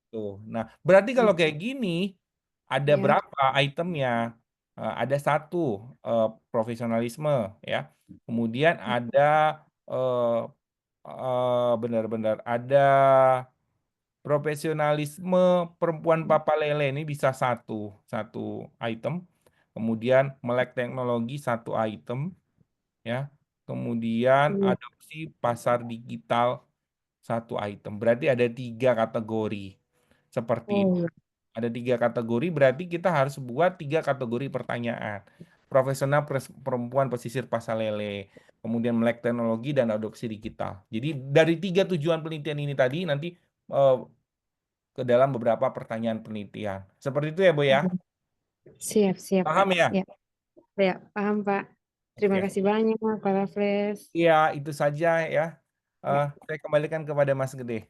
S5: Tuh. Nah, berarti kalau kayak gini ada
S7: Ya.
S5: berapa itemnya? Ada satu profesionalisme ya. Kemudian ada eh, benar-benar ada profesionalisme perempuan papa lele ini bisa satu satu item. Kemudian melek teknologi satu item ya. Kemudian
S7: Iya.
S5: adopsi pasar digital satu item. Berarti ada 3 kategori seperti
S7: Oh
S5: itu.
S7: iya.
S5: Ada 3 kategori, berarti kita harus buat 3 kategori pertanyaan. Profesional perempuan pesisir pasar lele, kemudian melek teknologi dan adopsi digital. Jadi dari 3 tujuan penelitian ini tadi nanti eh, ke dalam beberapa pertanyaan penelitian. Seperti itu ya, Bu ya?
S7: Siap, siap, Pak.
S5: Paham ya?
S7: Ya, ya, paham, Pak. Terima
S5: Oke.
S7: kasih banyak, Pak Raffles.
S5: Iya, itu saja ya.
S7: Ya.
S5: Saya kembalikan kepada Mas Gede.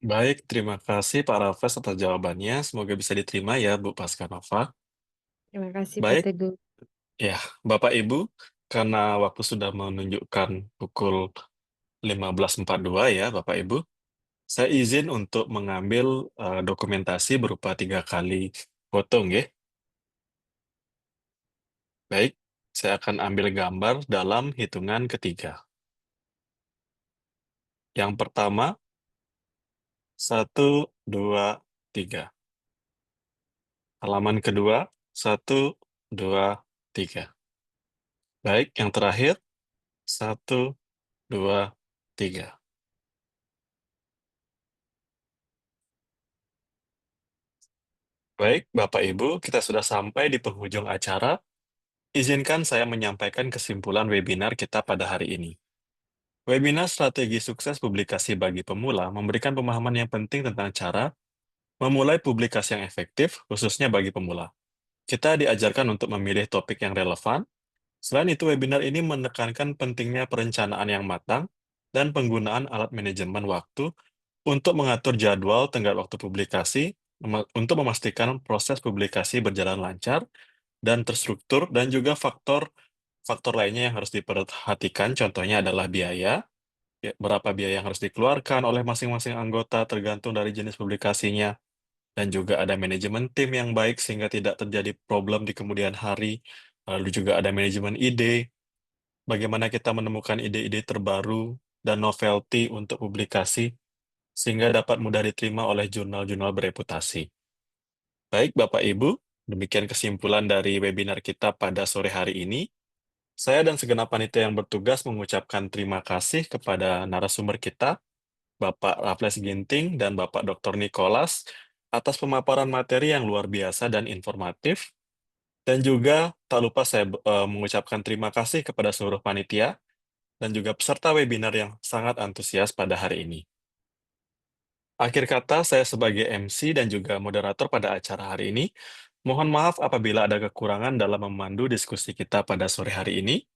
S2: Baik, terima kasih Pak Raffles atas jawabannya. Semoga bisa diterima ya Bu Pascanova.
S7: Terima kasih, Pak
S2: Baik,
S7: Teguh.
S2: ya Bapak Ibu, karena waktu sudah menunjukkan pukul 15.42 ya Bapak Ibu, saya izin untuk mengambil dokumentasi berupa 3 kali foto, nggih. Baik, saya akan ambil gambar dalam hitungan ketiga. Yang pertama, 1, 2, 3. Halaman kedua, 1, 2, 3. Baik, yang terakhir, 1, 2, 3. Baik, Bapak Ibu, kita sudah sampai di penghujung acara. Izinkan saya menyampaikan kesimpulan webinar kita pada hari ini. Webinar Strategi Sukses Publikasi bagi Pemula memberikan pemahaman yang penting tentang cara memulai publikasi yang efektif, khususnya bagi pemula. Kita diajarkan untuk memilih topik yang relevan. Selain itu, webinar ini menekankan pentingnya perencanaan yang matang dan penggunaan alat manajemen waktu untuk mengatur jadwal tenggat waktu publikasi, untuk memastikan proses publikasi berjalan lancar dan terstruktur, dan juga faktor lainnya yang harus diperhatikan, contohnya adalah biaya, berapa biaya yang harus dikeluarkan oleh masing-masing anggota tergantung dari jenis publikasinya, dan juga ada manajemen tim yang baik sehingga tidak terjadi problem di kemudian hari. Lalu juga ada manajemen ide, bagaimana kita menemukan ide-ide terbaru dan novelty untuk publikasi sehingga dapat mudah diterima oleh jurnal-jurnal bereputasi. Baik Bapak Ibu, demikian kesimpulan dari webinar kita pada sore hari ini. Saya dan segenap panitia yang bertugas mengucapkan terima kasih kepada narasumber kita, Bapak Raffles Ginting dan Bapak Dr. Nicholas, atas pemaparan materi yang luar biasa dan informatif. Dan juga tak lupa saya mengucapkan terima kasih kepada seluruh panitia dan juga peserta webinar yang sangat antusias pada hari ini. Akhir kata, saya sebagai MC dan juga moderator pada acara hari ini, mohon maaf apabila ada kekurangan dalam memandu diskusi kita pada sore hari ini.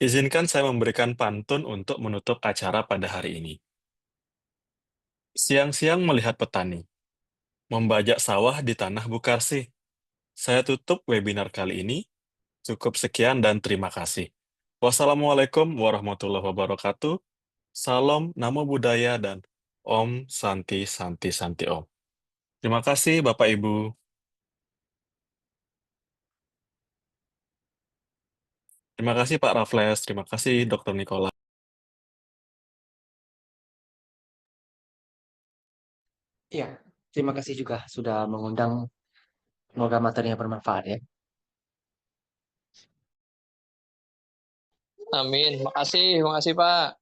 S2: Izinkan saya memberikan pantun untuk menutup acara pada hari ini. Siang-siang melihat petani, membajak sawah di tanah Bukarsih. Saya tutup webinar kali ini. Cukup sekian dan terima kasih. Wassalamualaikum warahmatullahi wabarakatuh. Salam, namo buddhaya, dan Om Santi Santi Santi Om. Terima kasih Bapak Ibu. Terima kasih Pak Raffles. Terima kasih Dr. Nicholas.
S4: Iya, terima kasih juga sudah mengundang. Semoga materinya bermanfaat ya.
S8: Amin. Makasih Pak.